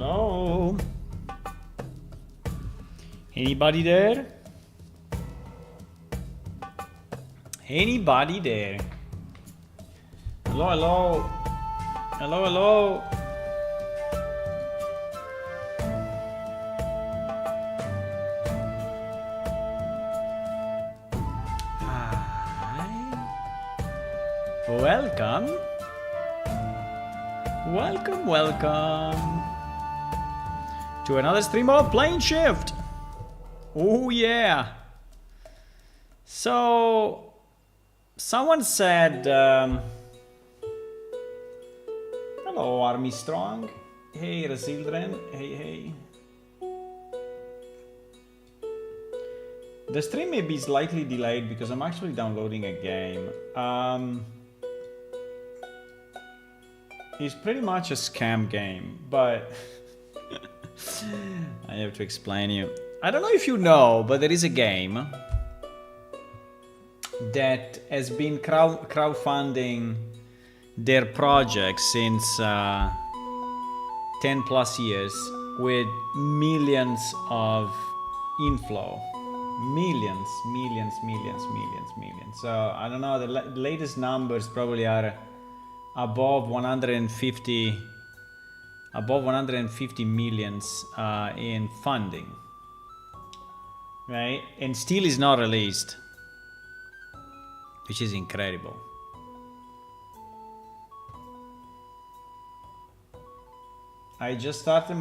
Hello? Anybody there? Anybody there? Hello, hello? Hello, hello? Hi. Welcome. Welcome, welcome to another stream of Plane Shift. Oh yeah. So someone said, hello Army Strong. Hey Rasildren. Hey. The stream may be slightly delayed because I'm actually downloading a game. It's pretty much a scam game, but I have to explain you. I don't know if you know, but there is a game that has been crowdfunding their project since 10 plus years with millions of inflow. Millions. So I don't know, the latest numbers probably are above 150 millions in funding, right? And still is not released, which is incredible. I just started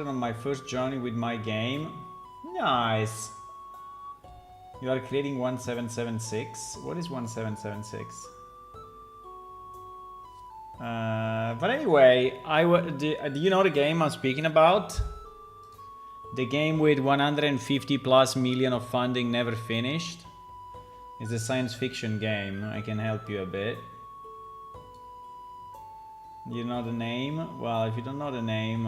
on my first journey with my game. Nice. You are creating 1776. What is 1776? But anyway, do you know the game I'm speaking about? The game with 150 plus million of funding never finished. It's a science fiction game. I can help you a bit. You know the name? Well, if you don't know the name,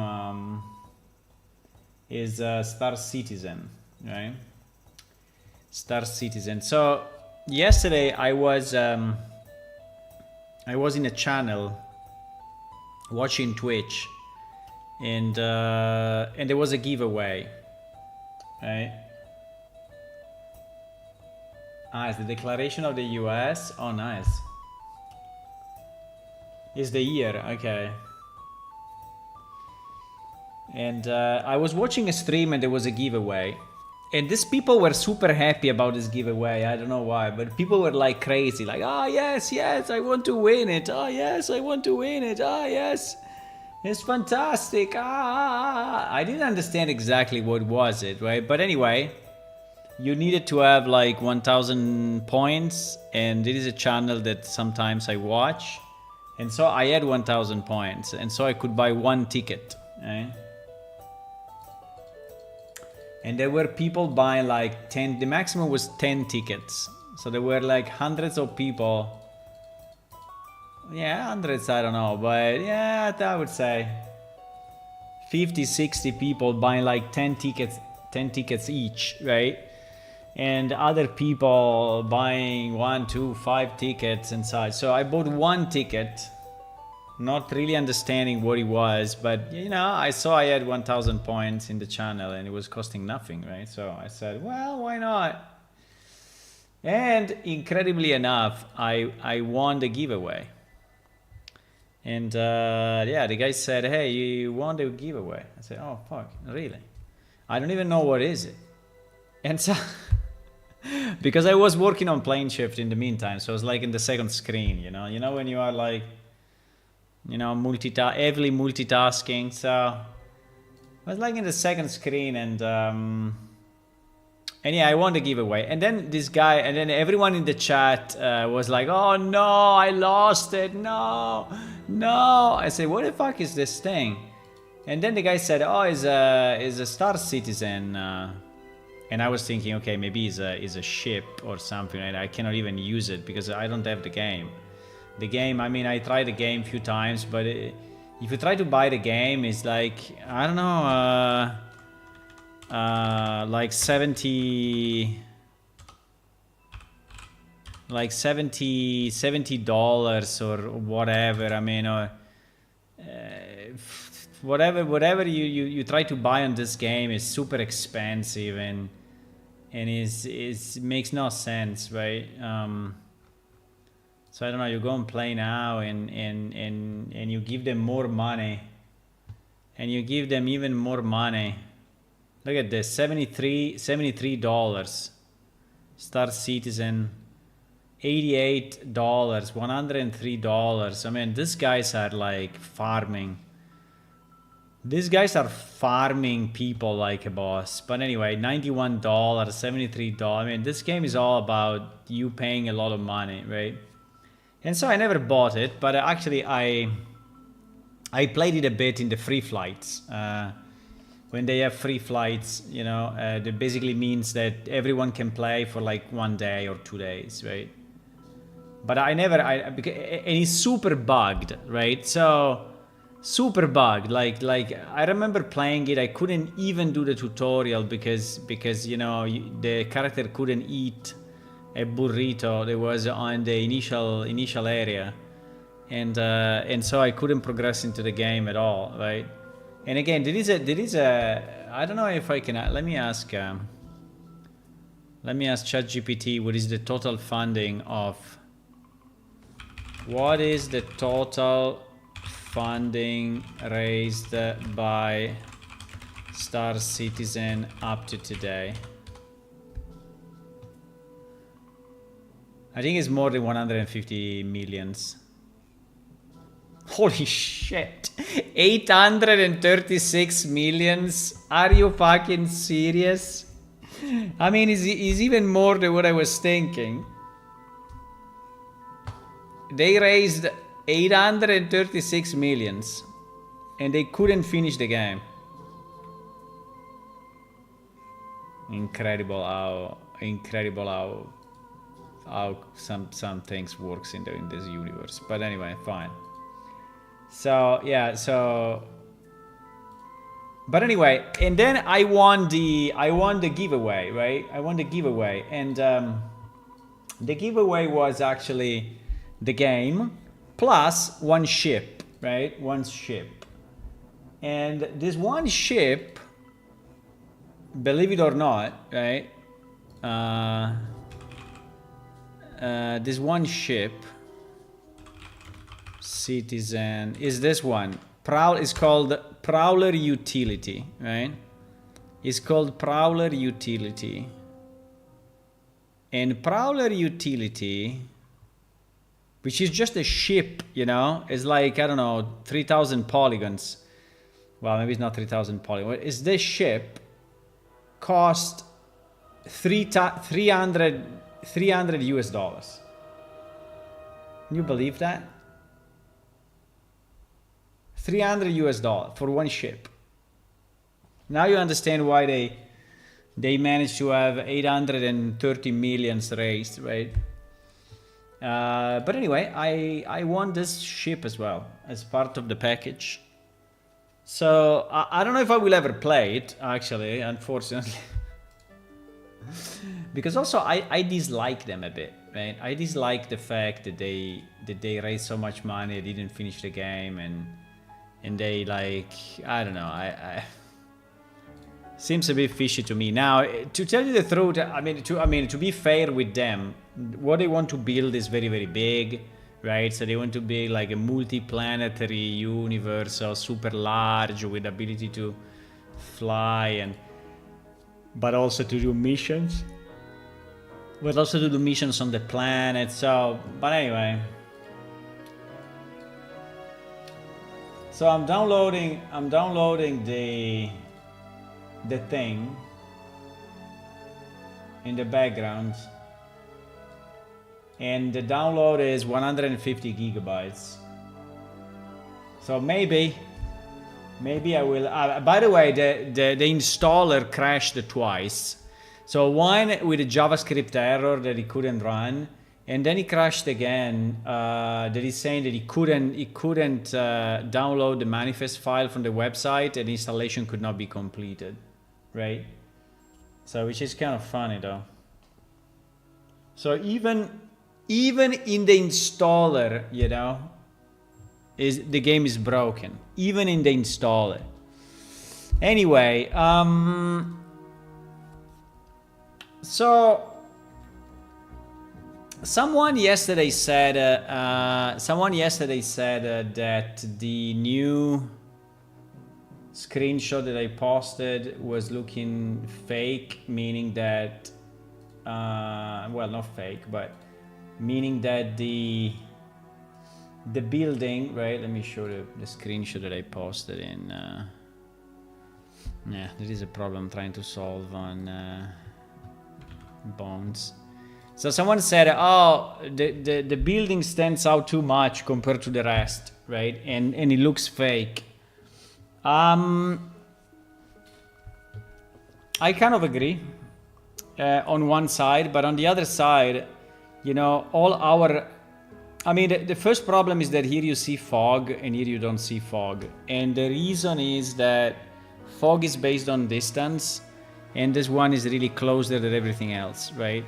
is Star Citizen, right? Star Citizen. So yesterday I was in a channel watching Twitch, and there was a giveaway, right? It's the Declaration of the US. Oh, nice. It's the year, okay. And I was watching a stream and there was a giveaway. And these people were super happy about this giveaway. I don't know why, but people were like crazy. Like, oh, yes, I want to win it. Oh, yes, I want to win it. Oh, yes, it's fantastic. I didn't understand exactly what was it, right? But anyway, you needed to have like 1,000 points. And it is a channel that sometimes I watch. And so I had 1,000 points. And so I could buy one ticket, right? And there were people buying like 10, the maximum was 10 tickets. So there were like hundreds of people. Yeah, hundreds, I don't know. But yeah, I would say 50, 60 people buying like 10 tickets each, right? And other people buying 1, 2, 5 tickets inside. So I bought one ticket, not really understanding what it was, but you know, I saw I had 1,000 points in the channel and it was costing nothing, right? So I said, well, why not? And incredibly enough, I won the giveaway. And yeah, the guy said, hey, you won the giveaway. I said, oh, fuck, really? I don't even know what is it. And so, because I was working on Plane Shift in the meantime, so I was like in the second screen, you know when you are like, you know, heavily multitasking. So I was like in the second screen, and yeah, I won the giveaway. And then this guy, and then everyone in the chat was like, oh no, I lost it, no. I said, what the fuck is this thing? And then the guy said, oh, it's a Star Citizen. And I was thinking, okay, maybe it's a ship or something, and I cannot even use it because I don't have the game. The game, I mean, I tried the game a few times, but if you try to buy the game, it's like, I don't know, like $70 or whatever. I mean, whatever you try to buy on this game is super expensive and is makes no sense, right? So I don't know, you go and play now and you give them more money. And you give them even more money. Look at this, $73. Star Citizen, $88, $103. I mean, these guys are like farming. These guys are farming people like a boss. But anyway, $91, $73. I mean, this game is all about you paying a lot of money, right? And so I never bought it, but actually I played it a bit in the free flights. When they have free flights, you know, that basically means that everyone can play for like 1 day or 2 days, right? But and it's super bugged, right? So super bugged. Like I remember playing it, I couldn't even do the tutorial because you know the character couldn't eat a burrito that was on the initial area. And so I couldn't progress into the game at all, right? And again, there is a I don't know if I can. Let me ask ChatGPT what is the total funding of. What is the total funding raised by Star Citizen up to today? I think it's more than 150 millions. Holy shit. 836 millions? Are you fucking serious? I mean, it's even more than what I was thinking. They raised 836 millions and they couldn't finish the game. Incredible how some things works in this universe. But anyway, fine. So yeah, but anyway, and then I won the giveaway, right? I won the giveaway, and the giveaway was actually the game plus one ship, right? One ship, and this one ship, believe it or not, right? This one ship. Citizen is this one. It's called Prowler Utility, right? It's called Prowler Utility. And Prowler Utility, which is just a ship, you know, is like, I don't know, 3,000 polygons. Well, maybe it's not 3,000 polygons. Is this ship cost 300 US dollars? Can you believe that? 300 US dollars for one ship. Now you understand why they managed to have 830 millions raised, right? But anyway, I won this ship as well as part of the package. So I don't know if I will ever play it, actually, unfortunately. Because also I dislike them a bit, right? I dislike the fact that they raised so much money, they didn't finish the game, and they, like, I don't know, I seems a bit fishy to me. Now, to tell you the truth, I mean to be fair with them, what they want to build is very, very big, right? So they want to be like a multi-planetary universe, so super large with ability to fly, but also to do missions. But also to do missions on the planet. So, but anyway. So I'm downloading the thing in the background, and the download is 150 gigabytes. So maybe I will. By the way, the installer crashed twice. So one with a JavaScript error that it couldn't run. And then he crashed again. That he's saying that he couldn't download the manifest file from the website, and installation could not be completed, right? So which is kind of funny though. So even in the installer, you know, is the game is broken, even in the installer. Anyway, so someone yesterday said that the new screenshot that I posted was looking fake, meaning that well, not fake, but meaning that the building, right? Let me show the screenshot that I posted in. Yeah, there is a problem trying to solve on Bones. So someone said, oh, the building stands out too much compared to the rest, right? And it looks fake. I kind of agree on one side, but on the other side, you know, I mean, the first problem is that here you see fog and here you don't see fog. And the reason is that fog is based on distance and this one is really closer than everything else, right?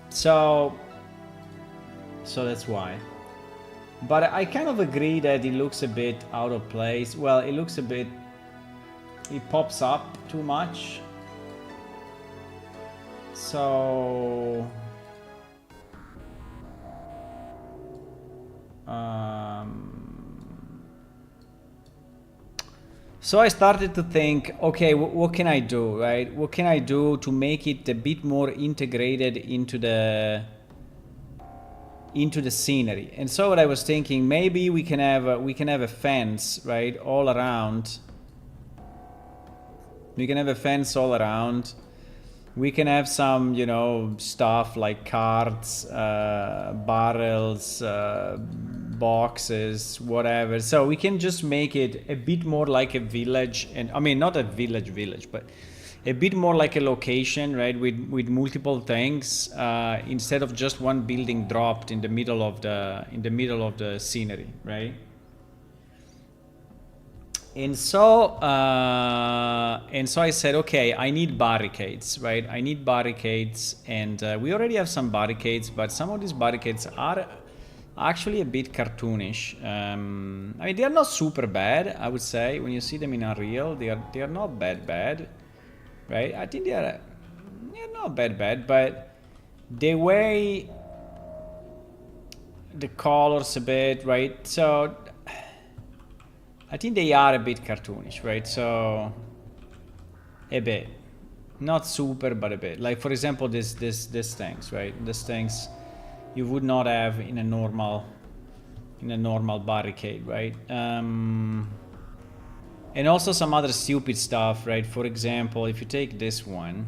So that's why. But I kind of agree that it looks a bit out of place. Well, it looks a bit, it pops up too much. So so I started to think, okay, what can I do, right? What can I do to make it a bit more integrated into the scenery? And so what I was thinking, maybe we can have a fence, right, all around. We can have a fence all around. We can have some, you know, stuff like carts, barrels, boxes, whatever. So we can just make it a bit more like a village, and I mean not a village, but a bit more like a location, right? With multiple things instead of just one building dropped in the middle of the scenery, right? And so I said, okay, I need barricades, right? I need barricades, and we already have some barricades, but some of these barricades are actually a bit cartoonish. I mean, they are not super bad, I would say. When you see them in Unreal, they are not bad, right? I think they're not bad, but the way the colors a bit, right? So I think they are a bit cartoonish, right? So a bit, not super, but a bit. Like for example, this things, right? These things you would not have in a normal barricade, right? And also some other stupid stuff, right? For example, if you take this one,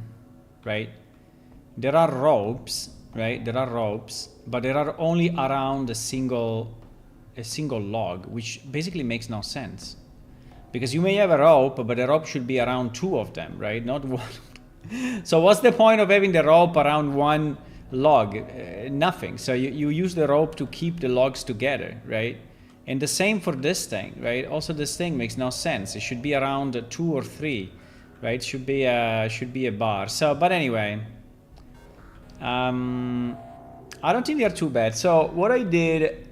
right? There are ropes, right? There are ropes, but there are only around a single log, which basically makes no sense. Because you may have a rope, but the rope should be around two of them, right? Not one. So what's the point of having the rope around one log? Nothing. So you use the rope to keep the logs together, right? And the same for this thing, right? Also this thing makes no sense. It should be around 2 or 3, right? Should be a bar. So, but anyway, I don't think they are too bad. So what I did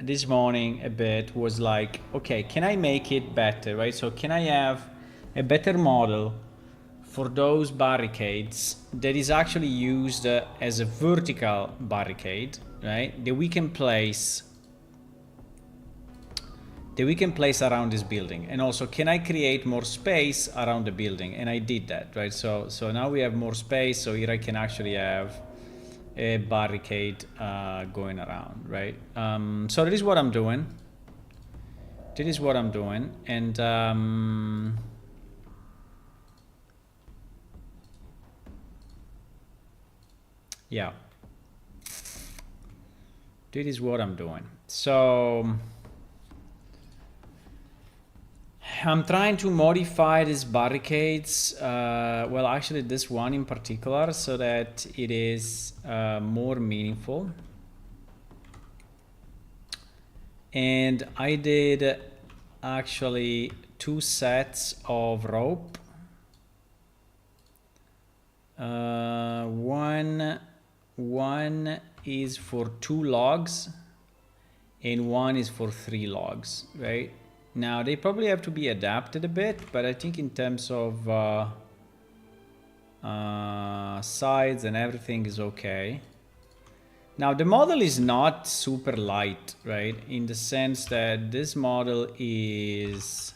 this morning a bit was like, okay, can I make it better, right? So can I have a better model for those barricades that is actually used as a vertical barricade, right? That we can place around this building. And also, can I create more space around the building? And I did that, right? So now we have more space, so here I can actually have a barricade going around, right? So that is what I'm doing. And yeah, that is what I'm doing. So I'm trying to modify these barricades, well actually this one in particular, so that it is more meaningful. And I did actually 2 sets of rope. One is for 2 logs, and one is for 3 logs, right? Now they probably have to be adapted a bit, but I think in terms of size and everything is okay. Now the model is not super light, right? In the sense that this model is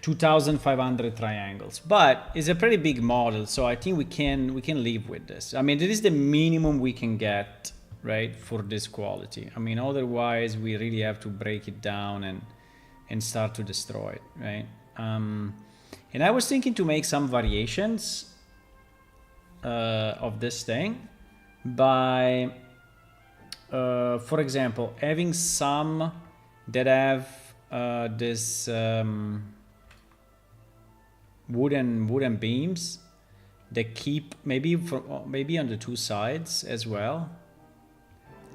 2,500 triangles, but it's a pretty big model, so I think we can live with this. I mean, this is the minimum we can get, right, for this quality. I mean, otherwise we really have to break it down and start to destroy it, right? And I was thinking to make some variations of this thing by, for example, having some that have this wooden beams that keep maybe on the 2 sides as well,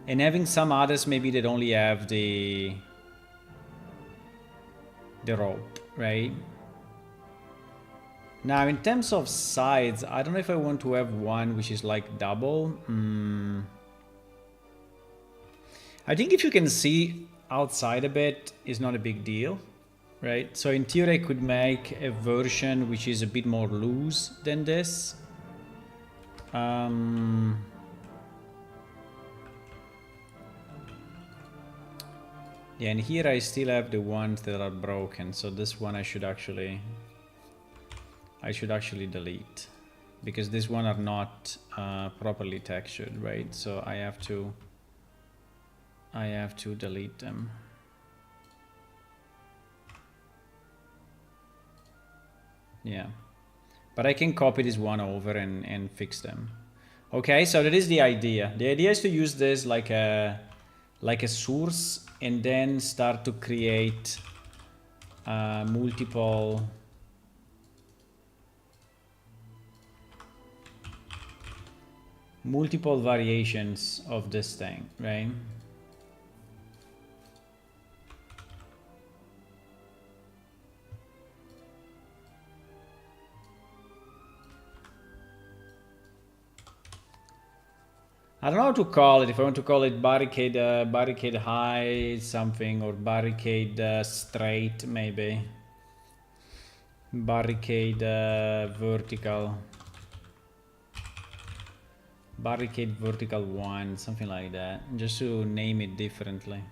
and having some others maybe that only have the rope, right? Now in terms of sides, I don't know if I want to have one which is like double. I think if you can see outside a bit, it's not a big deal, right? So in theory I could make a version which is a bit more loose than this. Yeah, and here I still have the ones that are broken, so this one I should actually delete, because these one are not properly textured, right? So I have to delete them. Yeah, but I can copy this one over and fix them. Okay, so that is the idea. The idea is to use this like a source and then start to create multiple variations of this thing, right? I don't know how to call it. If I want to call it barricade high something, or barricade straight maybe. Barricade vertical. Barricade vertical 1, something like that, just to name it differently.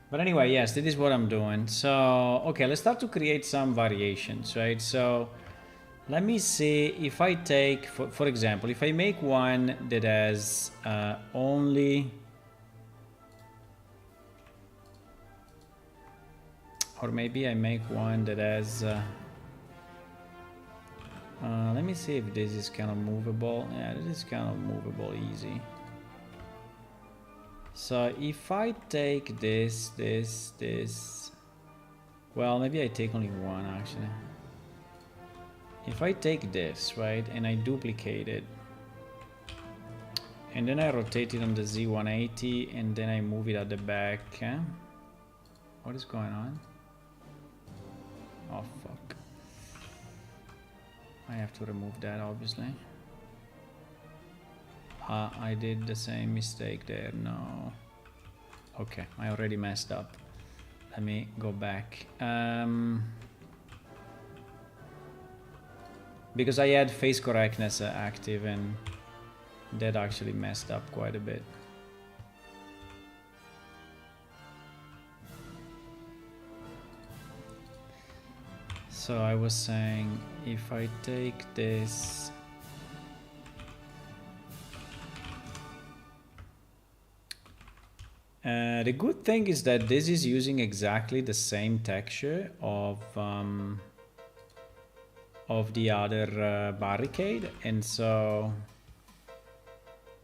But anyway, yes, this is what I'm doing. So, okay, let's start to create some variations, right? So let me see if I take, for example, if I make one that has only, or maybe I make one that has, let me see if this is kind of movable. Yeah, this is kind of movable easy. So if I take this, well, maybe I take only one actually. If I take this, right, and I duplicate it, and then I rotate it on the Z180, and then I move it at the back, what is going on? Oh, fuck. I have to remove that, obviously. I did the same mistake there, no. Okay, I already messed up. Let me go back. Because I had face correctness active, and that actually messed up quite a bit. So I was saying, if I take this, the good thing is that this is using exactly the same texture of the other barricade, and so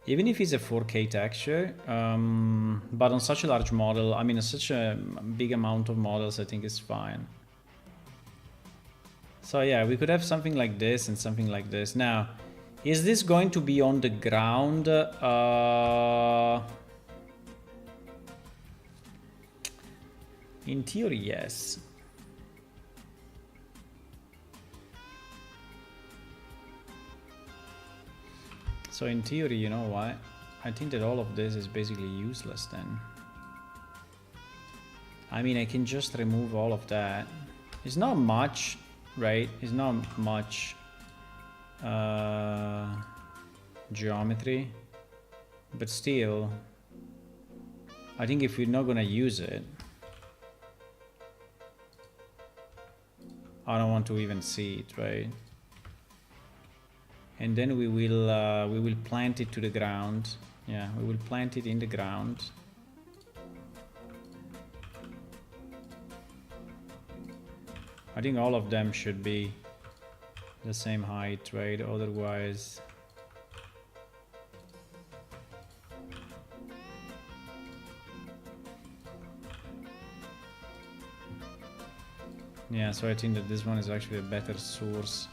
even if it's a 4K texture, but on such a large model, I mean, such a big amount of models, I think it's fine. So yeah, we could have something like this and something like this. Now, is this going to be on the ground? In theory, yes. So in theory, you know what? I think that all of this is basically useless then. I mean, I can just remove all of that. It's not much, right? It's not much geometry, but still, I think if we're not gonna use it, I don't want to even see it, right? And then we will plant it to the ground. Yeah, we will plant it in the ground. I think all of them should be the same height, right? Otherwise, yeah, so I think that this one is actually a better source.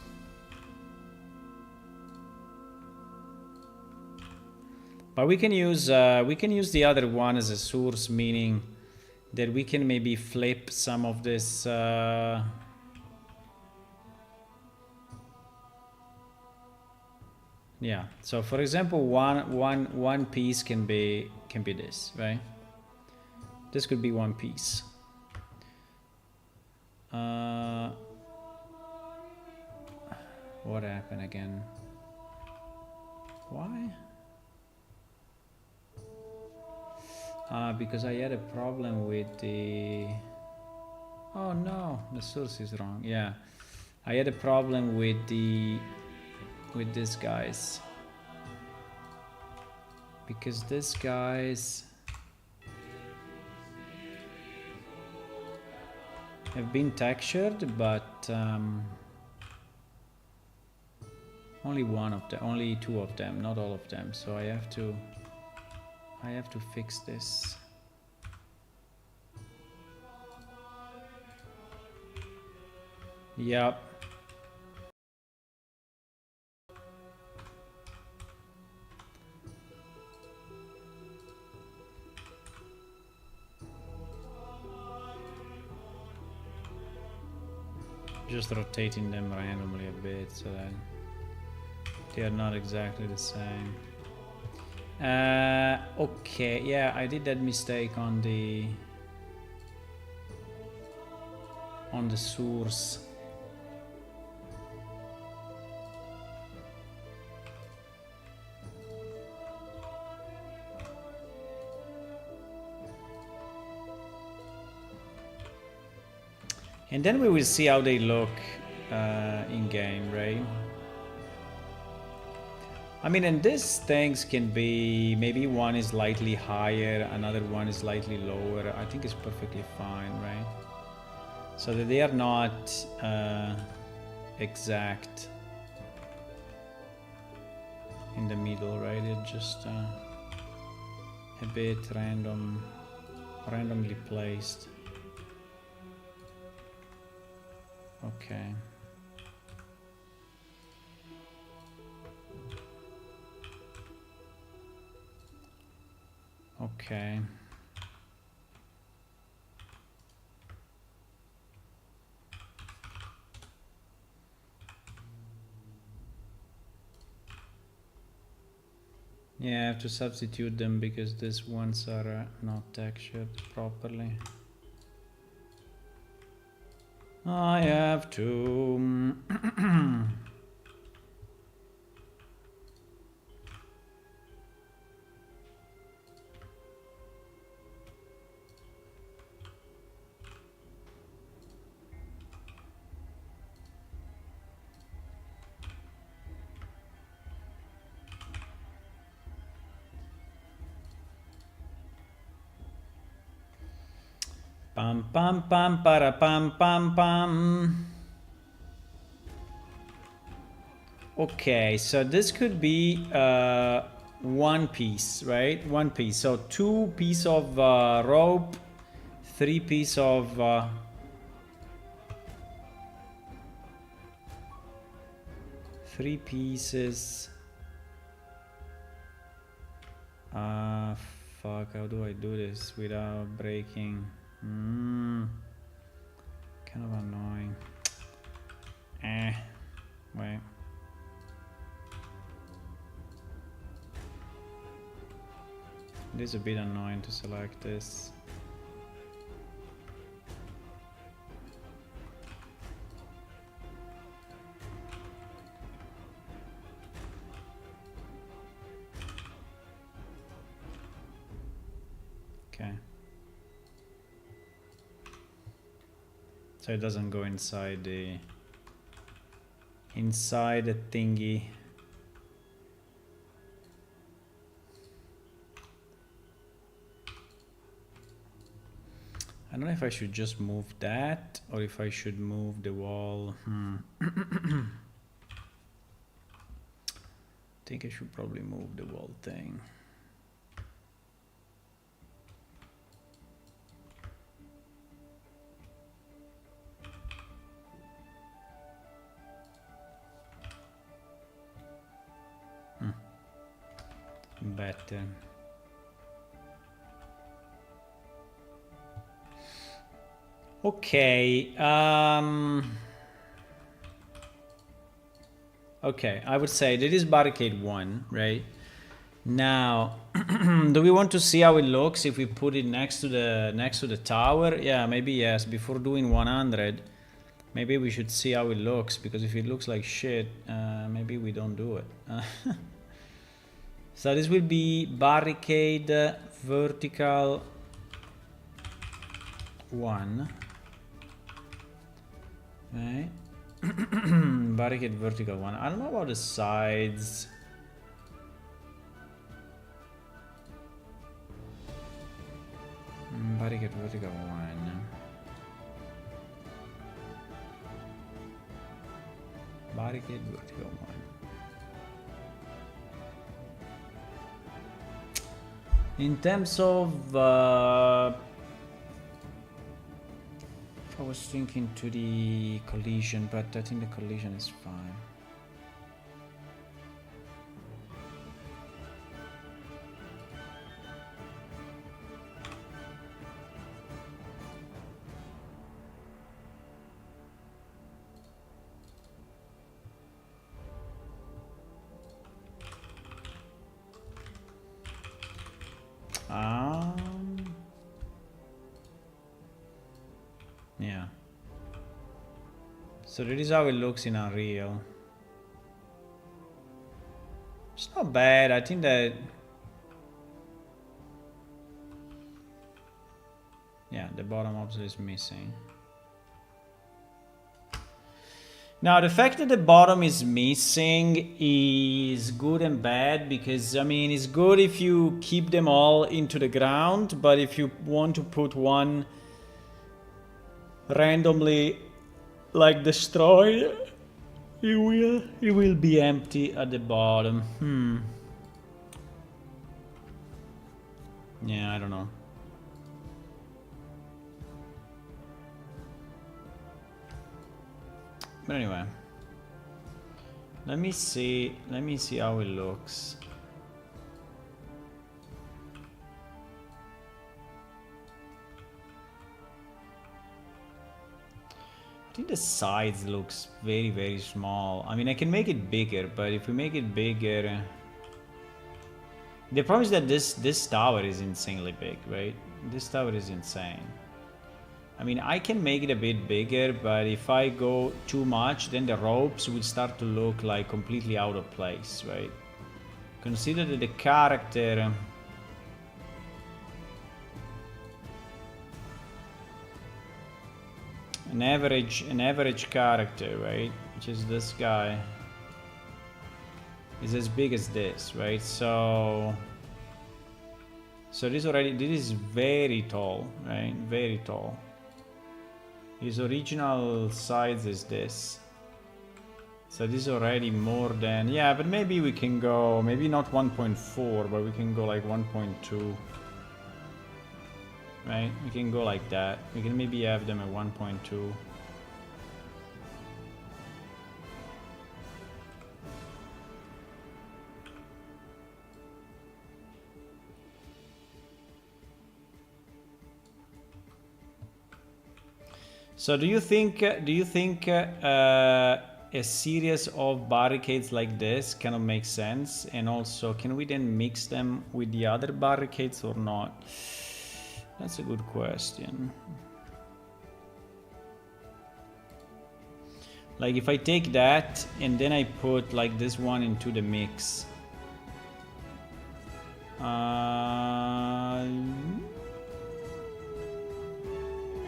But we can use the other one as a source, meaning that we can maybe flip some of this yeah. So for example, one piece can be this, right? This could be one piece. What happened again? Why? Because I had a problem with the... Oh no, the source is wrong. Yeah, I had a problem with these guys. Because these guys have been textured, but only one of them, only two of them, not all of them. So I have to fix this. Yep. Just rotating them randomly a bit so that they are not exactly the same. Okay, yeah, I did that mistake on the source. And then we will see how they look in game, right? I mean, and these things can be, maybe one is slightly higher, another one is slightly lower. I think it's perfectly fine, right? So that they are not exact in the middle, right? They're just a bit randomly placed. Okay. Okay. Yeah, I have to substitute them because these ones are not textured properly. I have to... Pam pam pam para pam pam pam. Okay, so this could be one piece, right? One piece. So 2 pieces of rope, 3 pieces of 3 pieces. Fuck, how do I do this without breaking? Kind of annoying. Wait. It is a bit annoying to select this. Okay. So it doesn't go inside the thingy. I don't know if I should just move that or if I should move the wall. I think I should probably move the wall thing. Better. Okay. Okay, I would say that is barricade 1, right? Now, do we want to see how it looks if we put it next to the tower? Yeah, maybe yes. Before doing 100, maybe we should see how it looks, because if it looks like shit, maybe we don't do it. So this will be barricade vertical 1. Right? Barricade vertical 1. I don't know about the sides. Barricade vertical 1. Barricade vertical 1. In terms of I was thinking to the collision, but I think the collision is fine. Yeah. So that is how it looks in Unreal. It's not bad. I think that... Yeah, the bottom obviously is missing. Now, the fact that the bottom is missing is good and bad, because, I mean, it's good if you keep them all into the ground, but if you want to put one randomly, like, destroyed, it will be empty at the bottom. Yeah, I don't know. But anyway, let me see how it looks. I think the sides looks very, very small. I mean, I can make it bigger, but if we make it bigger, the problem is that this tower is insanely big, right? This tower is insane. I mean, I can make it a bit bigger, but if I go too much, then the ropes will start to look like completely out of place, right? Consider that the character... An average character, right? Which is this guy. Is as big as this, right? So this is very tall, right? Very tall. His original size is this. So this is already more than... Yeah, but maybe we can go... Maybe not 1.4, but we can go like 1.2. Right? We can go like that. We can maybe have them at 1.2. So do you think a series of barricades like this kind of makes sense. And also, can we then mix them with the other barricades or not? That's a good question. Like if I take that and then I put like this one into the mix.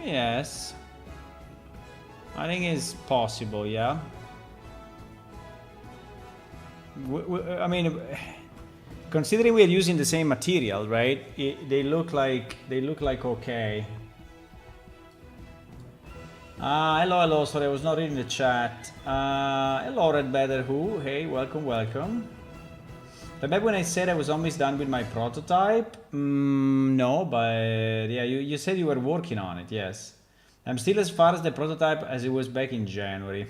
Yes. I think it's possible, yeah. I mean, considering we're using the same material, right? They look like okay. Hello, sorry, I was not reading the chat. Hello, Red Better Who. Hey, welcome. Remember when I said I was almost done with my prototype? No, but yeah, you said you were working on it, yes. I'm still as far as the prototype as it was back in January.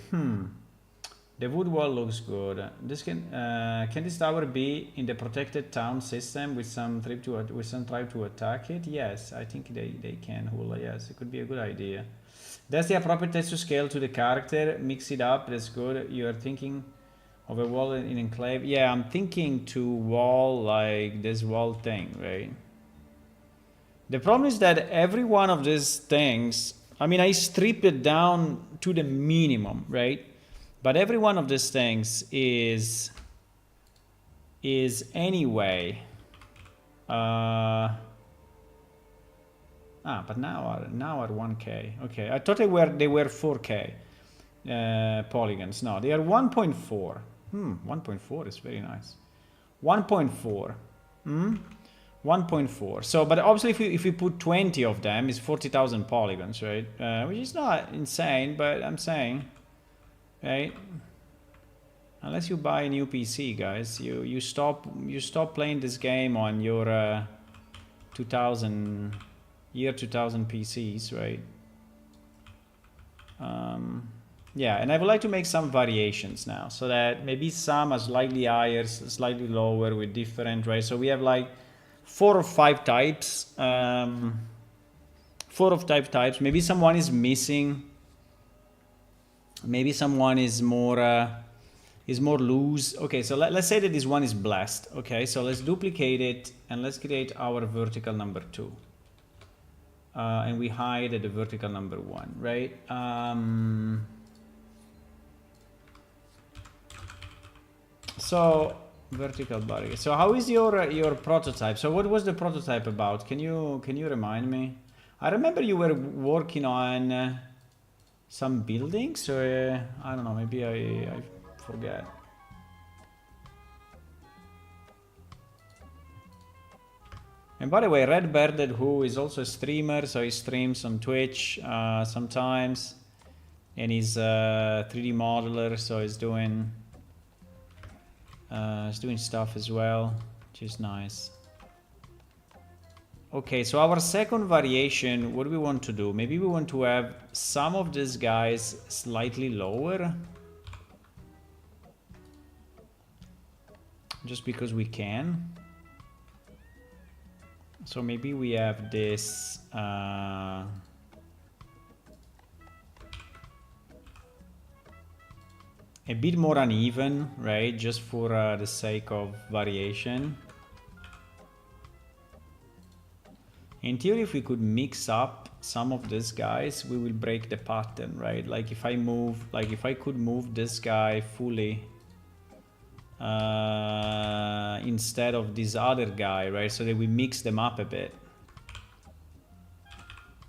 The wood wall looks good. This can this tower be in the protected town system with some try to attack it? Yes, I think they can. Hula, yes, it could be a good idea. That's the appropriate text to scale to the character. Mix it up. That's good. You are thinking of a wall in enclave. Yeah, I'm thinking to wall like this wall thing, right? The problem is that every one of these things, I mean, I strip it down to the minimum, right? But every one of these things is anyway. But now are 1K. Okay, I thought they were 4K polygons. No, they are 1.4. 1.4 is very nice. 1.4. 1.4. So, but obviously, if we put 20 of them, it's 40,000 polygons, right? Which is not insane, but I'm saying, right? Unless you buy a new PC, guys, you stop playing this game on your 2000 PCs, right? Yeah, and I would like to make some variations now, so that maybe some are slightly higher, slightly lower with different, right? So we have like 4 or 5 types. 4 or 5 types. Maybe someone is missing. Maybe someone is more loose. Okay, so let's say that this one is blessed. Okay, so let's duplicate it and let's create our vertical number 2. And we hide the vertical number 1, right? So vertical barrier. So how is your prototype? So what was the prototype about? Can you remind me? I remember you were working on some buildings, or I don't know. Maybe I forget. And by the way, Red Bearded Who is also a streamer, so he streams on Twitch sometimes, and he's a 3D modeler, so he's doing stuff as well, which is nice. Okay, so our second variation, what do we want to do? Maybe we want to have some of these guys slightly lower, just because we can. So maybe we have this a bit more uneven, right? Just for the sake of variation. In theory, if we could mix up some of these guys, we will break the pattern, right? Like if I could move this guy fully instead of this other guy, right? So that we mix them up a bit.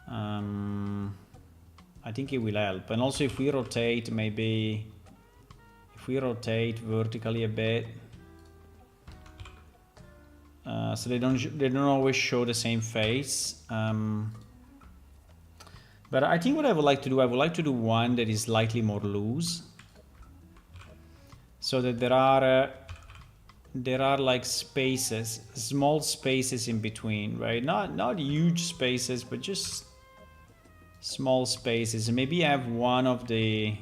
I think it will help. And also if we rotate, maybe if we rotate vertically a bit, so they don't always show the same face. But I think what I would like to do, I would like to do one that is slightly more loose, so that there are like spaces, small spaces in between, right? Not huge spaces, but just small spaces. And maybe I have one of the,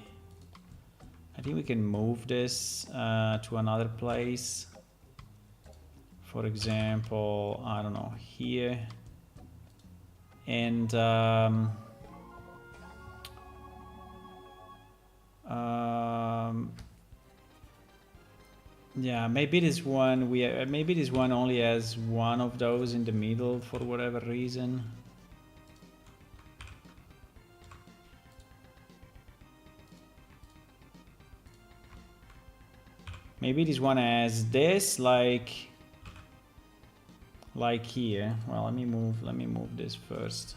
I think we can move this to another place. For example, I don't know, here. And Yeah, maybe this one maybe this one only has one of those in the middle for whatever reason. Maybe this one has this like here. Well, let me move this first.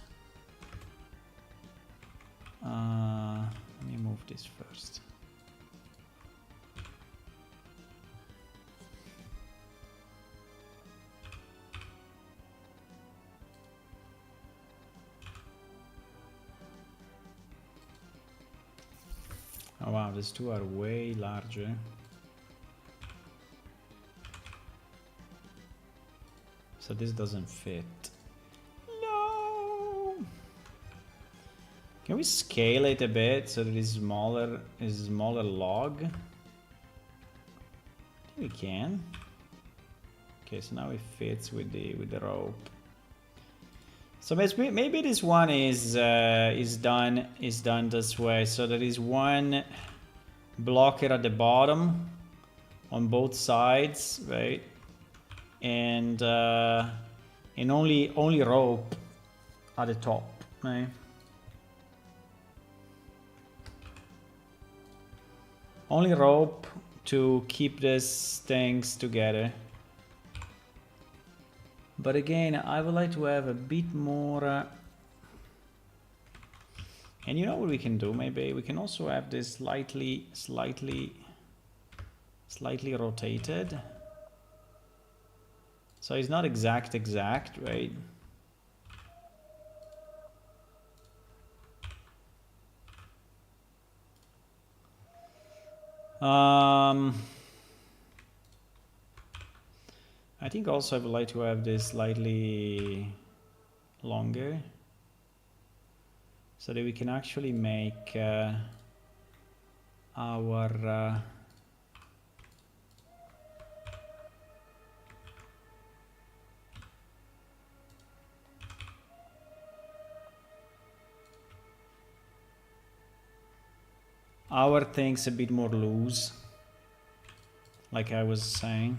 Let me move this first. Oh wow, these two are way larger. So this doesn't fit. No. Can we scale it a bit so that it's smaller? Is a smaller log? I think we can. Okay, so now it fits with the rope. So maybe this one is done this way. So there is one blocker at the bottom on both sides, right? And only rope at the top, right? Only rope to keep these things together. But again, I would like to have a bit more. And you know what we can do? Maybe we can also have this slightly rotated. So it's not exact, right? I think also I would like to have this slightly longer so that we can actually make our things a bit more loose, like I was saying,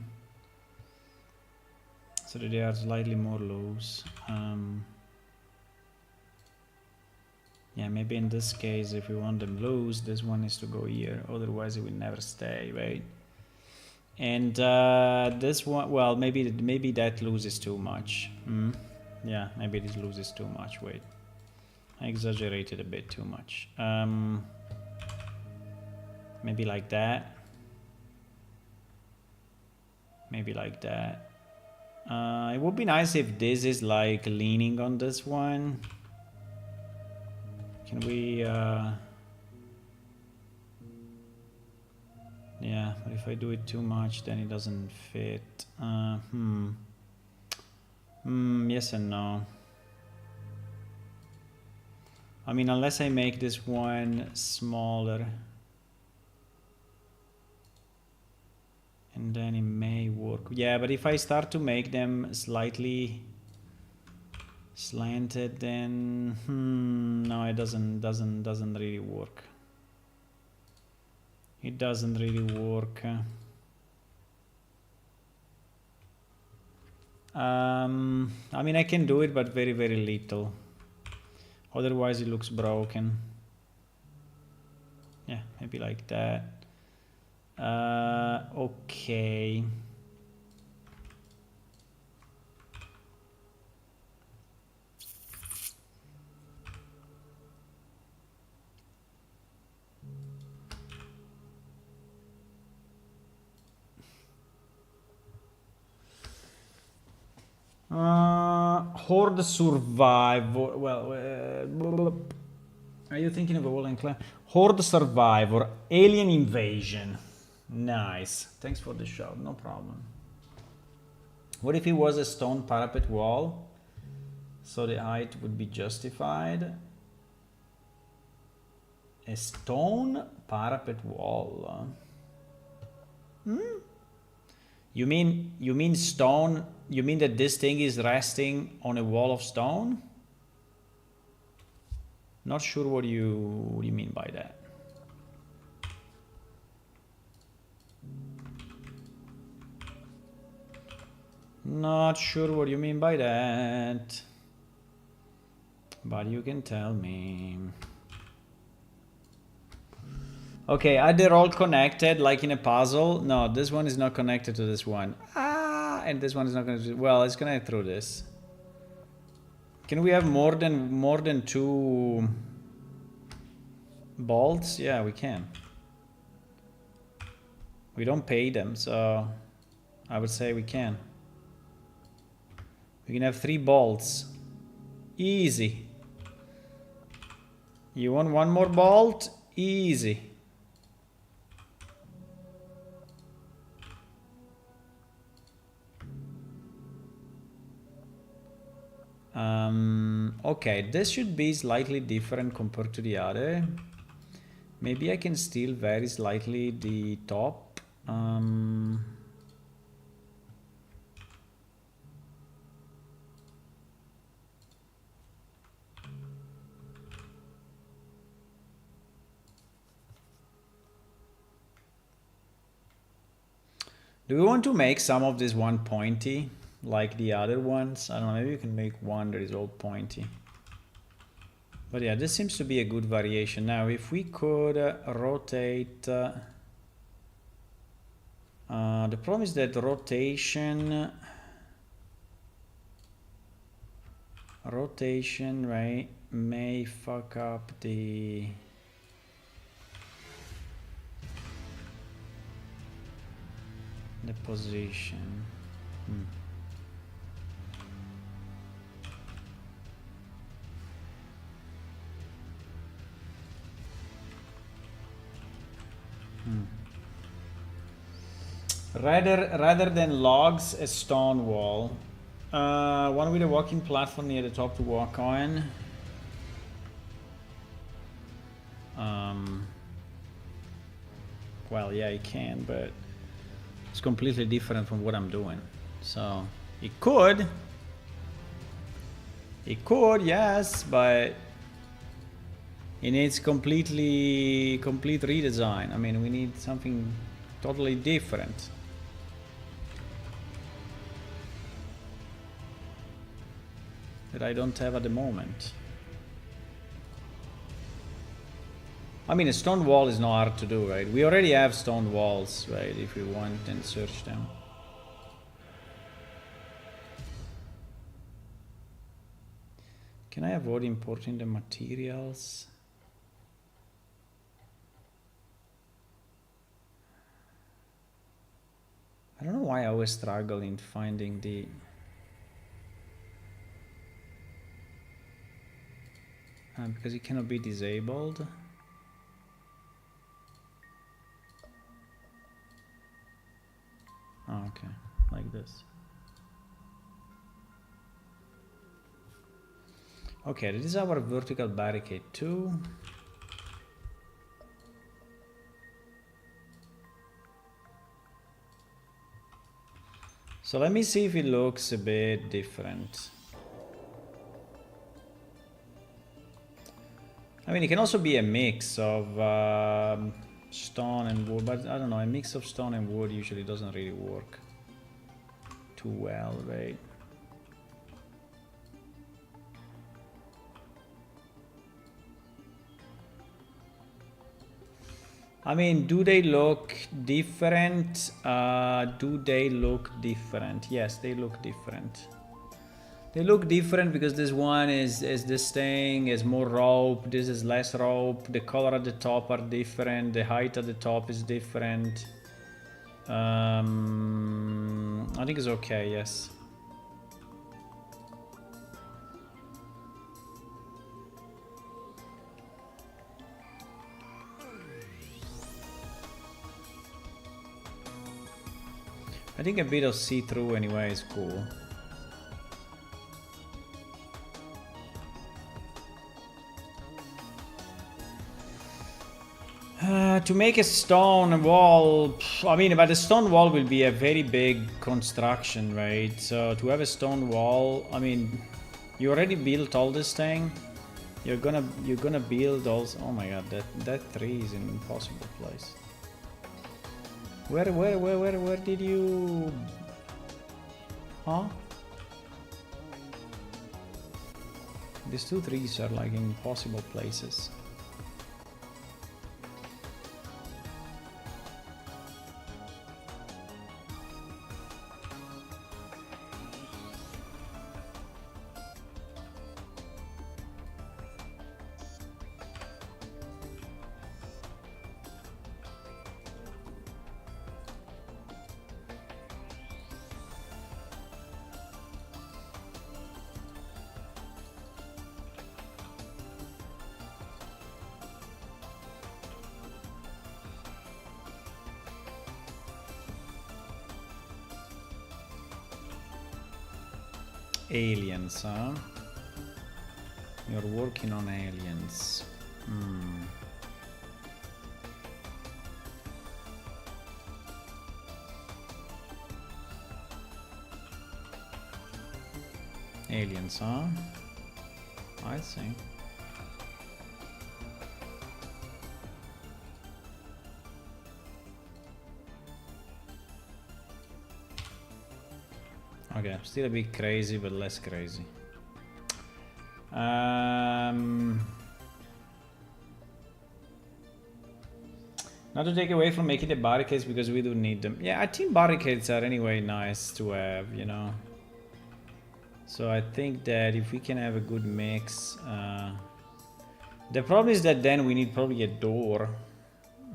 so that they are slightly more loose. Yeah, maybe in this case, if we want them loose, this one needs to go here, otherwise it will never stay, right? And this one, well, maybe that loses too much. Yeah, maybe this loses too much. Wait, I exaggerated a bit too much. Maybe like that. Maybe like that. It would be nice if this is like leaning on this one. Can we yeah, but if I do it too much then it doesn't fit. Yes and no. I mean, unless I make this one smaller, and then it may work. Yeah, but if I start to make them slightly slanted, then no, it doesn't really work. It doesn't really work. I mean, I can do it, but very, very little. Otherwise, it looks broken. Yeah, maybe like that. Okay. Horde Survivor. Well, are you thinking of a wall and clan? Horde Survivor. Alien Invasion. Nice. Thanks for the shout. No problem. What if it was a stone parapet wall? So the height would be justified. A stone parapet wall. You mean stone? You mean that this thing is resting on a wall of stone? Not sure what you mean by that. Not sure what you mean by that, but you can tell me. Okay, are they all connected like in a puzzle? No, this one is not connected to this one. Ah, and this one is not connected. Well, it's connected through this. Can we have more than 2 bolts? Yeah, we can. We don't pay them, so I would say we can. We can have 3 bolts. Easy. You want 1 more bolt? Easy. Okay, this should be slightly different compared to the other. Maybe I can steal very slightly the top. Do we want to make some of this one pointy like the other ones? I don't know, maybe we can make one that is all pointy. But yeah, this seems to be a good variation. Now, if we could rotate... the problem is that rotation, right, may fuck up the... position. Rather than logs, a stone wall. One with a walking platform near the top to walk on. Well, yeah, you can, but it's completely different from what I'm doing. So it could, yes, but it needs complete redesign. I mean, we need something totally different. That I don't have at the moment. I mean, a stone wall is not hard to do, right? We already have stone walls, right? If we want and search them. Can I avoid importing the materials? I don't know why I always struggle in finding the... because it cannot be disabled. Oh, okay, like this. Okay, this is our vertical barricade 2. So let me see if it looks a bit different. I mean, it can also be a mix of stone and wood, but I don't know, a mix of stone and wood usually doesn't really work too well, right? I mean, do they look different? Do they look different? Yes, they look different. They look different because this one is this thing is more rope, this is less rope, the color at the top are different, the height at the top is different. I think it's okay, yes. I think a bit of see-through anyway is cool. To make a stone wall, I mean, but the stone wall will be a very big construction, right? So to have a stone wall, I mean, you already built all this thing. You're gonna build also. Oh my god, that tree is an impossible place. Where did you? Huh? These two trees are like impossible places. Aliens, huh? You're working on aliens. Aliens, huh? I see. Okay, still a bit crazy, but less crazy. Not to take away from making the barricades, because we do need them. Yeah, I think barricades are anyway nice to have, you know. So I think that if we can have a good mix... the problem is that then we need probably a door.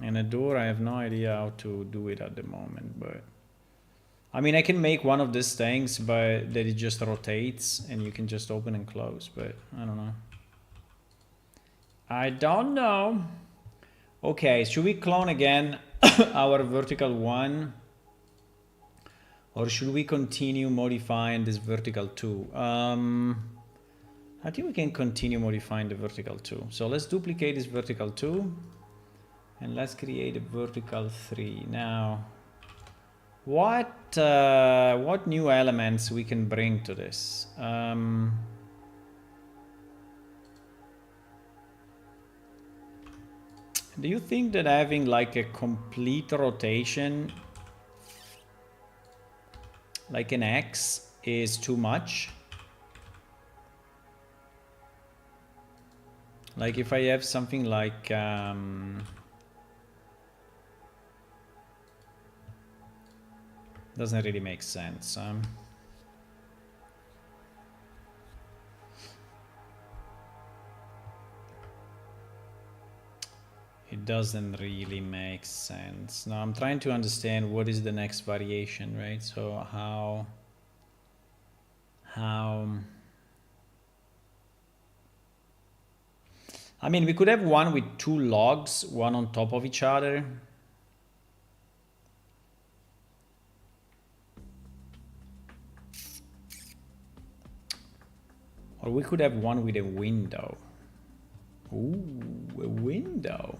And a door, I have no idea how to do it at the moment, but... I mean, I can make one of these things, but that it just rotates and you can just open and close, but I don't know. I don't know. Okay, should we clone again our vertical one? Or should we continue modifying this vertical two? I think we can continue modifying the vertical two. So let's duplicate this vertical two. And let's create a vertical three. Now, what new elements we can bring to this? Do you think that having like a complete rotation, like an X, is too much? Like if I have something like doesn't really make sense. It doesn't really make sense. Now I'm trying to understand what is the next variation, right? So how I mean, we could have one with two logs, one on top of each other. Or we could have one with a window. Ooh, a window.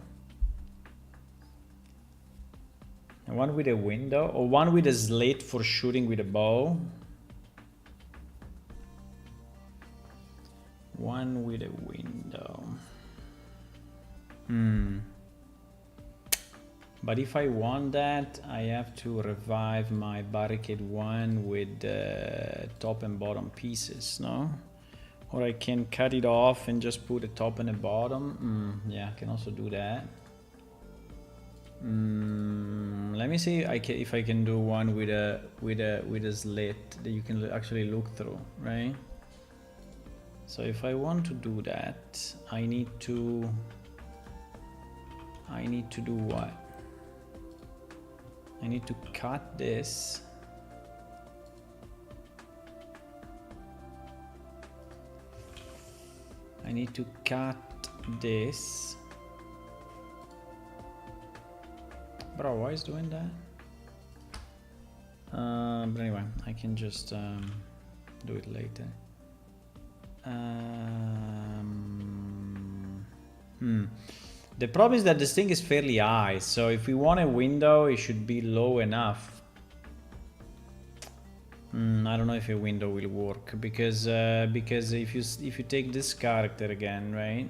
And one with a window, or one with a slit for shooting with a bow. One with a window. But if I want that, I have to revive my barricade one with the top and bottom pieces, no? Or I can cut it off and just put a top and a bottom. Yeah, I can also do that. Let me see if I can do one with a slit that you can actually look through, right? So if I want to do that, I need to do what? I need to cut this. I need to cut this. Bro, why is doing that? But anyway, I can just do it later. The problem is that this thing is fairly high, so if we want a window, it should be low enough. I don't know if a window will work, because if you take this character again, right,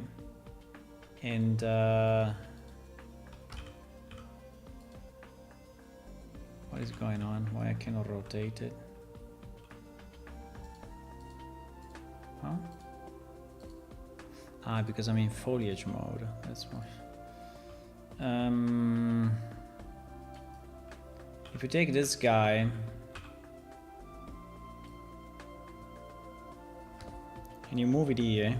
and what is going on? Why I cannot rotate it? Ah, because I'm in foliage mode, that's why. If you take this guy and you move it here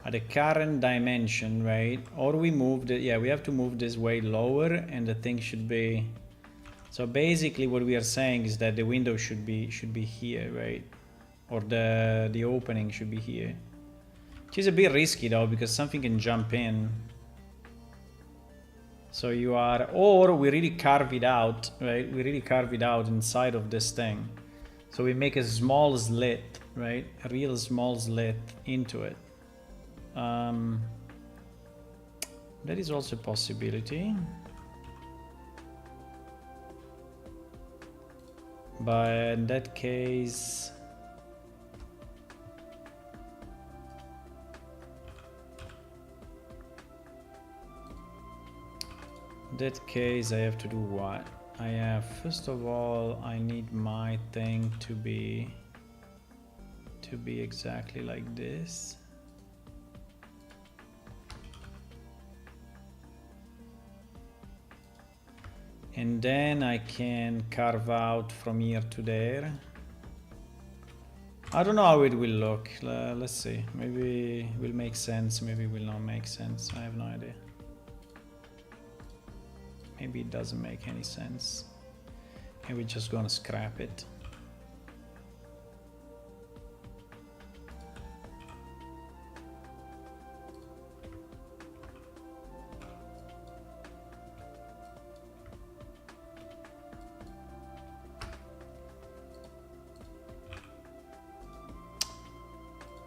at the current dimension, right? Or we move the, yeah, we have to move this way lower and the thing should be, so basically what we are saying is that the window should be here, right? Or the opening should be here. Which is a bit risky though, because something can jump in. So you are, or we really carve it out, right? We really carve it out inside of this thing. So we make a small slit, right? A real small slit into it. That is also a possibility. But in that case, I have to do what? I have, first of all, I need my thing to be exactly like this. And then I can carve out from here to there. I don't know how it will look. Let's see. Maybe it will make sense. Maybe it will not make sense. I have no idea. Maybe it doesn't make any sense. And we're just gonna scrap it.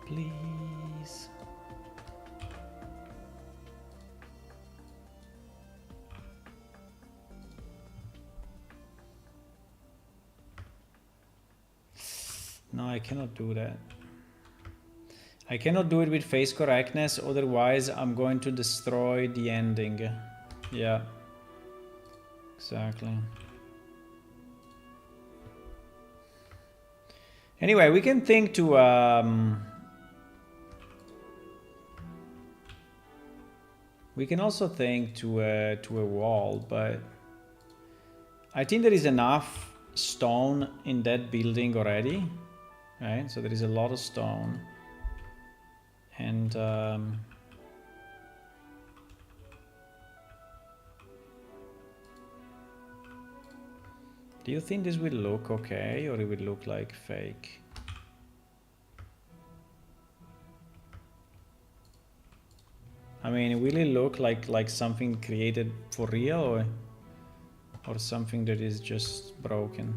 Please. No, I cannot do that. I cannot do it with face correctness, otherwise I'm going to destroy the ending. Yeah. Exactly. Anyway, we can think to we can also think to a wall, but I think there is enough stone in that building already, right? So there is a lot of stone, and do you think this will look okay, or it will look like fake? I mean, will it look like something created for real, or something that is just broken?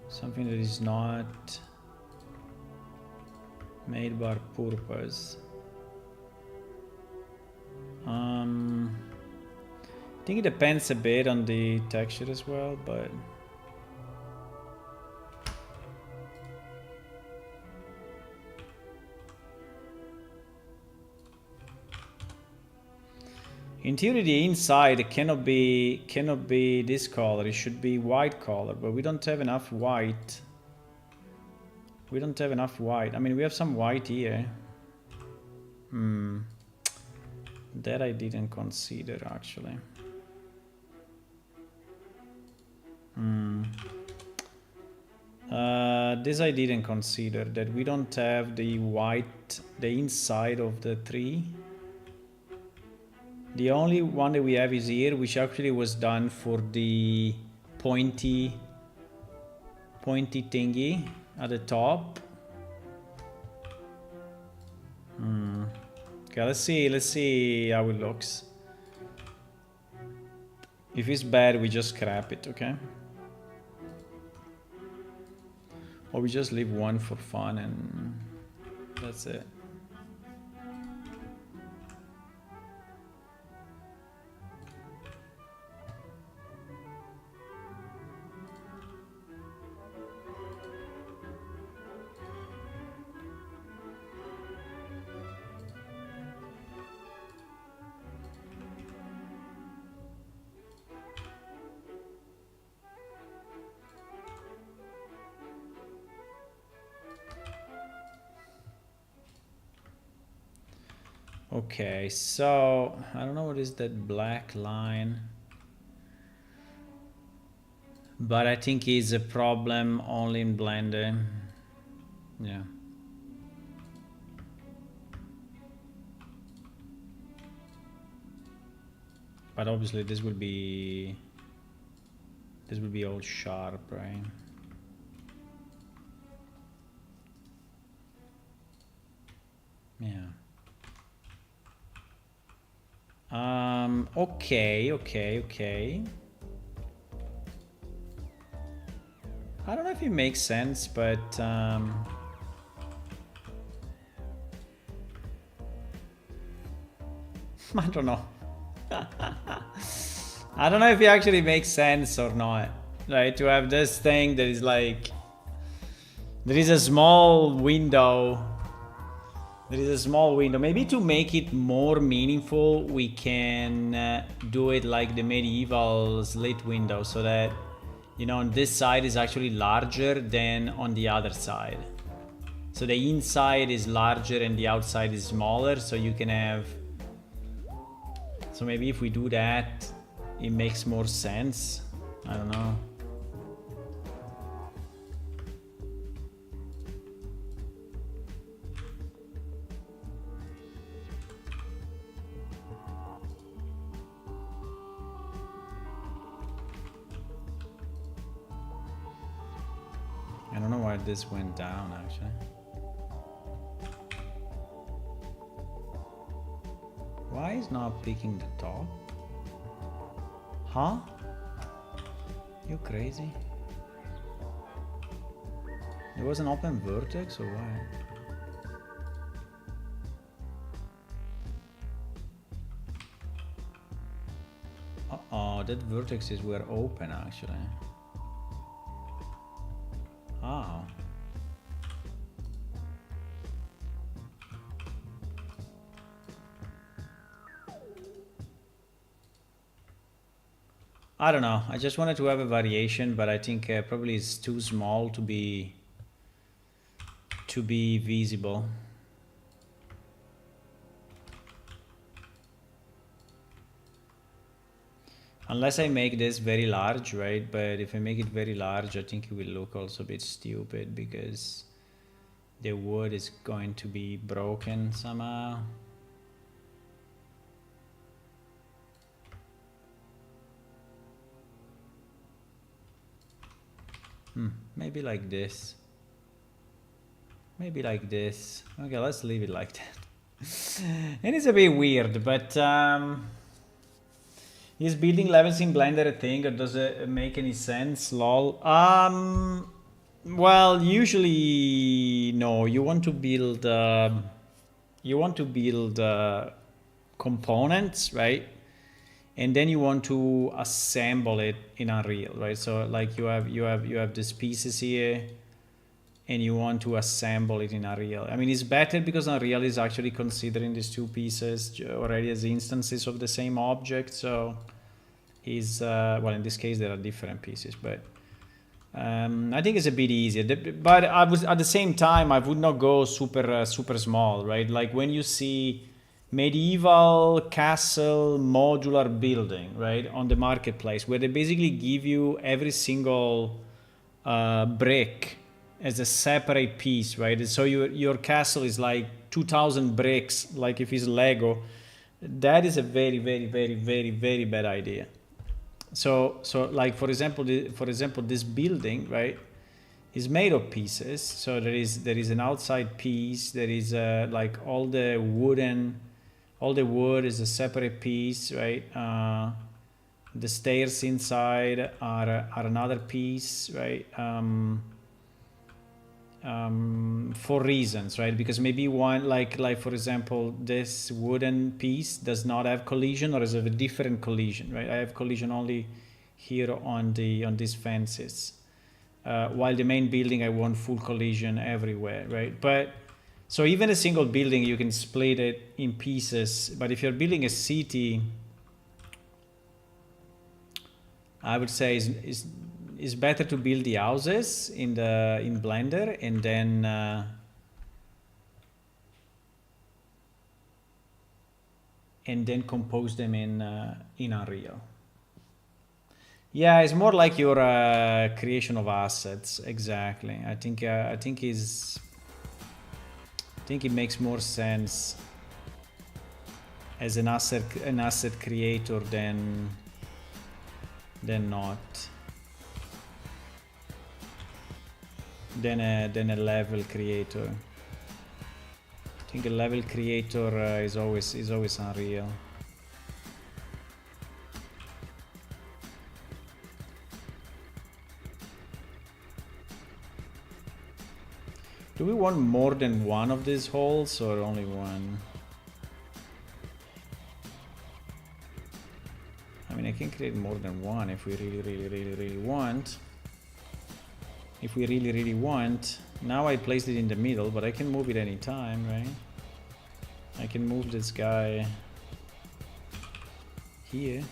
Something that is not made by purpose. I think it depends a bit on the texture as well, but in theory the inside cannot be this color. It should be white color, but we don't have enough white. We don't have enough white. I mean, we have some white here. That I didn't consider actually. This I didn't consider, that we don't have the white, the inside of the tree. The only one that we have is here, which actually was done for the pointy thingy at the top. Okay, let's see how it looks. If it's bad, we just scrap it, okay? Or we just leave one for fun and that's it. Okay, so I don't know what is that black line, but I think it's a problem only in Blender. Yeah. But obviously this will be all sharp, right? Yeah. Okay. I don't know if it makes sense, but I don't know. I don't know if it actually makes sense or not. Right, to have this thing that is like, there is a small window. There is a small window. Maybe to make it more meaningful, we can do it like the medieval slit window, so that, you know, on this side is actually larger than on the other side. So the inside is larger and the outside is smaller, so you can have... So maybe if we do that, it makes more sense. I don't know. I don't know why this went down, actually. Why is not picking the top? Huh? You crazy? It was an open vertex or what? Uh-oh, that vertexes were open, actually. Oh. I don't know. I just wanted to have a variation, but I think probably it's too small to be visible. Unless I make this very large, right? But if I make it very large, I think it will look also a bit stupid because the wood is going to be broken somehow. Maybe like this. Maybe like this. Okay, let's leave it like that. And it's a bit weird, but is building levels in Blender a thing, or does it make any sense? Lol. Well, usually no. You want to build components, right? And then you want to assemble it in Unreal, right? So like you have these pieces here, and you want to assemble it in Unreal. I mean, it's better because Unreal is actually considering these two pieces already as instances of the same object. So is well, in this case there are different pieces, but I think it's a bit easier. But I was at the same time I would not go super small, right? Like when you see medieval castle modular building, right, on the marketplace, where they basically give you every single brick as a separate piece, right? So your castle is like 2,000 bricks, like if it's Lego. That is a very bad idea. So like for example this building, right, is made of pieces. So there is an outside piece. There is like all the wood is a separate piece, right? The stairs inside are another piece, right? For reasons, right? Because maybe one, like for example, this wooden piece does not have collision, or is of a different collision, right? I have collision only here on these fences, while the main building I want full collision everywhere, right? But so even a single building you can split it in pieces, but if you're building a city, I would say is better to build the houses in Blender, and then and then compose them in Unreal. Yeah, it's more like your creation of assets. Exactly. I think it makes more sense as an asset creator than not. Than a level creator. I think a level creator is always Unreal. Do we want more than one of these holes or only one? I mean, I can create more than one if we really want. If we really want. Now I placed it in the middle, but I can move it anytime, right? I can move this guy here.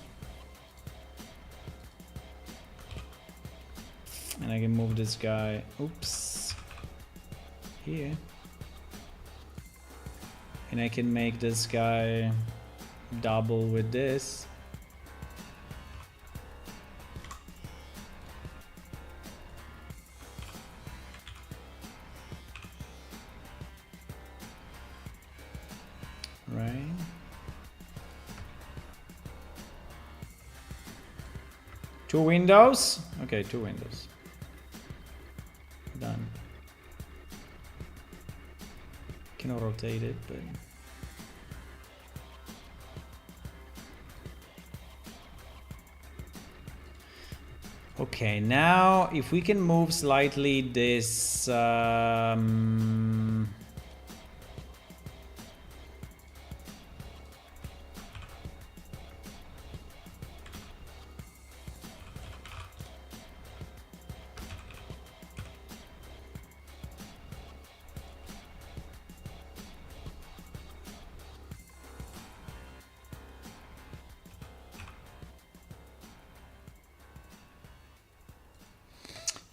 And I can move this guy, oops, here. And I can make this guy double with this. Right. Two windows? Okay, two windows. Done. Cannot rotate it, but... Okay, now if we can move slightly this...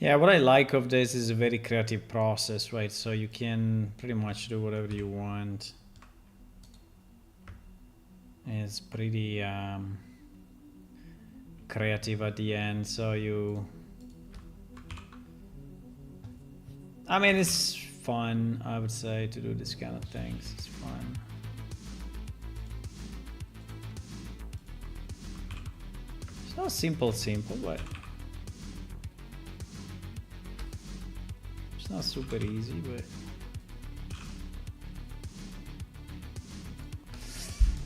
Yeah, what I like of this is a very creative process, right? So you can pretty much do whatever you want. It's pretty creative at the end, so you... I mean, it's fun, I would say, to do this kind of things. It's fun. It's not simple, but... It's not super easy, but...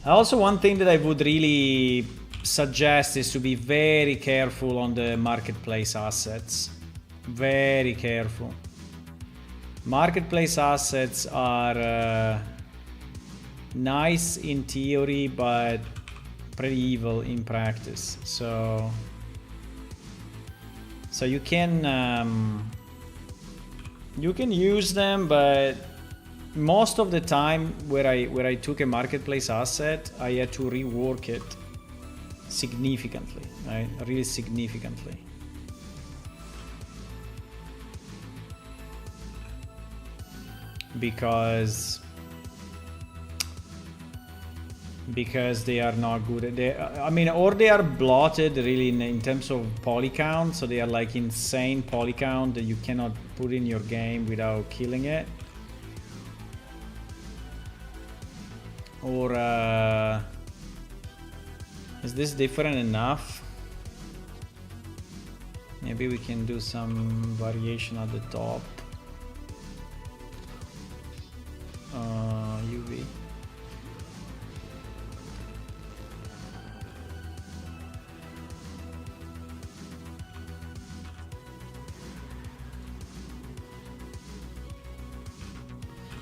Also, one thing that I would really suggest is to be very careful on the marketplace assets. Very careful. Marketplace assets are nice in theory, but pretty evil in practice. So you can use them, but most of the time where I took a marketplace asset, I had to rework it significantly, right? Really significantly. Because they are not good. I mean, or they are blotted really in terms of poly count, so they are like insane poly count that you cannot put in your game without killing it. Or is this different enough? Maybe we can do some variation at the top. UV.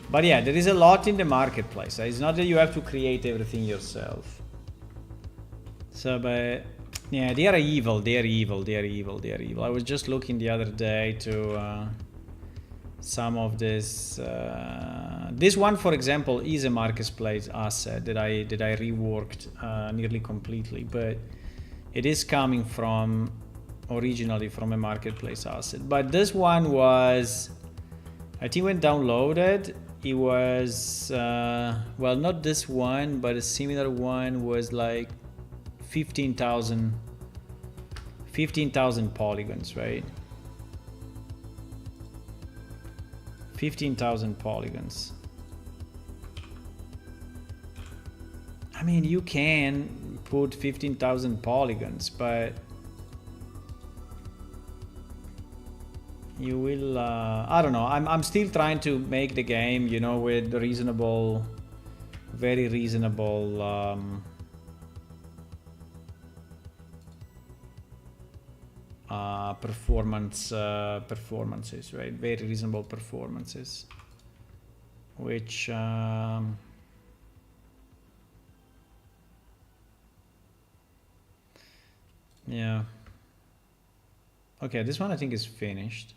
But yeah, there is a lot in the marketplace. It's not that you have to create everything yourself. So, but yeah, they are evil. They are evil. They are evil. They are evil. I was just looking the other day to some of this. This one, for example, is a marketplace asset that I reworked nearly completely, but it is coming from originally from a marketplace asset. But this one was, I think, when downloaded, it was, well, not this one, but a similar one was like 15,000 polygons, right? 15,000 polygons. I mean, you can put 15,000 polygons, but you will, I don't know. I'm still trying to make the game, you know, with reasonable, very reasonable, performances, right? Very reasonable performances, which, yeah. Okay, this one I think is finished.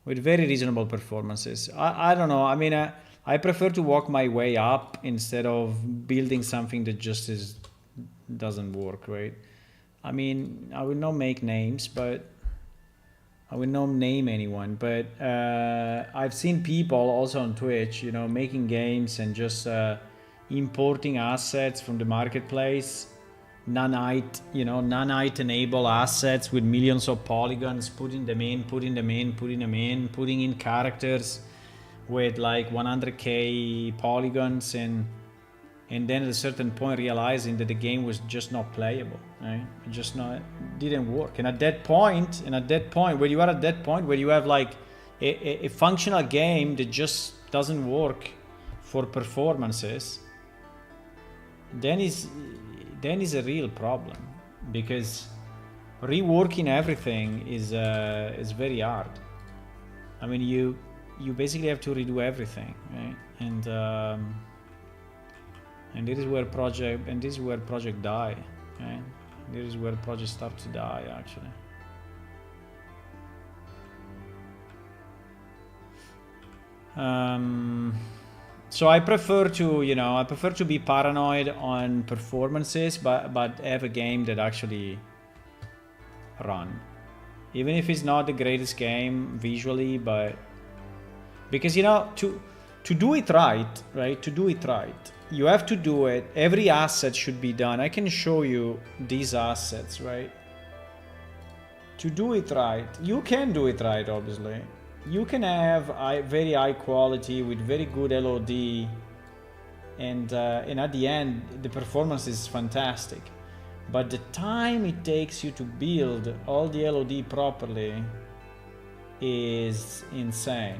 With very reasonable performances. I don't know. I mean, I prefer to walk my way up instead of building something that just doesn't work, right? I mean, I will not make names, but I will not name anyone. But I've seen people also on Twitch, you know, making games and just importing assets from the marketplace. Nanite, you know, nanite enable assets with millions of polygons, putting them in, putting in characters with like 100k polygons, and then at a certain point realizing that the game was just not playable, right? It just didn't work. And at that point, where you are at that point where you have like a functional game that just doesn't work for performances, then is a real problem, because reworking everything is very hard. I mean, you basically have to redo everything, right? And this is where project die, right? This is where projects start to die, actually. So I prefer to be paranoid on performances, but have a game that actually run, even if it's not the greatest game visually, but because, you know, to do it right, you have to do it. Every asset should be done. I can show you these assets, right? To do it right, you can do it right, obviously. You can have very high quality with very good LOD, and at the end the performance is fantastic, but the time it takes you to build all the LOD properly is insane.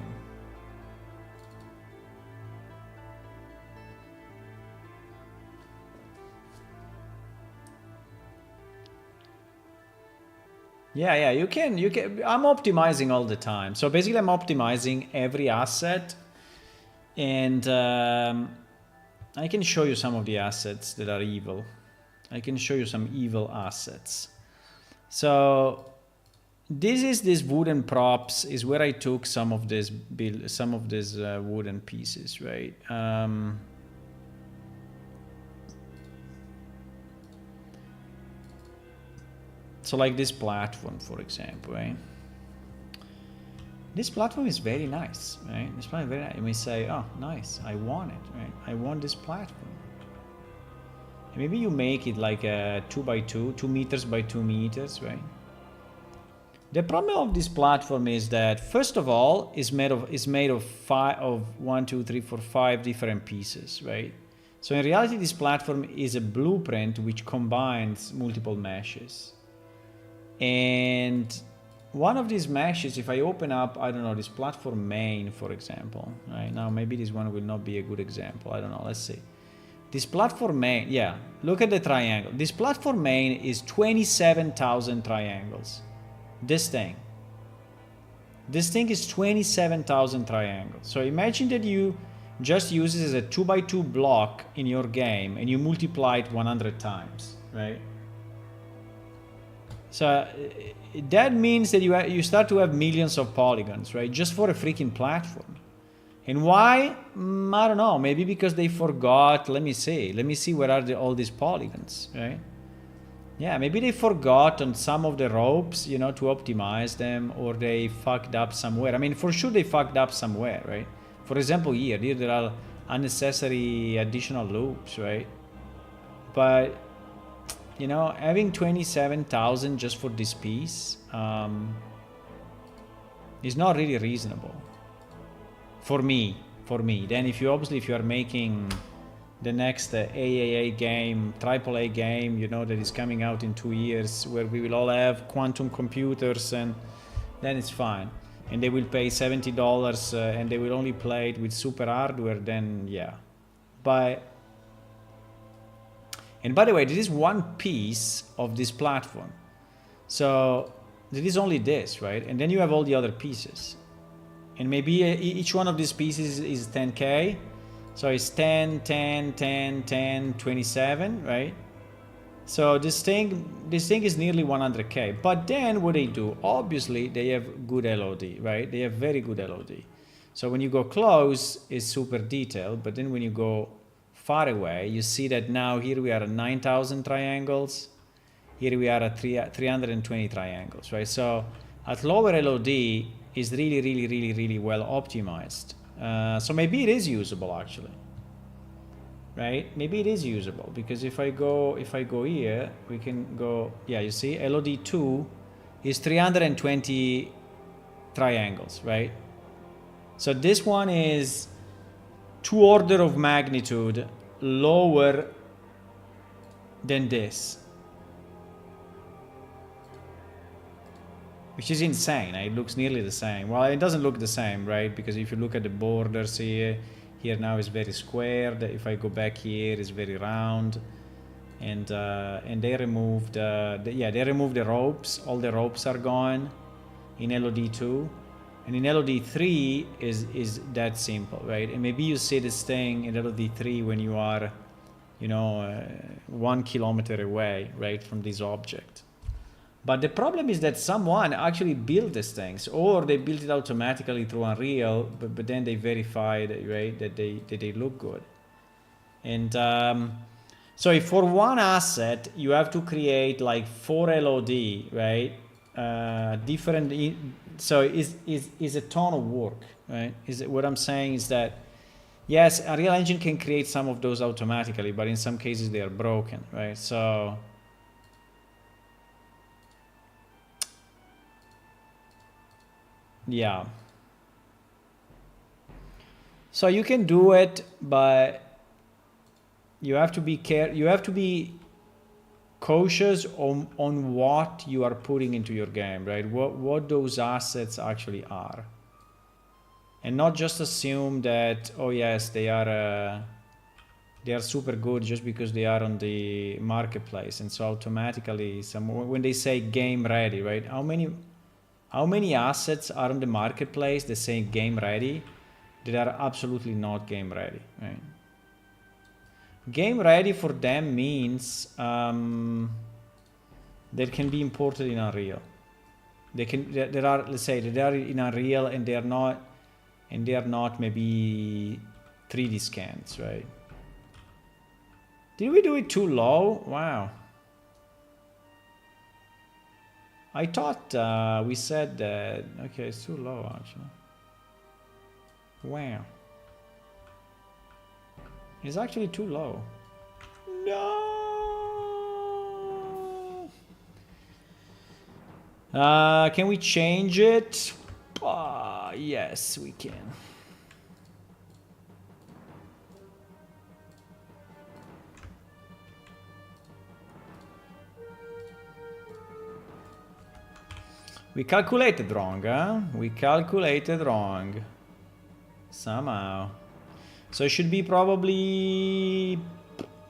Yeah, you can. I'm optimizing all the time. So basically I'm optimizing every asset, and I can show you some of the assets that are evil. I can show you some evil assets. So this wooden props is where I took some of these wooden pieces, right? So like this platform, for example, right? This platform is very nice, right? This platform is very nice. You may say, oh, nice, I want it, right? I want this platform. And maybe you make it like a 2x2, 2 meters by 2 meters, right? The problem of this platform is that, first of all, it's made of 5 different pieces, right? So in reality, this platform is a blueprint which combines multiple meshes. And one of these meshes, if I open up, I don't know, this platform main, for example, right? Now, maybe this one will not be a good example. I don't know. Let's see. This platform main, yeah, look at the triangle. This platform main is 27,000 triangles. This thing is 27,000 triangles. So imagine that you just use it as a 2x2 block in your game and you multiply it 100 times, right? So that means that you start to have millions of polygons, right? Just for a freaking platform. And why? I don't know. Maybe because they forgot. Let me see where are all these polygons, right? Yeah, maybe they forgot on some of the ropes, you know, to optimize them, or they fucked up somewhere. I mean, for sure they fucked up somewhere, right? For example, here there are unnecessary additional loops, right? But, you know, having 27,000 just for this piece is not really reasonable. For me. Then if you are making the next AAA game, AAA game, you know, that is coming out in 2 years, where we will all have quantum computers, and then it's fine. And they will pay $70 and they will only play it with super hardware, then yeah. And by the way, this is one piece of this platform. So there is only this, right? And then you have all the other pieces. And maybe each one of these pieces is 10K. So it's 10, 10, 10, 10, 27, right? So this thing is nearly 100K. But then what they do, obviously they have good LOD, right? They have very good LOD. So when you go close, it's super detailed. But then when you go far away, you see that now here we are at 9,000 triangles. Here we are at 320 triangles, right? So at lower LOD is really well optimized. So maybe it is usable actually, right? Maybe it is usable, because if I go here, we can go, yeah, you see LOD2 is 320 triangles, right? So this one is 2 orders of magnitude lower than this, which is insane. It looks nearly the same. Well, it doesn't look the same, right? Because if you look at the borders here now is very squared. If I go back here, it's very round. And they removed, they removed the ropes. All the ropes are gone in LOD2. And in LOD3 is that simple, right? And maybe you see this thing in LOD3 when you are, you know, 1 kilometer away, right, from this object. But the problem is that someone actually built these things, or they built it automatically through Unreal, but then they verified, right, that they look good. And so if for one asset you have to create like 4 LOD, right? So is a ton of work, right? What I'm saying is that yes, Unreal Engine can create some of those automatically, but in some cases they are broken, right? So yeah. So you can do it, but you have to be cautious on what you are putting into your game, right? What those assets actually are. And not just assume that, oh yes, they are super good just because they are on the marketplace, and so automatically when they say game ready, right? How many assets are on the marketplace that say game ready that are absolutely not game ready, right? Game ready for them means that can be imported in Unreal. There are, let's say, they are in Unreal and they are not maybe 3D scans, right? Did we do it too low? Wow. I thought we said that, okay, it's too low actually. Wow. It's actually too low. No! Can we change it? Yes, we can. We calculated wrong, huh? We calculated wrong. Somehow. So it should be probably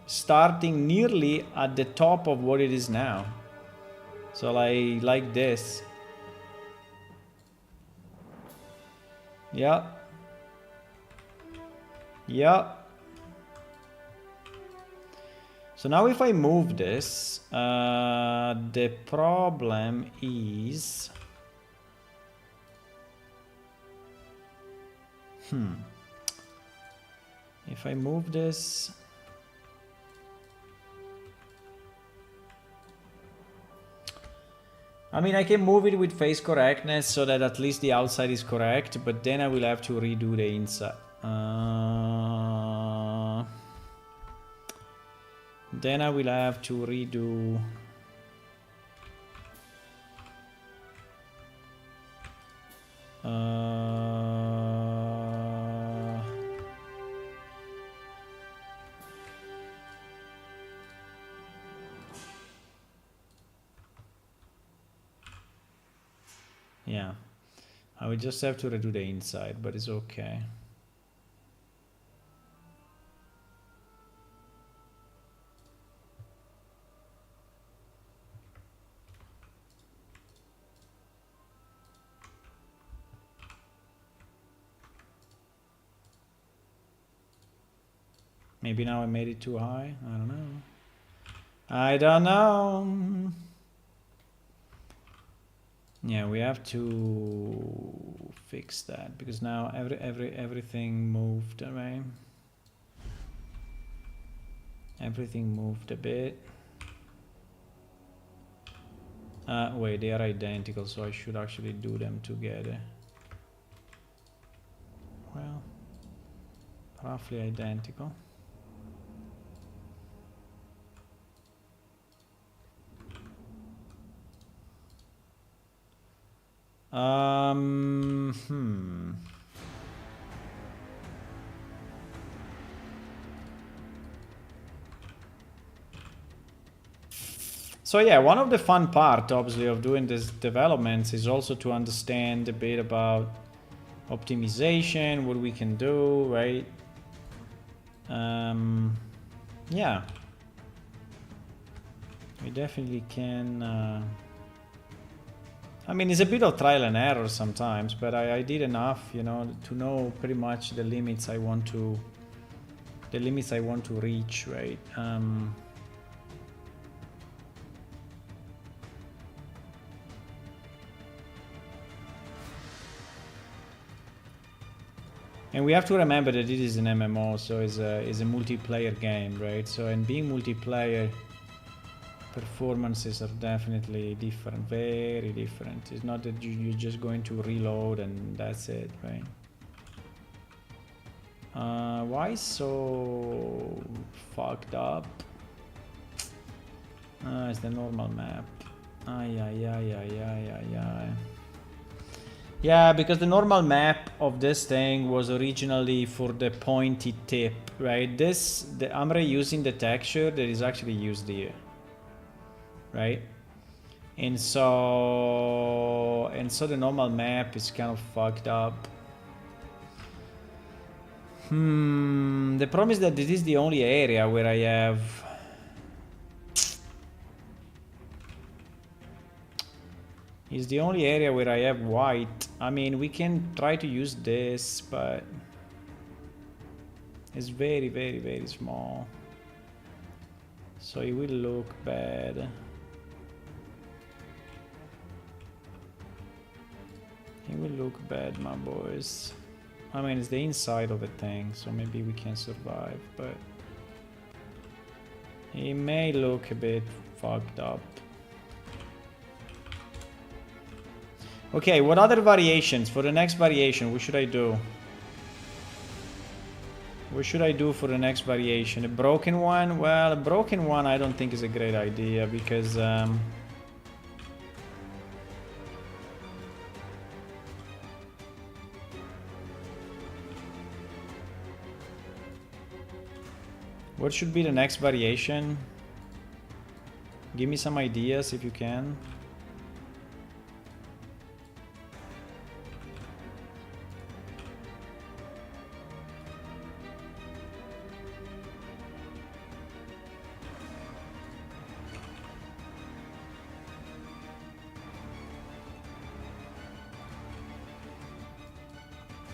starting nearly at the top of what it is now. So like this. Yeah. Yeah. So now if I move this, the problem is... If I move this... I mean, I can move it with face correctness so that at least the outside is correct, but then I will have to redo the inside. Then I will have to redo... yeah, I will just have to redo the inside, but it's okay. Maybe now I made it too high. I don't know. I don't know. Yeah, we have to fix that because now everything moved away. Everything moved a bit. Wait, they are identical, so I should actually do them together. Well, roughly identical. So yeah, one of the fun part, obviously, of doing these developments is also to understand a bit about optimization, what we can do, right? Yeah. We definitely can... I mean, it's a bit of trial and error sometimes, but I did enough, you know, to know pretty much the limits I want to... the limits I want to reach, right? And we have to remember that it is an MMO, so it's a multiplayer game, right? So, and being multiplayer, performances are definitely different, very different. It's not that you're just going to reload and that's it, right? Why so fucked up? It's the normal map. Ay. Yeah, because the normal map of this thing was originally for the pointy tip, right? I'm reusing the texture that is actually used here, right? And so the normal map is kind of fucked up. The problem is that this is the only area where I have... It's the only area where I have white. I mean, we can try to use this, but it's very, very, very small. So it will look bad. It will look bad, my boys. I mean, it's the inside of the thing, so maybe we can survive, but it may look a bit fucked up. Okay, what other variations? For the next variation, what should I do? What should I do for the next variation? A broken one? Well, a broken one I don't think is a great idea because... what should be the next variation? Give me some ideas if you can.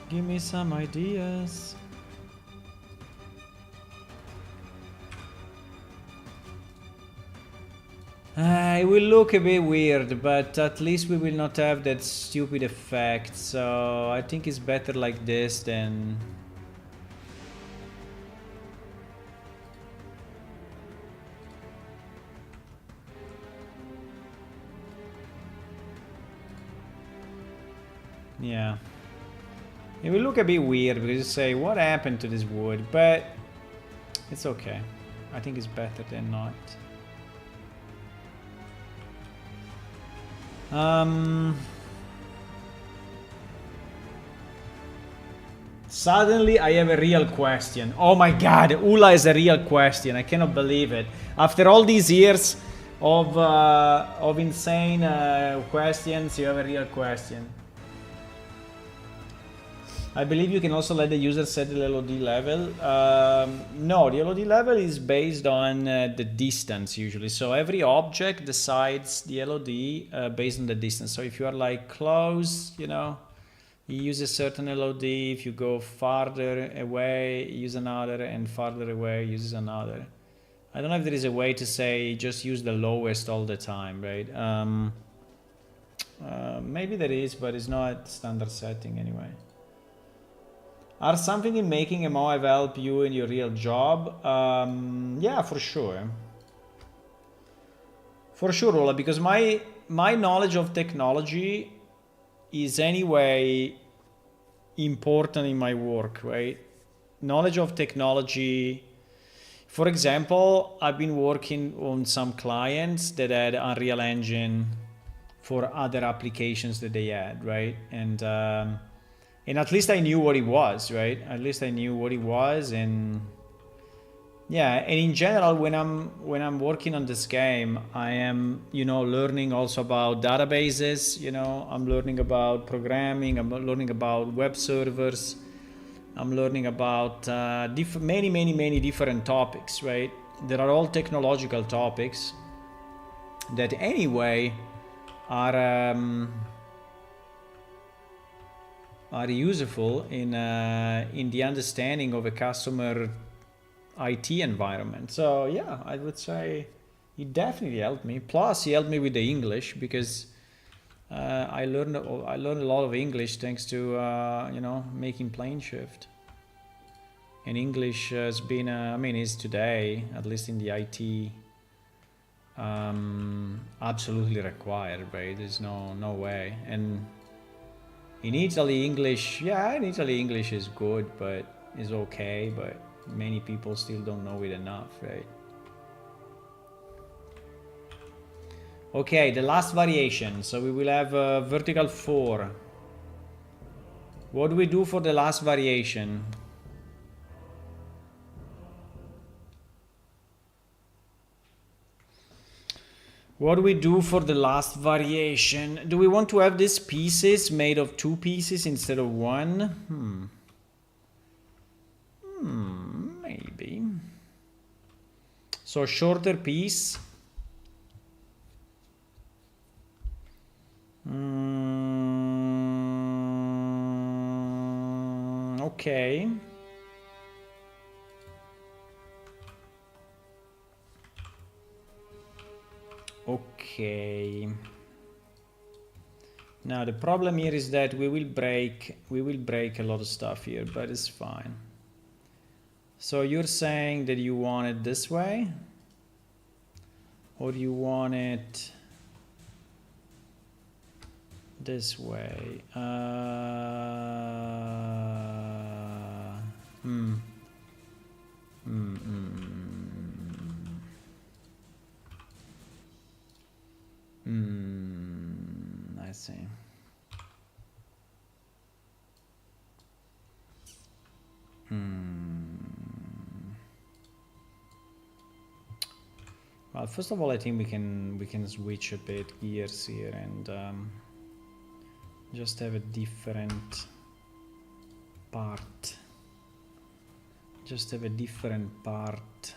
Give me some ideas. It will look a bit weird, but at least we will not have that stupid effect. So I think it's better like this than... Yeah. It will look a bit weird because you say, what happened to this wood? But it's okay. I think it's better than not. Suddenly I have a real question. Oh my god, Ula is a real question. I cannot believe it. After all these years of insane questions, you have a real question. I believe you can also let the user set the LOD level. No, the LOD level is based on the distance usually. So every object decides the LOD based on the distance. So if you are like close, you know, you use a certain LOD. If you go farther away, use another, and farther away, uses another. I don't know if there is a way to say just use the lowest all the time, right? Maybe there is, but it's not standard setting anyway. Are something in making a MOAV help you in your real job? Yeah, for sure. For sure, Ola, because my knowledge of technology is anyway important in my work, right? Knowledge of technology. For example, I've been working on some clients that had Unreal Engine for other applications that they had, right? And at least I knew what it was, right? At least I knew what it was, and yeah. And in general, when I'm working on this game, I am, you know, learning also about databases. You know, I'm learning about programming. I'm learning about web servers. I'm learning about many different topics, right? There are all technological topics that anyway are useful in the understanding of a customer IT environment. So yeah, I would say it definitely helped me. Plus, he helped me with the English because I learned a lot of English thanks to you know, making plane shift. And English has been, I mean, is today, at least in the IT, absolutely required, right? There's no way. And in Italy, English, yeah, in Italy, English is good, but is okay, but many people still don't know it enough, right? Okay, the last variation. So we will have vertical 4. What do we do for the last variation? What do we do for the last variation? Do we want to have these pieces made of 2 pieces instead of 1? Maybe. So shorter piece. Okay. Okay. Now the problem here is that we will break a lot of stuff here, but it's fine. So you're saying that you want it this way, or do you want it this way? I see. Well, first of all, I think we can switch a bit gears here and just have a different part. Just have a different part.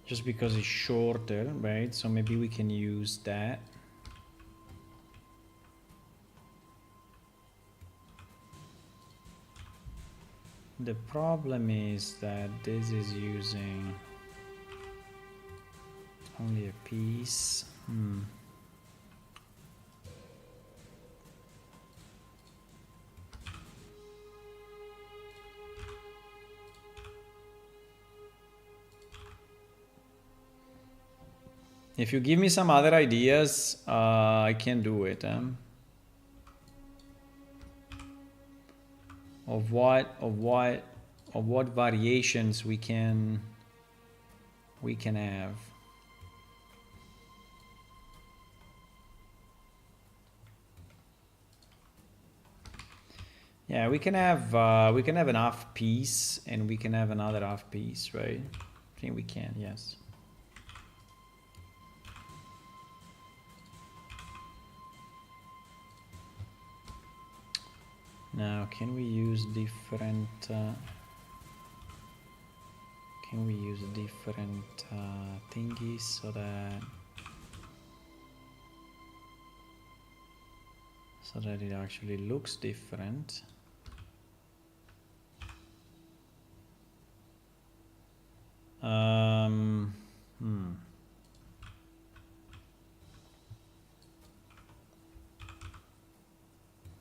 Just because it's shorter, right? So maybe we can use that. The problem is that this is using only a piece. If you give me some other ideas, I can do it. Of what variations we can have. Yeah, we can have an half piece and we can have another half piece, right? I think we can, yes. Now, can we use different thingies so that it actually looks different?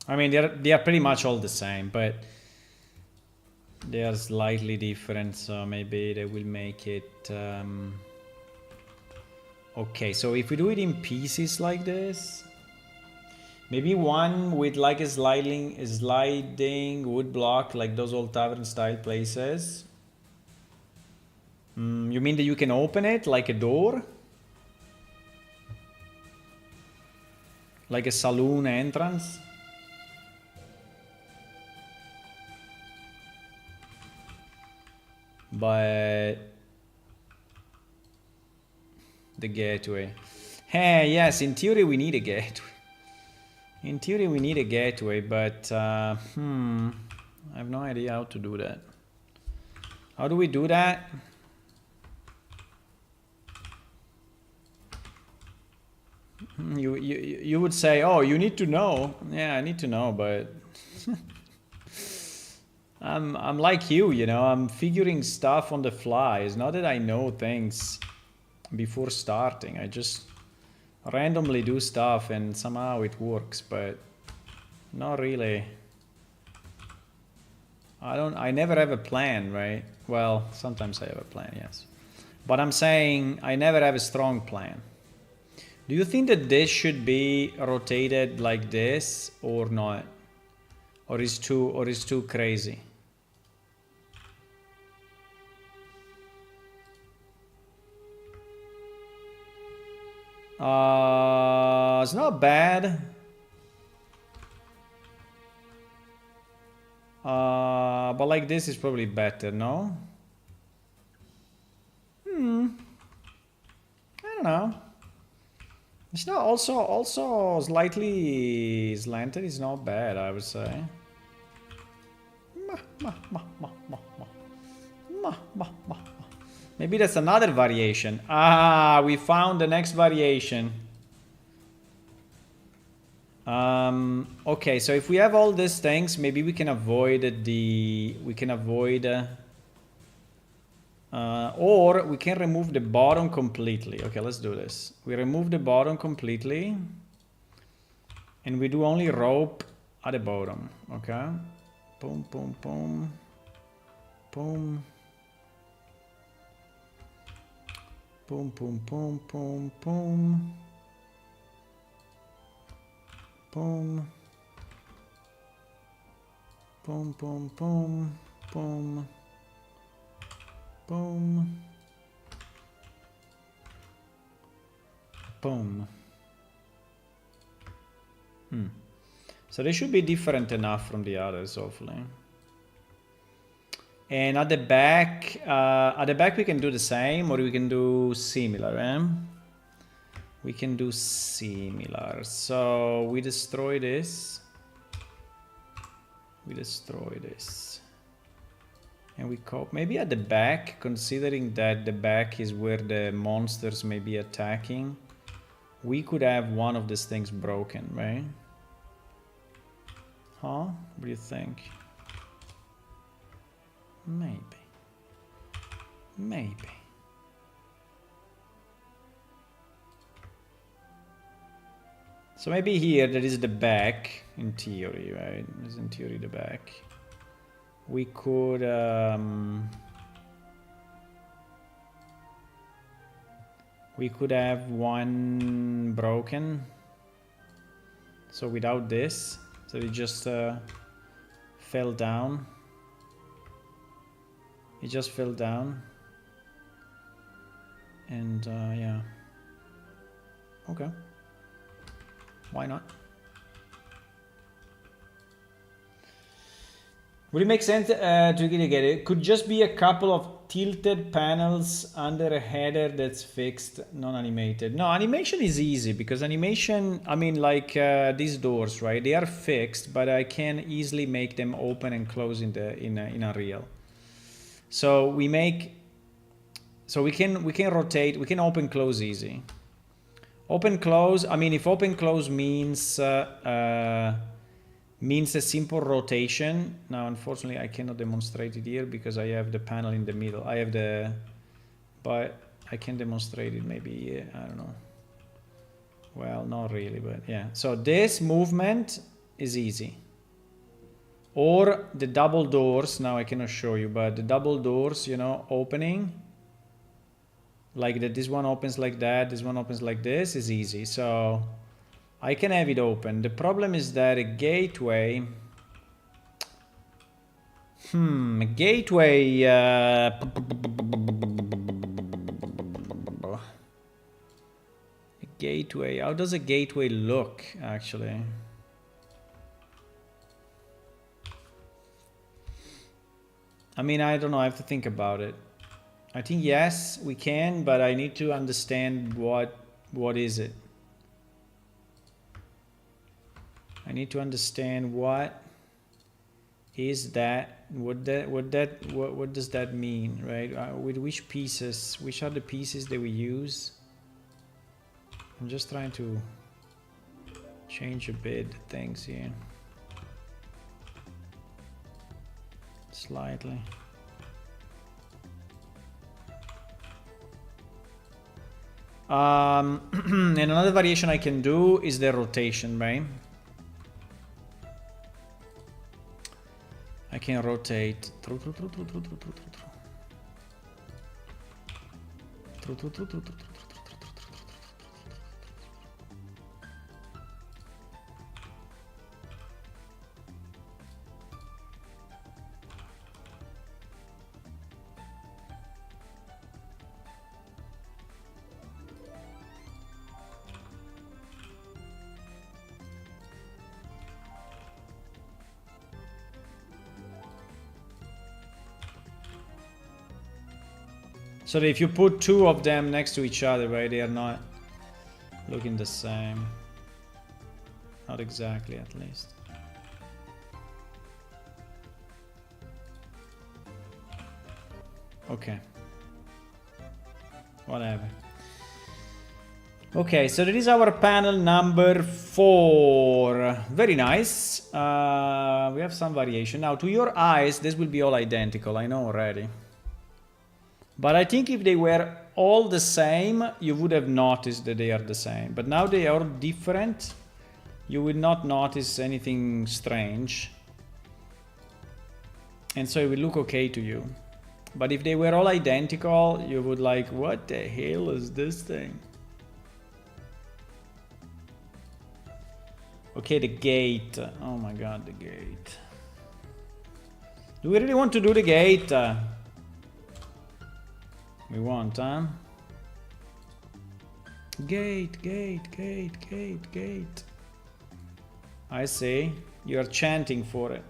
I mean, they are pretty much all the same, but they are slightly different, so maybe they will make it... Okay, so if we do it in pieces like this, maybe one with like a sliding wood block, like those old tavern style places. You mean that you can open it like a door? Like a saloon entrance? But the gateway. Hey, yes, in theory we need a gateway. In theory we need a gateway, but I have no idea how to do that. How do we do that? You would say, oh, you need to know. Yeah, I need to know, but I'm like you know, I'm figuring stuff on the fly. It's not that I know things before starting. I just randomly do stuff and somehow it works, but not really. I never have a plan, right? Well, sometimes I have a plan, yes. But I'm saying I never have a strong plan. Do you think that this should be rotated like this or not? Or is too crazy? It's not bad. But like this is probably better, no? I don't know. It's not also slightly slanted is not bad, I would say. Maybe that's another variation. Ah, we found the next variation. Okay, so if we have all these things, maybe we can avoid or we can remove the bottom completely. Okay, let's do this. We remove the bottom completely and we do only rope at the bottom. Okay, boom, boom, boom, boom, boom, boom, boom, boom, boom, boom, boom, boom, boom, boom, boom, boom. So they should be different enough from the others, hopefully. And at the back we can do the same, or we can do similar, We can do similar. So we destroy this. We destroy this. And we copy, maybe at the back, considering that the back is where the monsters may be attacking, we could have one of these things broken, right? Huh? What do you think? Maybe. Maybe. So maybe here there is the back, in theory, right? There's in theory the back. We could... We could have one broken. So without this, so it just fell down. It just fell down. And yeah. Okay. Why not? Would it make sense to get it? It could just be a couple of tilted panels under a header that's fixed, non-animated. No, animation is easy because animation, I mean, like these doors, right? They are fixed, but I can easily make them open and close in Unreal. So we can rotate, we can open close easy. Open close, I mean, if open close means a simple rotation. Now, unfortunately, I cannot demonstrate it here because I have the panel in the middle. I have the, but I can demonstrate it maybe, I don't know. Well, not really, but yeah. So this movement is easy. Or the double doors, now I cannot show you, but the double doors, you know, opening. Like that, this one opens like that, this one opens like this is easy. So I can have it open. The problem is that a gateway, a gateway, a gateway, how does a gateway look actually? I mean, I don't know, I have to think about it. I think yes, we can, but I need to understand what is it. I need to understand what is that, what does that mean, right? With which pieces, which are the pieces that we use? I'm just trying to change a bit things here. Slightly. And another variation I can do is the rotation, right? I can rotate through. So if you put two of them next to each other, right, they are not looking the same. Not exactly, at least. Okay. Whatever. Okay, so that is our panel number 4. Very nice. We have some variation. Now, to your eyes, this will be all identical. I know already. But I think if they were all the same, you would have noticed that they are the same. But now they are different. You will not notice anything strange. And so it will look okay to you. But if they were all identical, you would like, what the hell is this thing? Okay, the gate. Oh my god, the gate. Do we really want to do the gate? We want, huh? Gate. I see. You are chanting for it.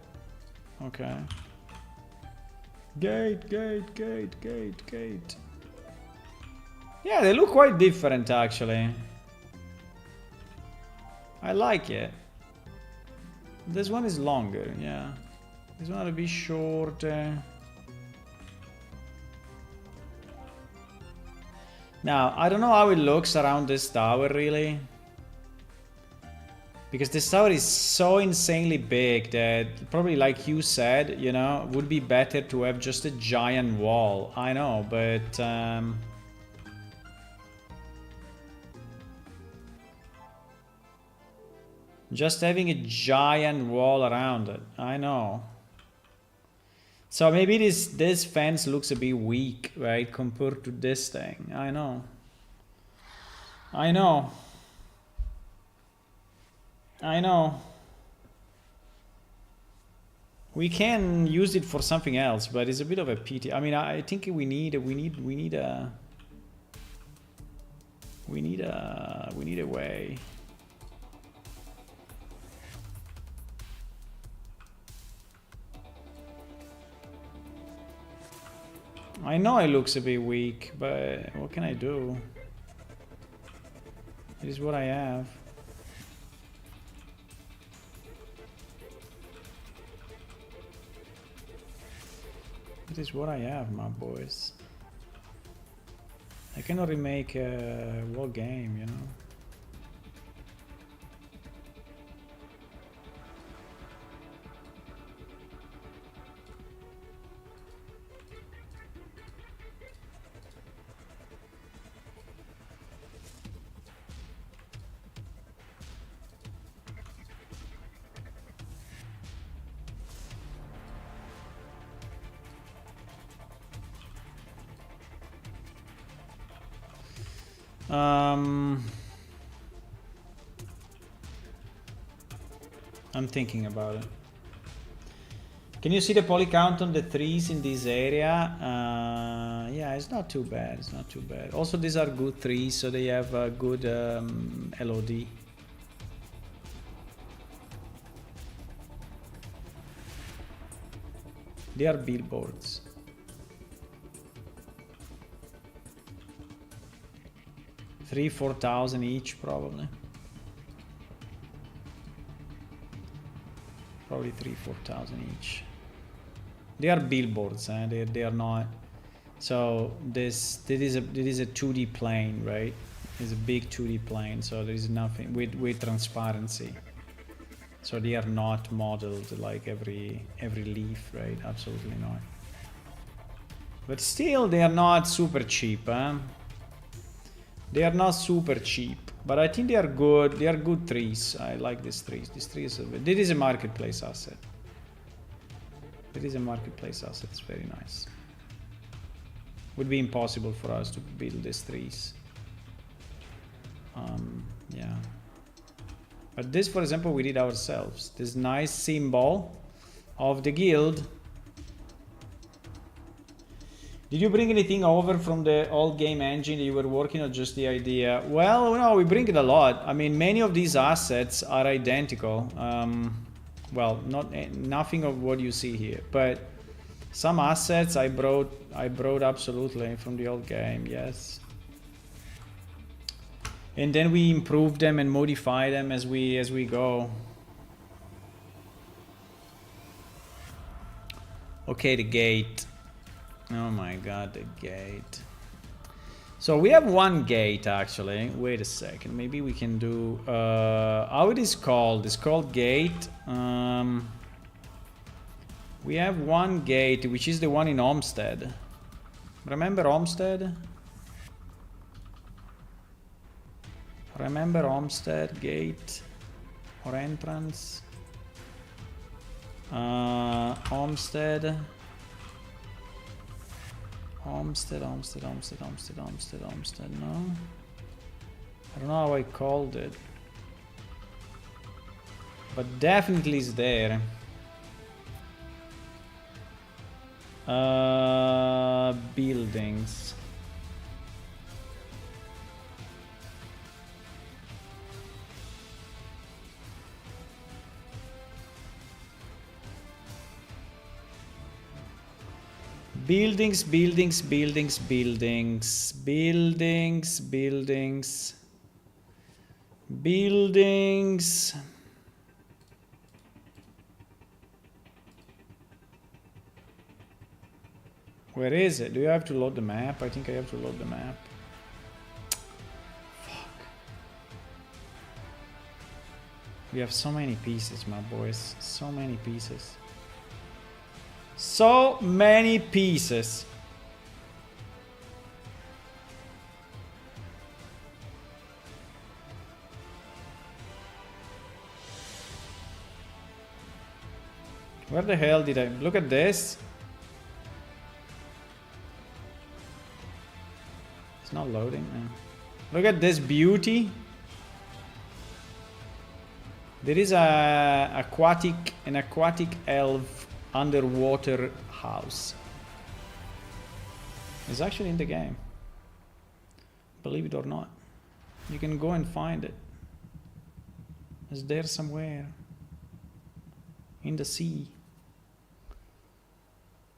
Okay. Gate. Yeah, they look quite different, actually. I like it. This one is longer, yeah. This one will be shorter. Now, I don't know how it looks around this tower, really. Because this tower is so insanely big that probably, like you said, you know, would be better to have just a giant wall. I know, but... just having a giant wall around it. I know. So maybe this fence looks a bit weak, right, compared to this thing. I know. I know. I know. We can use it for something else, but it's a bit of a pity. I mean, I think we need a way. I know it looks a bit weak, but what can I do? It is what I have. It is what I have, my boys. I cannot remake a whole game, you know. I'm thinking about it. Can you see the poly count on the trees in this area? Yeah, it's not too bad. It's not too bad. Also, these are good trees, so they have a good LOD. They are billboards. $4,000 each, probably. Probably 4,000 each. They are billboards, they are not. So this is a 2D plane, right? It's a big 2D plane, so there is nothing with transparency. So they are not modeled like every leaf, right? Absolutely not. But still, they are not super cheap, huh? They are not super cheap, but I think they are good. They are good trees. I like these trees. This tree is this is a marketplace asset. It is a marketplace asset. It's very nice. Would be impossible for us to build these trees. Yeah. But this, for example, we did ourselves. This nice symbol of the guild. Did you bring anything over from the old game engine that you were working on, just the idea? Well, no, we bring it a lot. I mean, many of these assets are identical. Well, nothing of what you see here, but some assets I brought absolutely from the old game, yes. And then we improve them and modify them as we go. Okay, the gate. Oh my god, the gate. So we have one gate actually. Wait a second, maybe we can do how it is called. It's called gate. We have one gate, which is the one in Homestead. Remember Homestead? Remember Homestead gate or entrance? Homestead. Homestead, no? I don't know how I called it. But definitely it's there. Buildings. Buildings. Where is it? Do you have to load the map? I think I have to load the map. Fuck. We have so many pieces, my boys. So many pieces. So many pieces. Where the hell did I look at this? It's not loading. Look at this beauty. There is an aquatic elf underwater house. It's actually in the game. Believe it or not. You can go and find it. It's there somewhere. In the sea.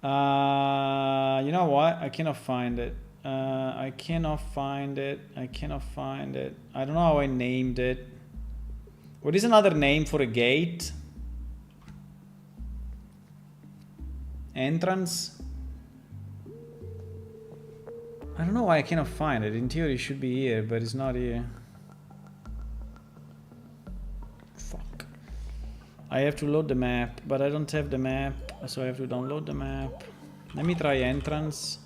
You know what? I cannot find it. I cannot find it. I don't know how I named it. What is another name for a gate? Entrance? I don't know why I cannot find it. In theory it should be here, but it's not here. Fuck. I have to load the map, but I don't have the map, so I have to download the map. Let me try entrance.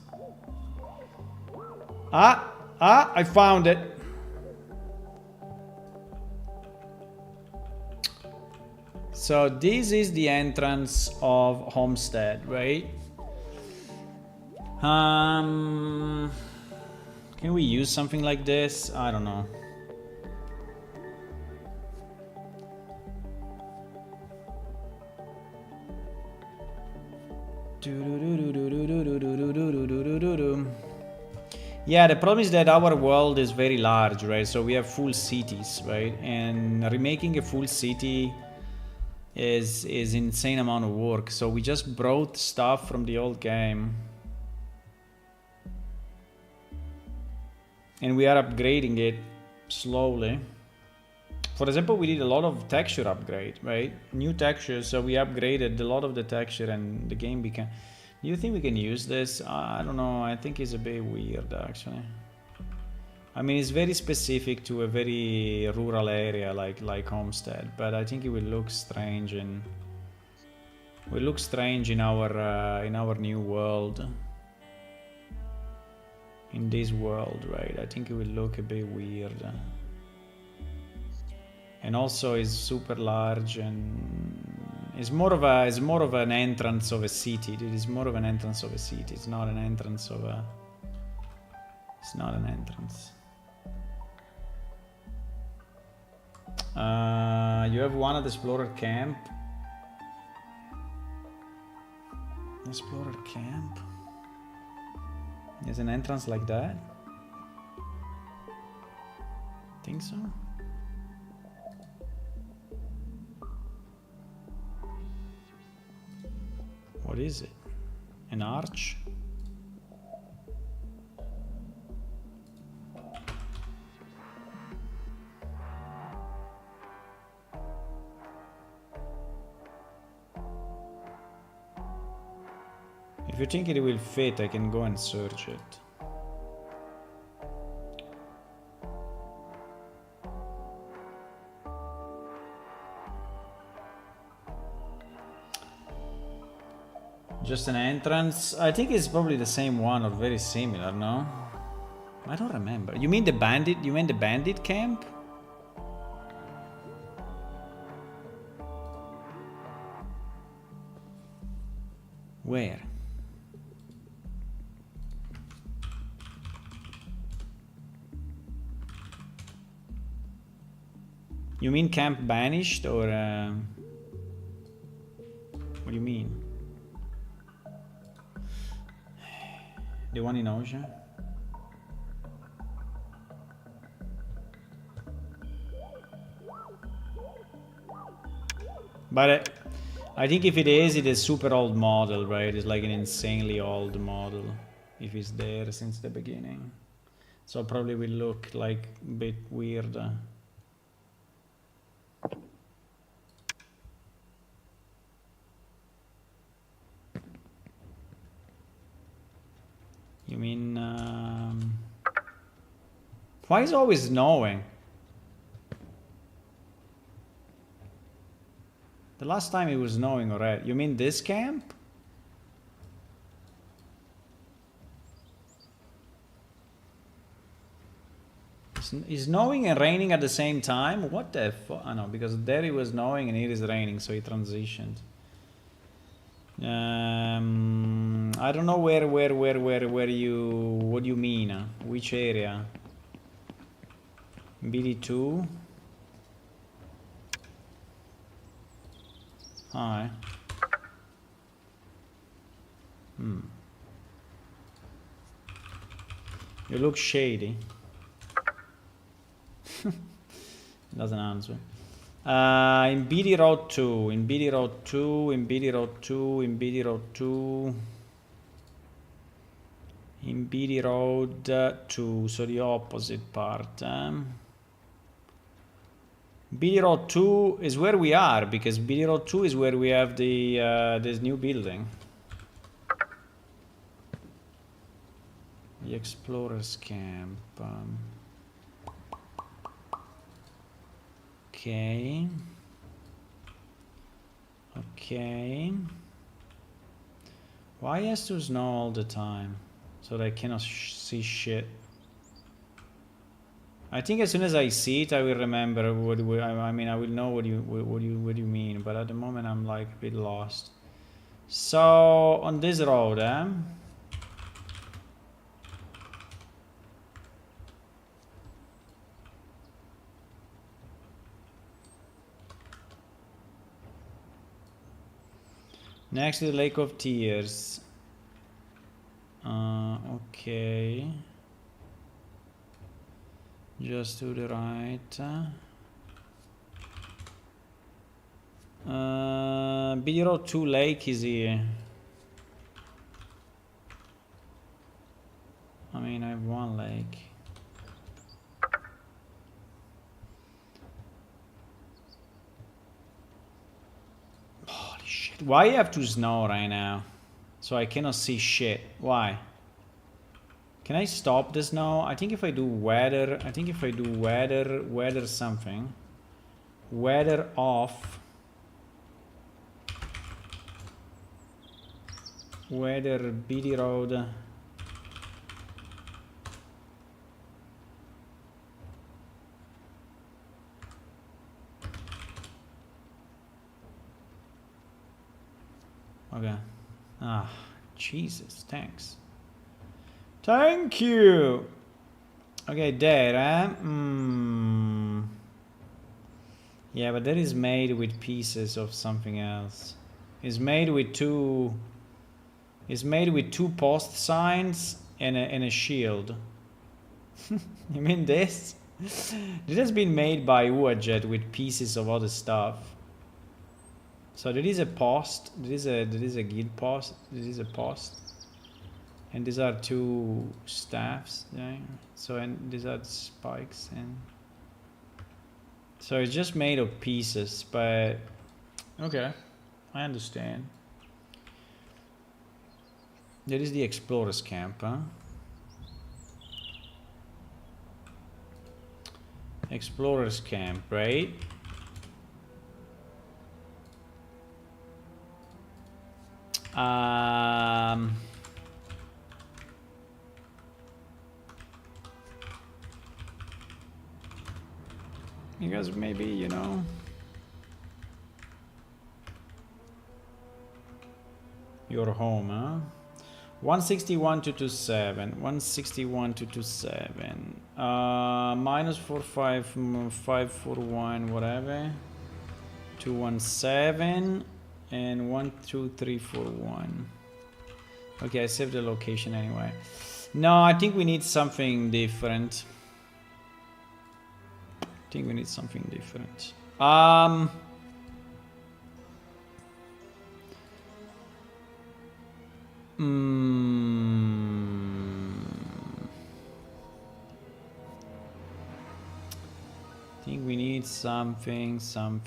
I found it. So this is the entrance of Homestead, right? Can we use something like this? I don't know. Yeah, the problem is that our world is very large, right? So we have full cities, right? And remaking a full city is insane amount of work. So we just brought stuff from the old game. And we are upgrading it slowly. For example, we did a lot of texture upgrade, right? New textures, so we upgraded a lot of the texture and the game became... Do you think we can use this? I don't know, I think it's a bit weird actually. I mean, it's very specific to a very rural area like Homestead, but I think it will look strange in our new world. In this world, right? I think it will look a bit weird. And also it's super large and it's more of an entrance of a city. It is more of an entrance of a city. It's not an entrance of a... It's not an entrance. You have one at Explorer Camp. Explorer Camp? There's an entrance like that? Think so? What is it? An arch? If you think it will fit, I can go and search it. Just an entrance. I think it's probably the same one or very similar, no? I don't remember. You mean the bandit? You mean the bandit camp? Where? You mean Camp Banished or... What do you mean? The one in Ocean? But I think if it is a super old model, right? It's like an insanely old model. If it's there since the beginning. So probably will look like a bit weird. You mean... Why is it always snowing? The last time it was snowing already. You mean this camp? Is snowing and raining at the same time? What the fuck? I know, because there it was snowing and here is raining, so it transitioned. I don't know where you... What do you mean? Which area? BD2. Hi. You look shady. Doesn't answer. In BD road 2, in BD road 2, in BD road 2, in BD road 2. In BD road 2, so the opposite part. BD road 2 is where we are, because BD road 2 is where we have the this new building. The explorers camp. Okay. Okay. Why has to snow all the time? So that I cannot see shit. I think as soon as I see it, I will remember what I mean. I will know what you mean. But at the moment, I'm like a bit lost. So on this road, next to the Lake of Tears. Okay. Just to the right. BD Road 2 Lake is here. I mean, I have one lake. Holy shit. Why you have to snow right now? So I cannot see shit. Why? Can I stop this now? I think if I do weather, weather something. Weather off. Weather BD road. Okay. Ah, Jesus, thanks. Thank you. Okay, there, yeah, but that is made with pieces of something else. It's made with two. It's made with two post signs and a shield. You mean this? This has been made by Uajet with pieces of other stuff. So there is a post. There is a guild post. There is a post. And these are two staffs, yeah. So and these are spikes, and so it's just made of pieces. But okay, I understand. There is the explorers camp, huh? Explorers camp, right? You guys maybe, you know, your home, huh? 161 to 27, 161 to 27, minus 45, 541, whatever, 217, and 12341. Okay, I saved the location anyway. No, I think we need something different. I think we need something different. I think we need something different.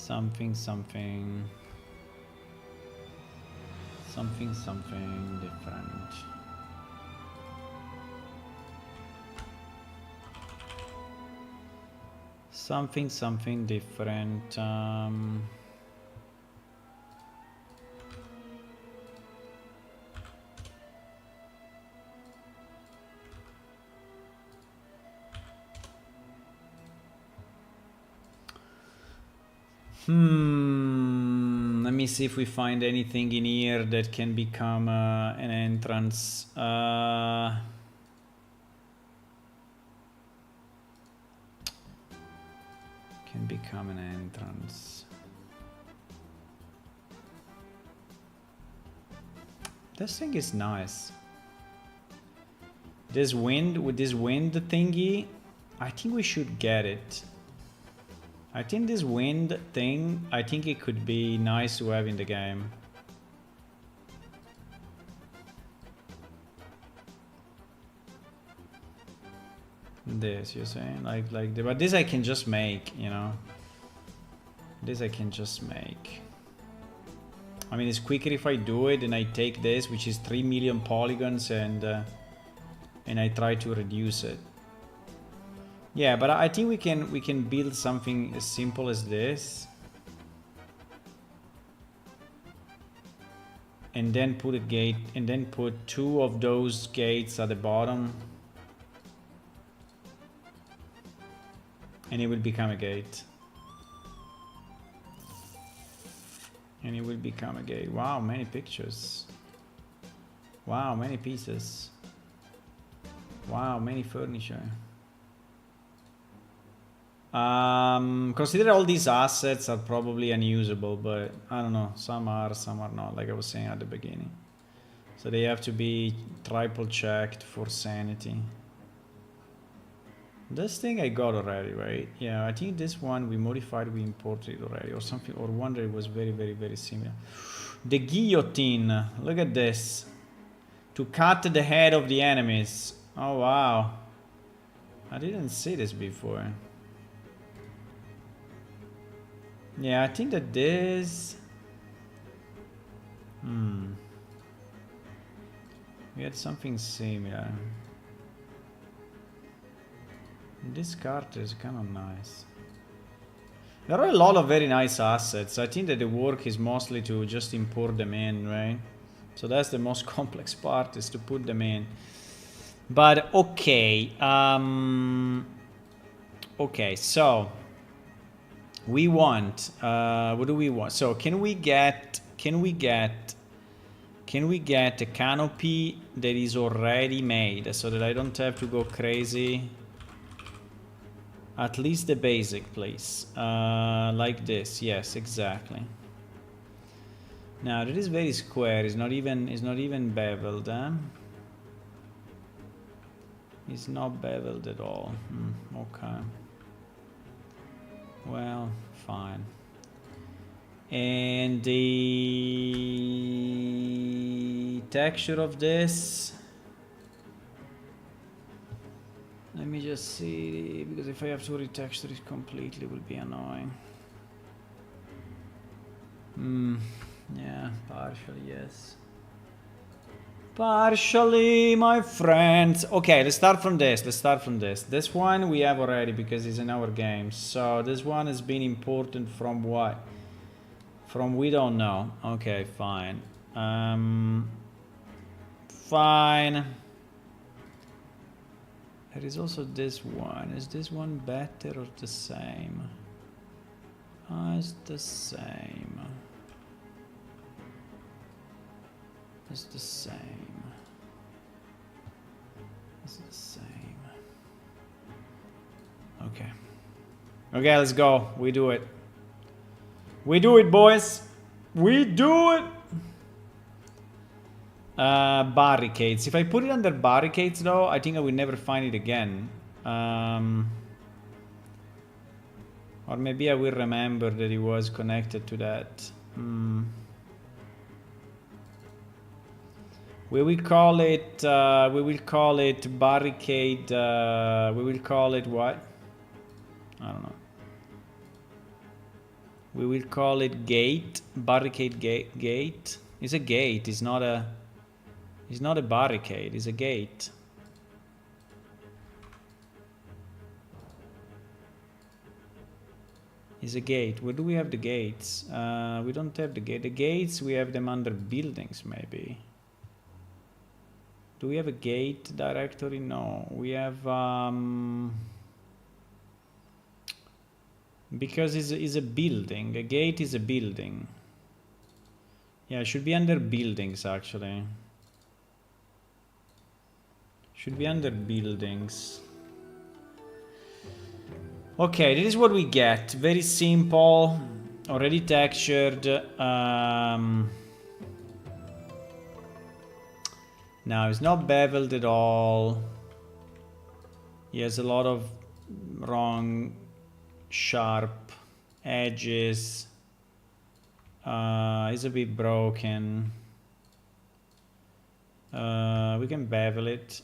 Something different. Let me see if we find anything in here that can become an entrance. Can become an entrance. This thing is nice. This wind, with this wind thingy, I think we should get it. I think this wind thing, I think it could be nice to have in the game. This, you're saying? But this I can just make, you know? This I can just make. I mean, it's quicker if I do it and I take this, which is 3 million polygons, and I try to reduce it. Yeah, but I think we can build something as simple as this. And then put a gate, and then put 2 of those gates at the bottom. And it will become a gate. And it will become a gate. Wow, many pictures. Wow, many pieces. Wow, many furniture. Consider all these assets are probably unusable, but I don't know. Some are not, like I was saying at the beginning. So they have to be triple checked for sanity. This thing I got already, right? Yeah, I think this one we modified, we imported it already, or something, or one that was very, very, very similar. The guillotine, look at this. To cut the head of the enemies. Oh wow. I didn't see this before. Yeah, I think that this... We had something similar. This card is kind of nice. There are a lot of very nice assets. I think that the work is mostly to just import them in, right? So that's the most complex part, is to put them in. But okay. Okay, so we want, what do we want? So can we get a canopy that is already made so that I don't have to go crazy? At least the basic, please. Like this, yes, exactly. Now it is very square. It's not even beveled, huh? It's not beveled at all. Okay. Well, fine. And the texture of this. Let me just see, because if I have to retexture it completely, it will be annoying. Yeah, partially, yes. Partially, my friends. Okay, let's start from this. This one we have already because it's in our game. So this one has been imported from what? From we don't know. Okay, fine. Fine. There is also this one. Is this one better or the same? It's the same. It's the same. It's the same. Okay. Okay, let's go. We do it. We do it, boys. We do it. Barricades. If I put it under barricades, though, I think I will never find it again. Or maybe I will remember that it was connected to that. We will call it barricade. We will call it what? I don't know. We will call it gate. Barricade gate. It's a gate. It's not a barricade. It's a gate. It's a gate. Where do we have the gates? We don't have the gate. The gates, we have them under buildings, maybe. Do we have a gate directory? No. We have... because it's a building. A gate is a building. Yeah, it should be under buildings, actually. Should be under buildings. Okay, this is what we get. Very simple, already textured. Now it's not beveled at all. He has a lot of wrong, sharp edges. It's a bit broken. We can bevel it.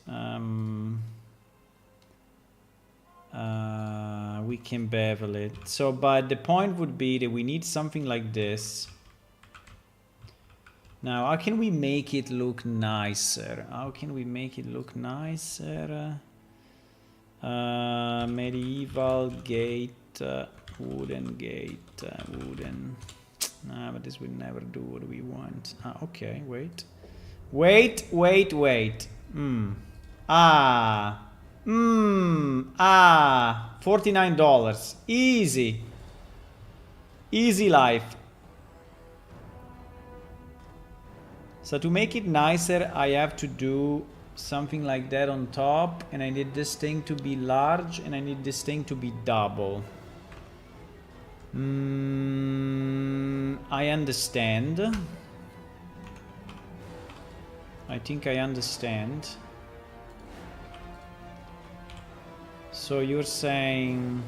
We can bevel it. So, but the point would be that we need something like this. Now, how can we make it look nicer? How can we make it look nicer? Medieval gate, wooden gate, wooden. Nah, but this will never do what we want. Okay, wait. Wait. $49. Easy. Easy life. So to make it nicer, I have to do something like that on top, and I need this thing to be large, and I need this thing to be double. I understand. I think I understand. So you're saying...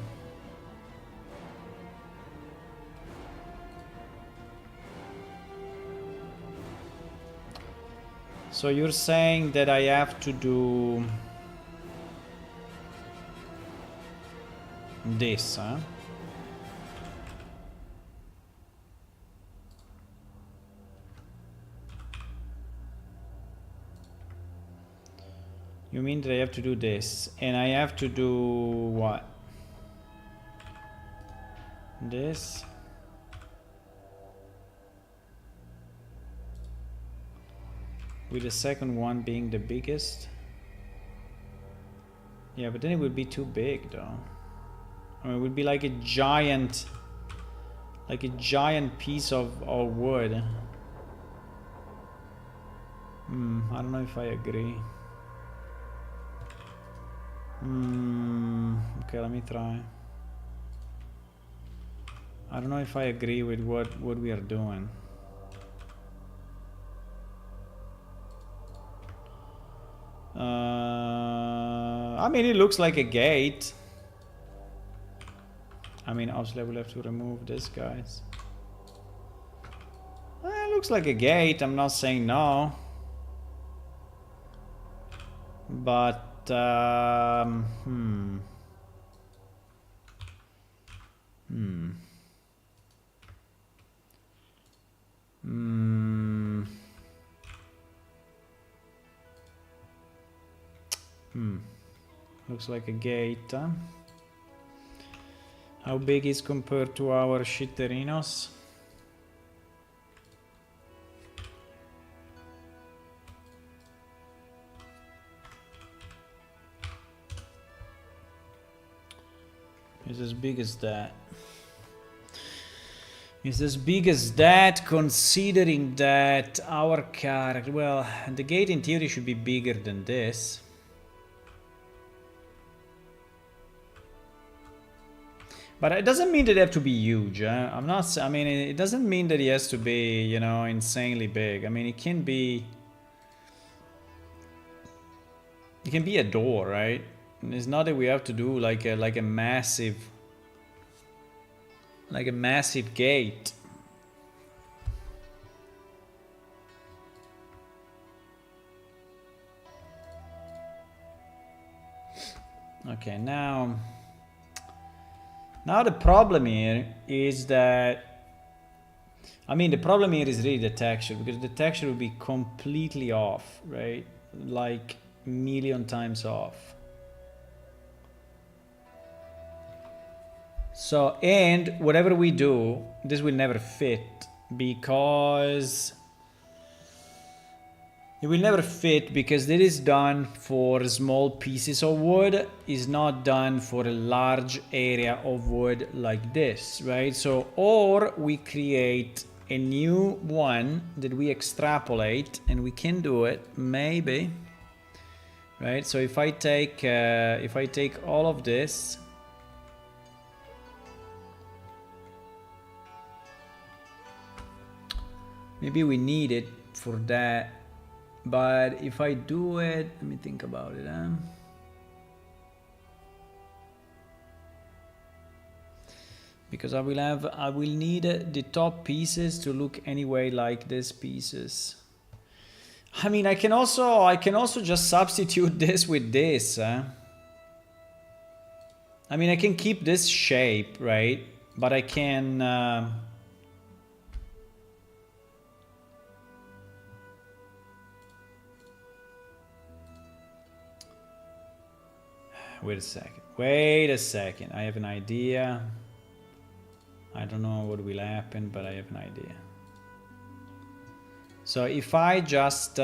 So you're saying that I have to do this, huh? You mean that I have to do this, and I have to do what? This. With the second one being the biggest. Yeah, but then it would be too big though. I mean, it would be like a giant piece of wood. I don't know if I agree. Okay, let me try. I don't know if I agree with what we are doing. I mean, it looks like a gate. I mean, obviously I will have to remove this, guys. It looks like a gate. I'm not saying no. But, Looks like a gate, huh? How big is compared to our shitterinos? It's as big as that. It's as big as that, considering that our character... Well, the gate in theory should be bigger than this. But it doesn't mean that they have to be huge. I'm not... I mean, it doesn't mean that he has to be, you know, insanely big. I mean, it can be... It can be a door, right? It's not that we have to do like a massive... Like a massive gate. Okay, now the problem here is that, I mean, the problem here is really the texture, because the texture will be completely off, right? Like a million times off. So, and whatever we do, this will never fit, because it will never fit, because it is done for small pieces of wood, is not done for a large area of wood like this, right? So, or we create a new one that we extrapolate, and we can do it, maybe, right? So if I take all of this, Maybe we need it for that. But if I do it, let me think about it. Because I will need the top pieces to look anyway like these pieces. I mean, I can also just substitute this with this. I mean, I can keep this shape, right? But I can. Wait a second. Wait a second. I have an idea. I don't know what will happen, but I have an idea. So if I just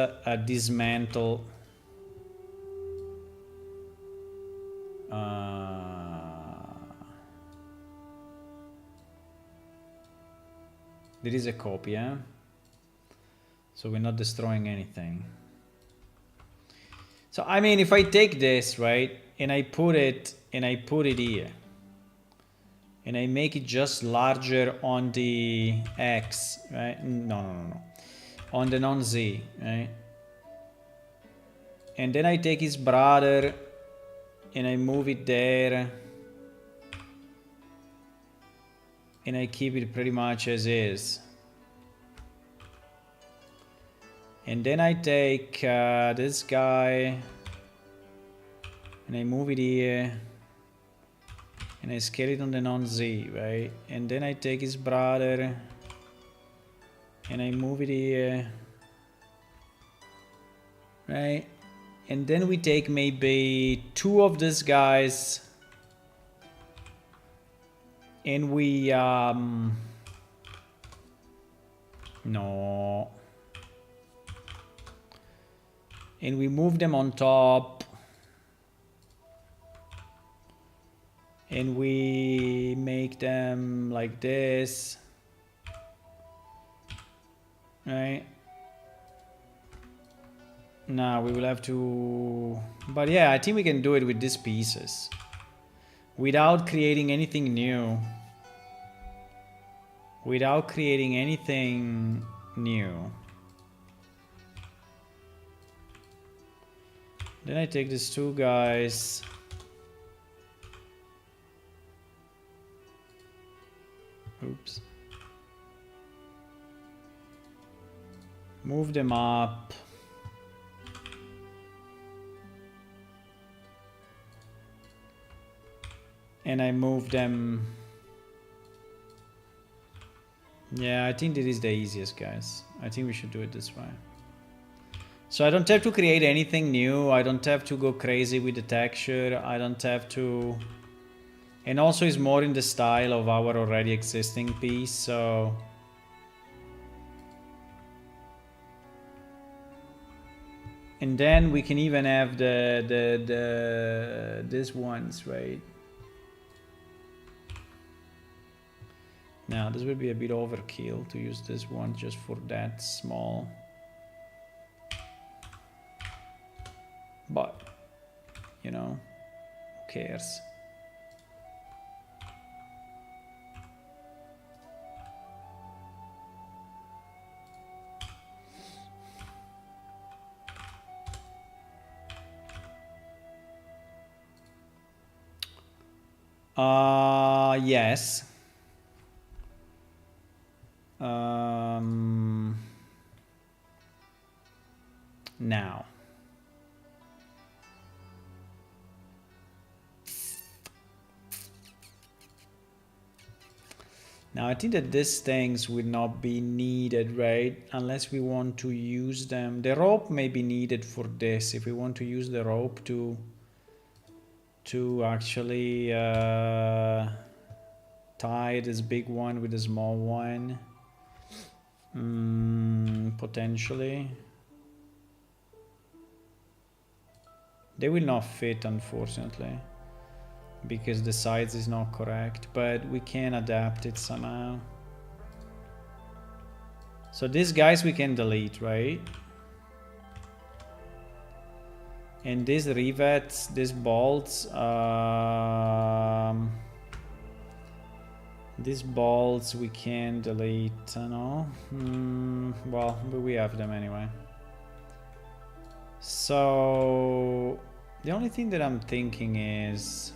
dismantle there is a copy, eh? So we're not destroying anything. So I mean, if I take this, right, and I put it here, and I make it just larger on the X, right? No. On the non-Z, right? And then I take his brother and I move it there. And I keep it pretty much as is. And then I take this guy and I move it here. And I scale it on the non-Z, right? And then I take his brother and I move it here, right? And then we take maybe 2 of these guys and we no, and we move them on top and we make them like this, right? Now we will have to, but yeah, I think we can do it with these pieces without creating anything new. Without creating anything new. Then I take these 2 guys. Oops. Move them up. And I move them. Yeah, I think this is the easiest, guys. I think we should do it this way. So I don't have to create anything new. I don't have to go crazy with the texture. I don't have to... And also it's more in the style of our already existing piece, so... And then we can even have these ones, right? Now this would be a bit overkill to use this one just for that small. But, you know, who cares? Yes. Now. Now I think that these things will not be needed, right? Unless we want to use them. The rope may be needed for this. If we want to use the rope to actually tie this big one with the small one. Potentially. They will not fit, unfortunately, because the size is not correct, but we can adapt it somehow. So these guys we can delete, right? And these rivets, these bolts, These balls we can delete, no? Well, but we have them anyway. So the only thing that I'm thinking is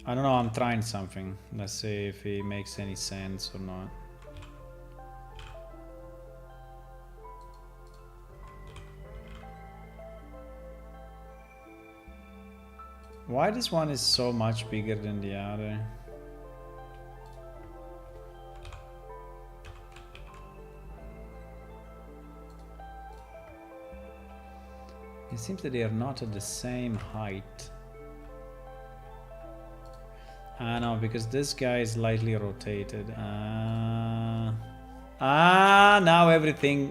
I don't know, I'm trying something. Let's see if it makes any sense or not. Why this one is so much bigger than the other? It seems that they are not at the same height. Ah, no, because this guy is slightly rotated. Now everything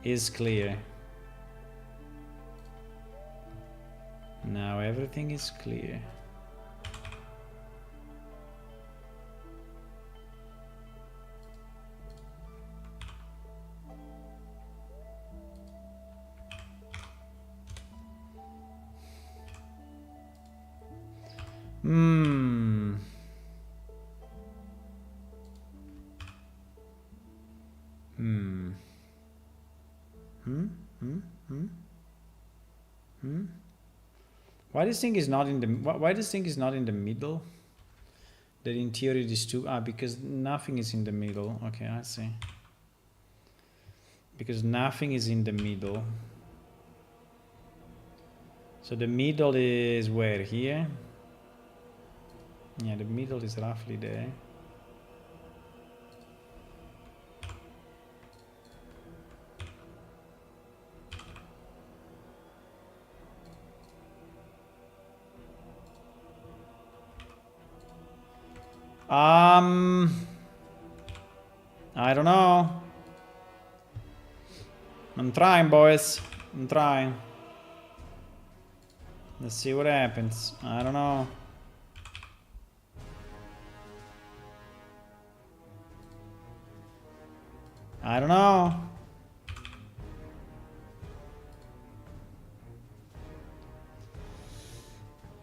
is clear. Now everything is clear. Why this thing is not in the why this thing is not in the middle? That in theory it is too because nothing is in the middle. Okay, I see. Because nothing is in the middle. So the middle is where? Here? Yeah, the middle is roughly there. I don't know. I'm trying, boys. I'm trying. Let's see what happens. I don't know. I don't know.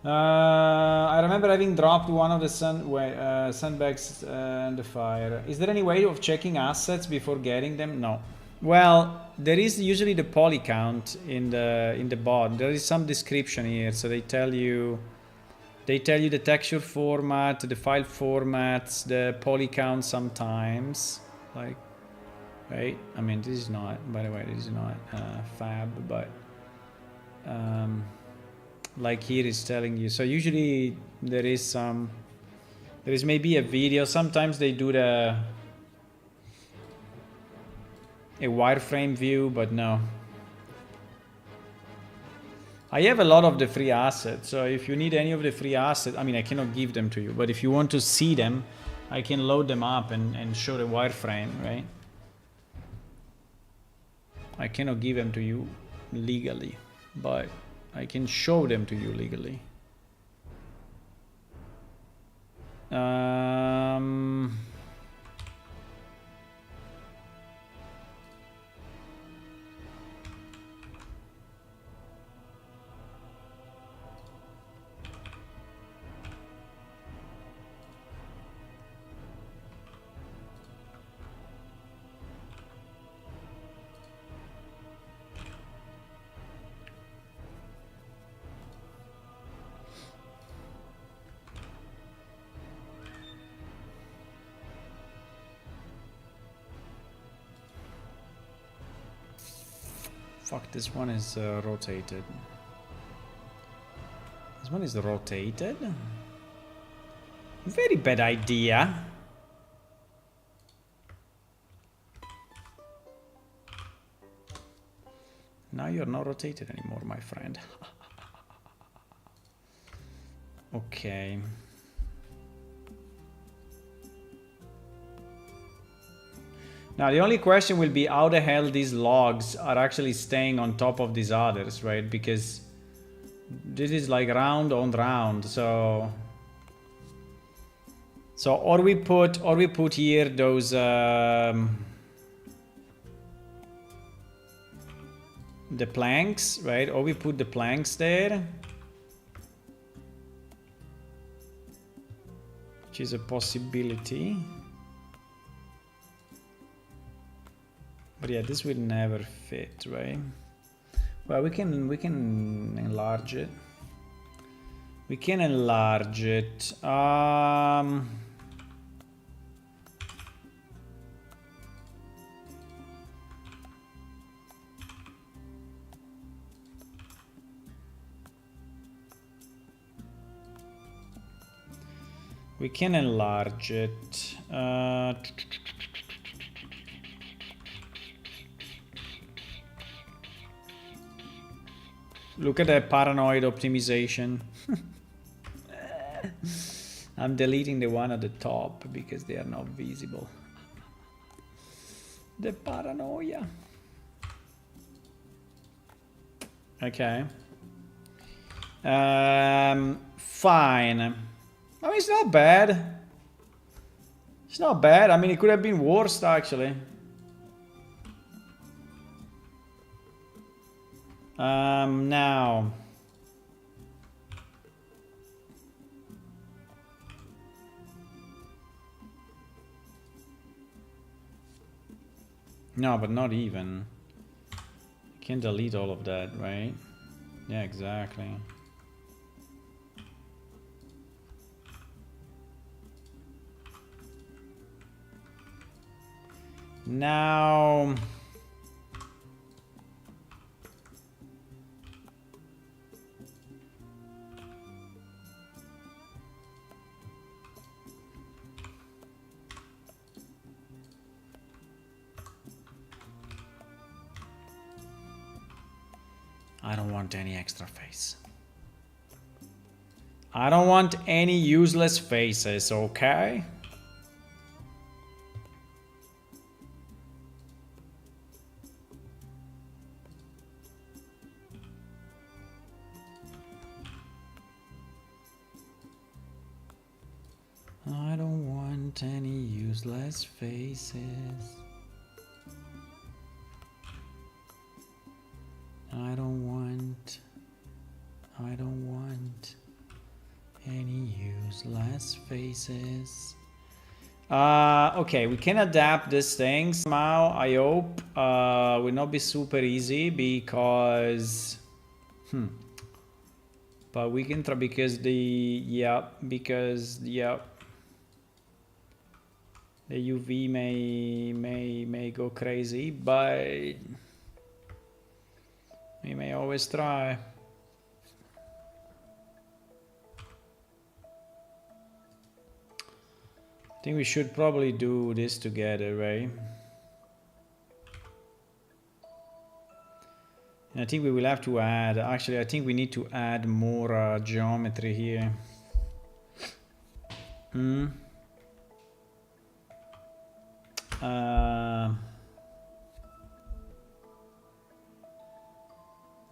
I remember having dropped one of the sandbags in the fire. Is there any way of checking assets before getting them? No. Well, there is usually the poly count in the bot. There is some description here, so they tell you the texture format, the file formats, the poly count sometimes. Like, right? I mean, this is not. By the way, this is not fab, but. Like here is telling you. So usually there is maybe a video. Sometimes they do a wireframe view, but no. I have a lot of the free assets. So if you need any of the free assets, I mean, I cannot give them to you, but if you want to see them, I can load them up and show the wireframe, right? I cannot give them to you legally, but I can show them to you legally. Fuck, this one is rotated. This one is rotated? Very bad idea. Now you're not rotated anymore, my friend. Okay. Now the only question will be how the hell these logs are actually staying on top of these others, right? Because this is like round on round, so or we put here those the planks, right? Or we put the planks there, which is a possibility. But yeah, this will never fit, right? Well, we can enlarge it. We can enlarge it. We can enlarge it. Look at that paranoid optimization. I'm deleting the one at the top because they are not visible. The paranoia. Okay. Fine. I mean, it's not bad. It's not bad. I mean, it could have been worse, actually. Now. No, but not even. You can delete all of that, right? Yeah, exactly. Now... I don't want any extra face. I don't want any useless faces, okay? I don't want any useless faces. I don't want any useless faces. Okay, we can adapt this thing somehow, I hope. Will not be super easy because... But we can try because the UV may go crazy, but we may always try. I think we should probably do this together, right? And I think we will have to add, actually I think we need to add more geometry here.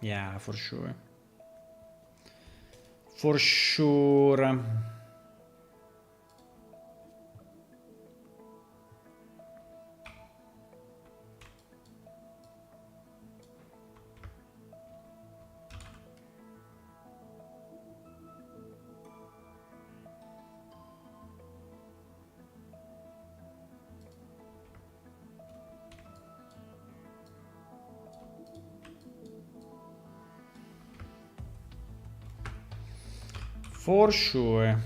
Yeah, for sure. For sure. For sure.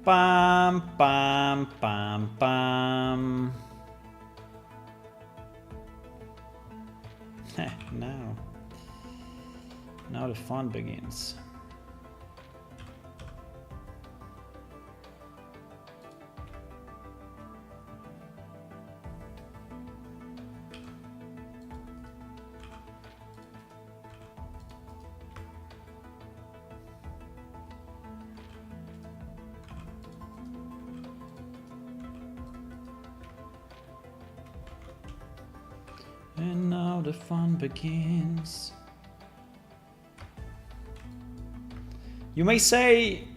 Pam, pam, pam, pam. Now the fun begins. And now the fun begins. You may say,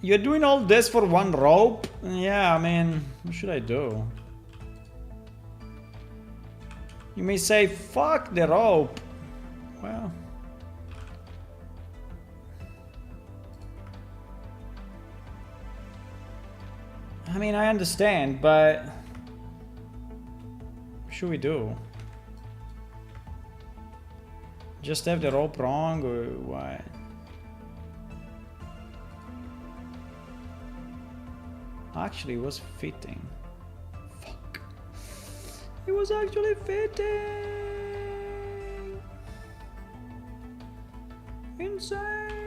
you're doing all this for one rope? Yeah, I mean, what should I do? You may say, fuck the rope. Well, I mean, I understand, but what should we do? Just have the rope wrong or what? Actually, it was fitting. Fuck. It was actually fitting. Insane.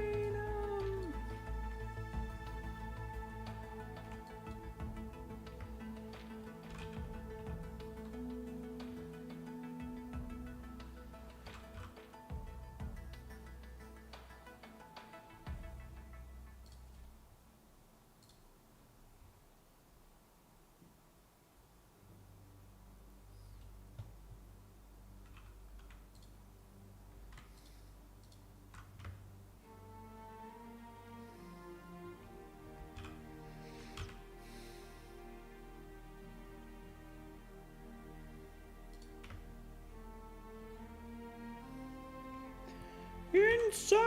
Insane!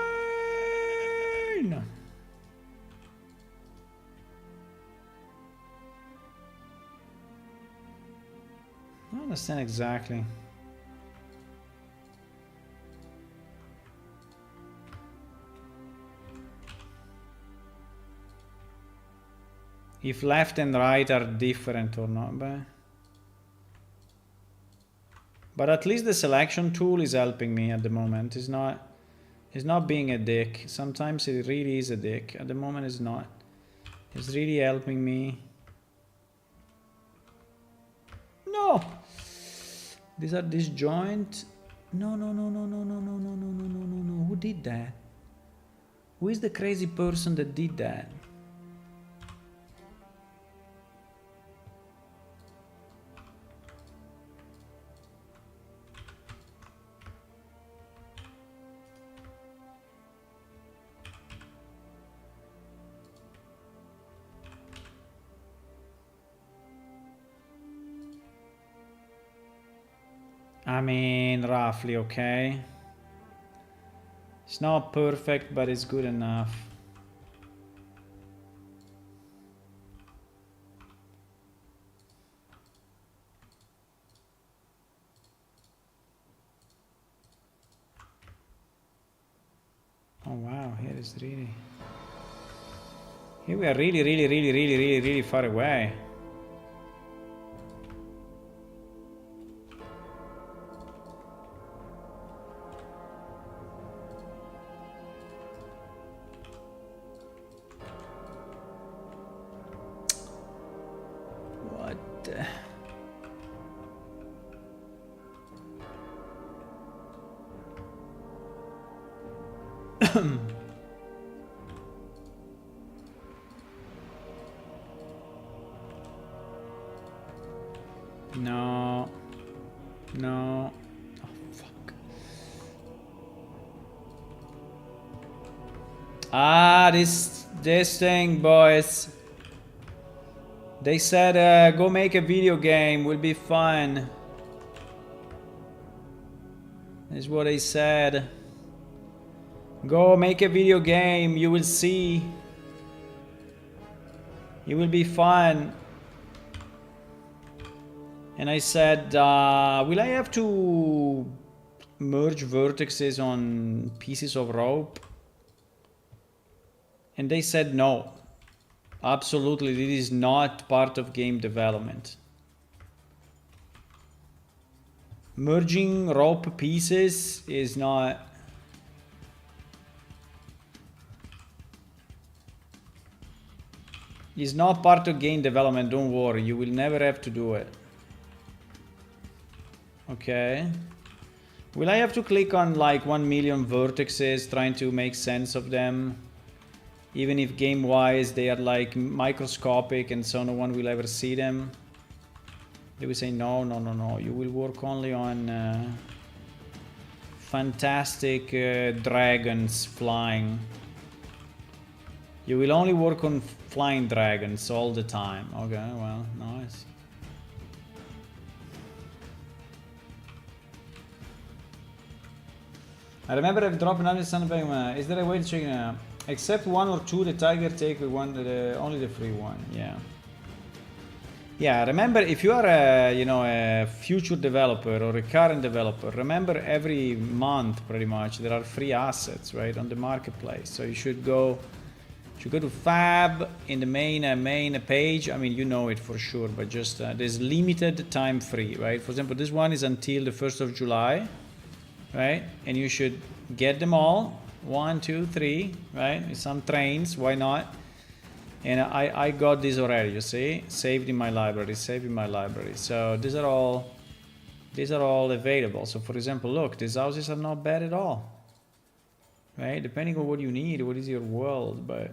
I don't understand exactly. If left and right are different or not, but at least the selection tool is helping me at the moment. It's not being a dick. Sometimes it really is a dick. At the moment it's not. It's really helping me. No! These are disjoint. No. Who did that? Who is the crazy person that did that? I mean, roughly, okay? It's not perfect, but it's good enough. Oh wow, here is really... Here we are really far away. No. No. Oh, fuck. Ah, this thing, boys. They said, go make a video game, will be fun. Is what they said. Go make a video game, you will see. It will be fun. And I said, will I have to merge vertices on pieces of rope? And they said no. Absolutely, this is not part of game development. Merging rope pieces is not... It's not part of game development, don't worry. You will never have to do it. Okay. Will I have to click on like 1 million vertexes trying to make sense of them? Even if game-wise they are like microscopic and so no one will ever see them? They will say no, no, no, no. You will work only on fantastic dragons flying. You will only work on flying dragons all the time. Okay, well, nice. I remember I've dropped another sandbag. Is there a way to check? Except 1 or 2, the tiger take one, only the free one. Yeah. Yeah. Remember, if you are a future developer or a current developer, remember every month pretty much there are free assets, right, on the marketplace. So you should go. You go to Fab in the main page. I mean, you know it for sure, but just there's limited time free, right? For example, this one is until the 1st of July, right? And you should get them all, 1, 2, 3, right? With some trains, why not? And I got this already, you see, saved in my library. So these are all available. So for example, look, these houses are not bad at all, right? Depending on what you need, what is your world, but.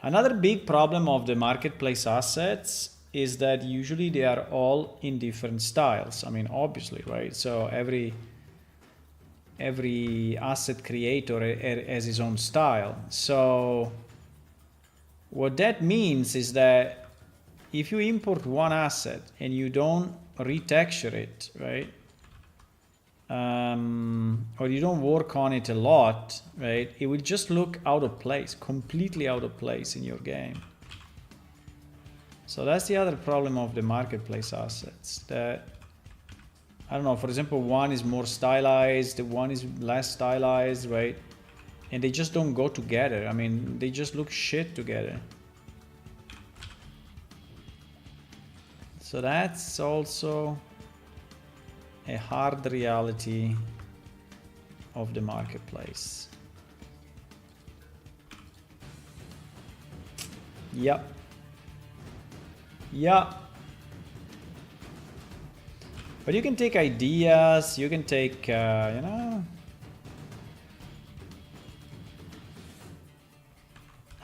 Another big problem of the marketplace assets is that usually they are all in different styles. I mean, obviously, right? So every asset creator has his own style. So what that means is that if you import one asset and you don't retexture it, right? Or you don't work on it a lot, right? It will just look out of place, completely out of place in your game. So that's the other problem of the marketplace assets. That, I don't know, for example, one is more stylized, one is less stylized, right? And they just don't go together. I mean, they just look shit together. So that's also a hard reality of the marketplace. Yep. Yeah. But you can take ideas, you can take, I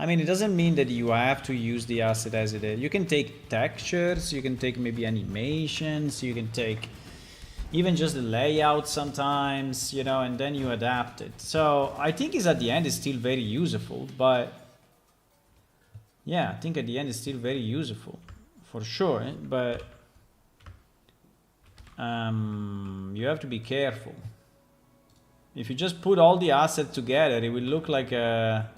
mean, it doesn't mean that you have to use the asset as it is. You can take textures, you can take maybe animations, you can take even just the layout sometimes, and then you adapt it. So I think at the end it's still very useful, but yeah, I think at the end it's still very useful for sure, but you have to be careful. If you just put all the assets together, it will look like a,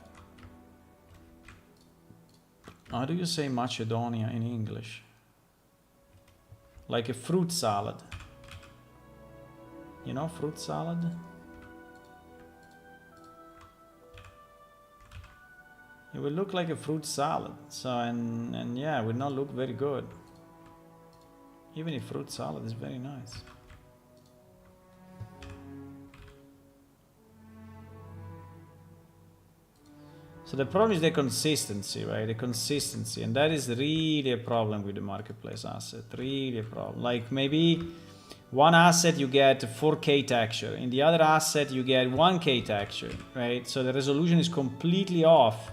how do you say Macedonia in English? Like a fruit salad. You know, fruit salad? It will look like a fruit salad. So, and yeah, it will not look very good. Even if fruit salad is very nice. So the problem is the consistency, right? The consistency. And that is really a problem with the marketplace asset. Really a problem. Like maybe one asset you get 4K texture. In the other asset you get 1K texture, right? So the resolution is completely off.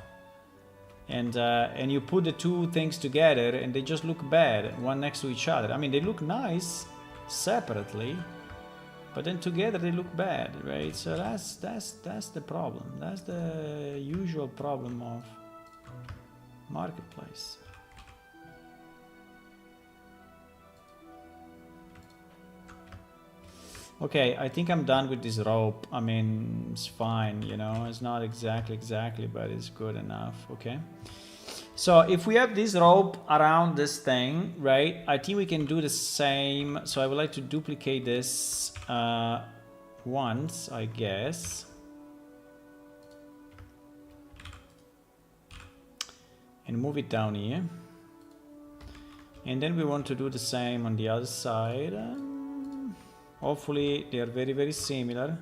And you put the two things together and they just look bad, one next to each other. I mean, they look nice separately, but then together they look bad, right? So that's the problem. That's the usual problem of marketplace. Okay, I think I'm done with this rope. I mean, it's fine, it's not exactly, but it's good enough, okay? So if we have this rope around this thing, right, I think we can do the same. So I would like to duplicate this once, I guess. and move it down here. And then we want to do the same on the other side. Hopefully they are very, very similar.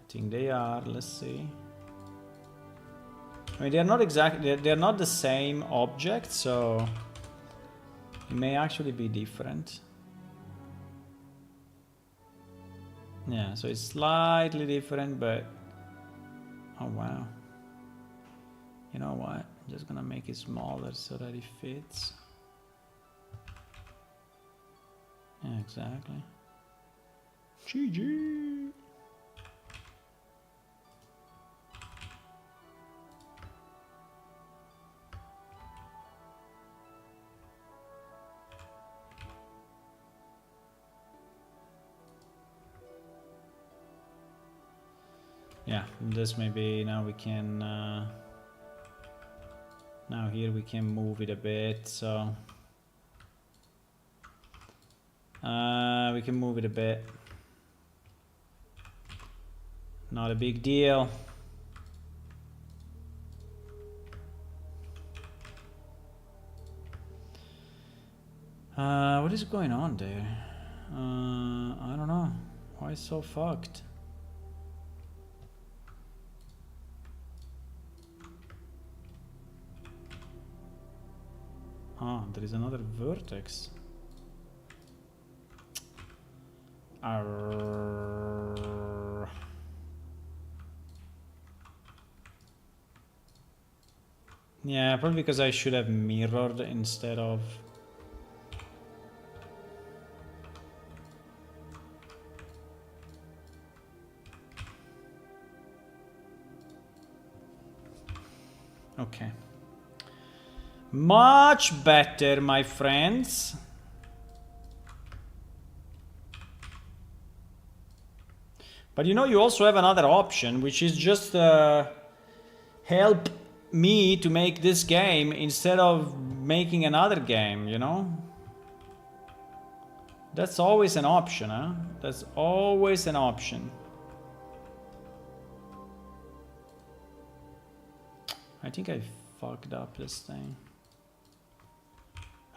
I think they are. Let's see. I mean, they're not exactly, they're not the same object, so it may actually be different. Yeah, so it's slightly different, but oh wow. You know what? I'm just gonna make it smaller so that it fits. Yeah, exactly. GG. Yeah, this maybe now we can now here we can move it a bit, so we can move it a bit. Not a big deal. What is going on there? I don't know. Why so fucked? Ah, there is another vertex. Yeah, probably because I should have mirrored instead of... Okay. Much better, my friends. But you know, you also have another option, which is just help me to make this game instead of making another game, you know? That's always an option, huh? That's always an option. I think I fucked up this thing.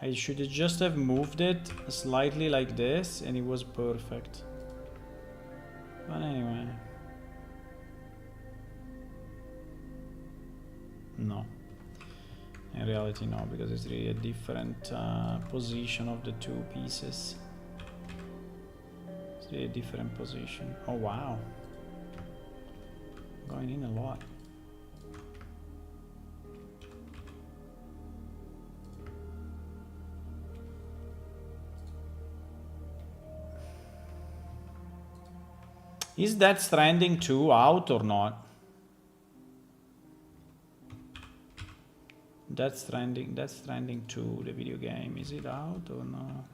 I should just have moved it slightly like this and it was perfect. But anyway. No. In reality, no, because it's really a different position of the two pieces. It's really a different position. Oh, wow. Going in a lot. Is Death Stranding 2 out or not? Death Stranding 2, the video game, is it out or no?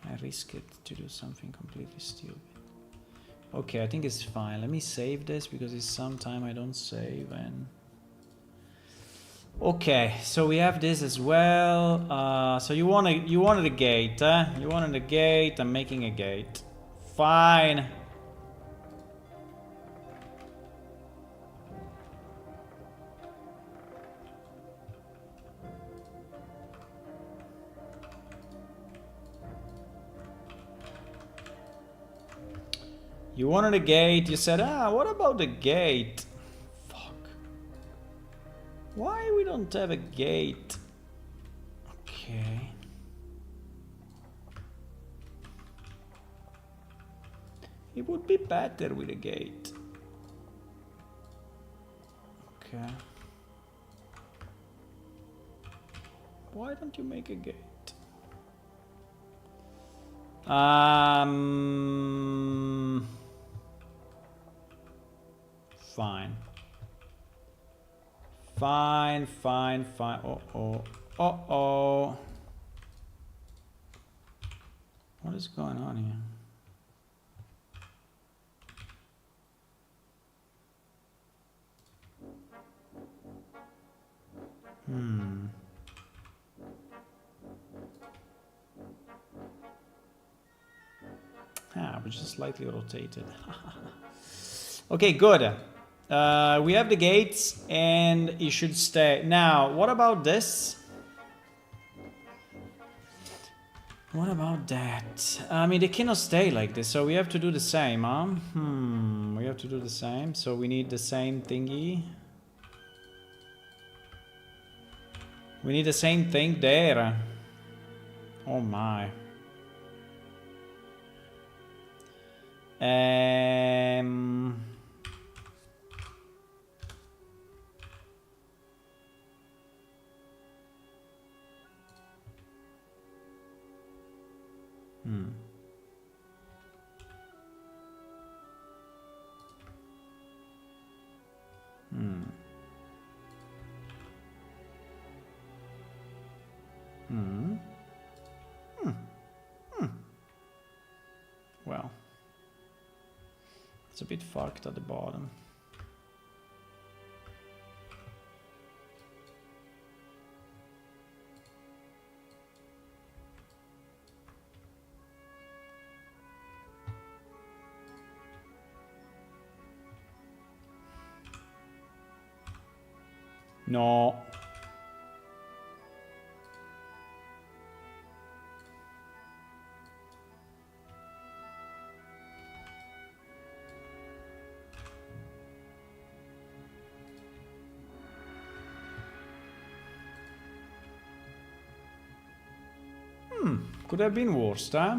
I risk it to do something completely stupid. Okay, I think it's fine. Let me save this because it's some time I don't save and... Okay, so we have this as well. So you wanted a gate, huh? You wanted a gate, I'm making a gate. Fine. You wanted a gate, you said, what about the gate? Fuck. Why we don't have a gate? Okay. It would be better with a gate. Okay. Why don't you make a gate? Fine. Fine. Uh-oh. What is going on here? Ah, but just slightly rotated. Okay, good. We have the gates and it should stay. Now, what about this? What about that? I mean, they cannot stay like this, so we have to do the same, huh? We have to do the same, so we need the same thingy. We need the same thing there. Oh my. Well, it's a bit fucked at the bottom. No. Could have been worse, huh?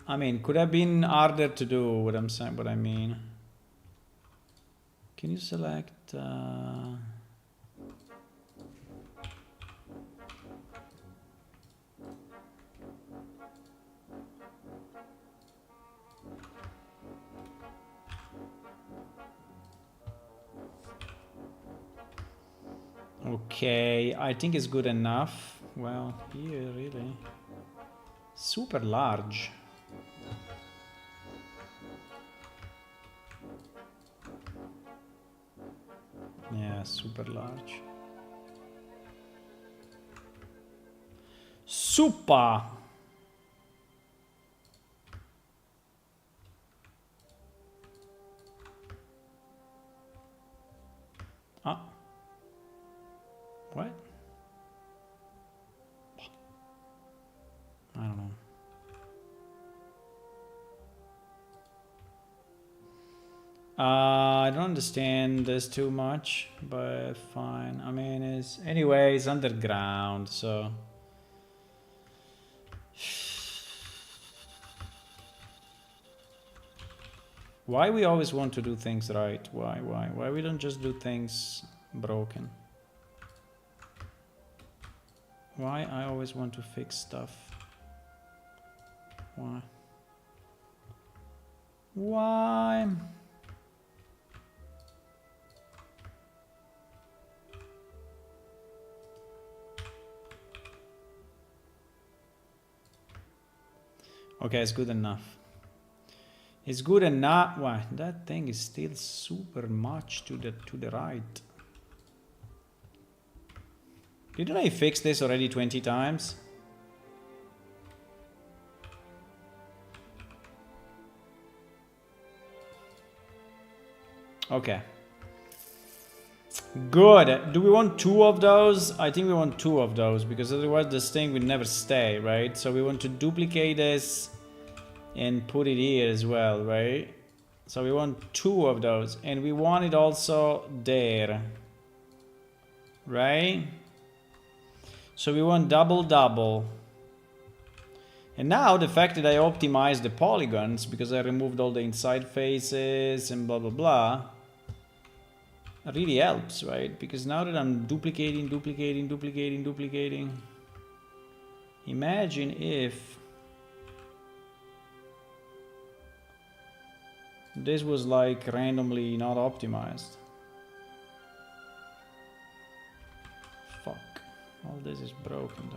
I mean, could have been harder to do, what I'm saying, what I mean. Can you select... Okay, I think it's good enough. Well, here, really. Super large. Yeah, super large. Super! Ah. What? I don't know. I don't understand this too much, but fine. I mean, it's anyway, it's underground, so why we always want to do things right? Why we don't just do things broken? Why I always want to fix stuff? Why? Why? Okay, it's good enough. It's good enough. Why? That thing is still super much to the right. Didn't I fix this already 20 times? Okay. Good. Do we want 2 of those? I think we want 2 of those, because otherwise this thing will never stay, right? So we want to duplicate this and put it here as well, right? So we want 2 of those, and we want it also there, right? So we want double. And now the fact that I optimized the polygons, because I removed all the inside faces and blah blah blah, really helps, right? Because now that I'm duplicating, imagine if this was like randomly not optimized. Fuck. All this is broken though.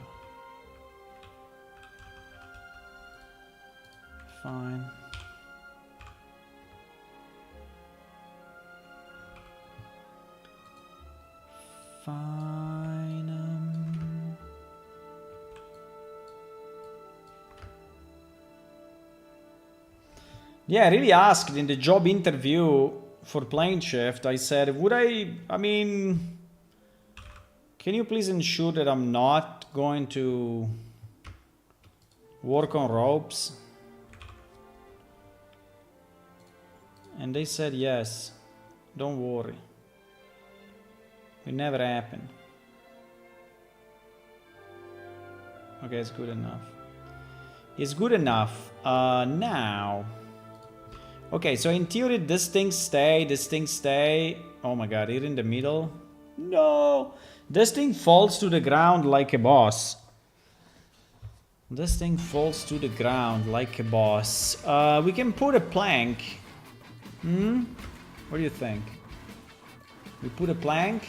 Fine. Fine. Yeah, I really asked in the job interview for plane shift. I said, I mean, can you please ensure that I'm not going to work on ropes? And they said yes. Don't worry. It never happened. Okay, it's good enough. It's good enough. Now. Okay, so in theory, this thing stay. Oh my god, here in the middle. No! This thing falls to the ground like a boss. This thing falls to the ground like a boss. We can put a plank. What do you think? We put a plank?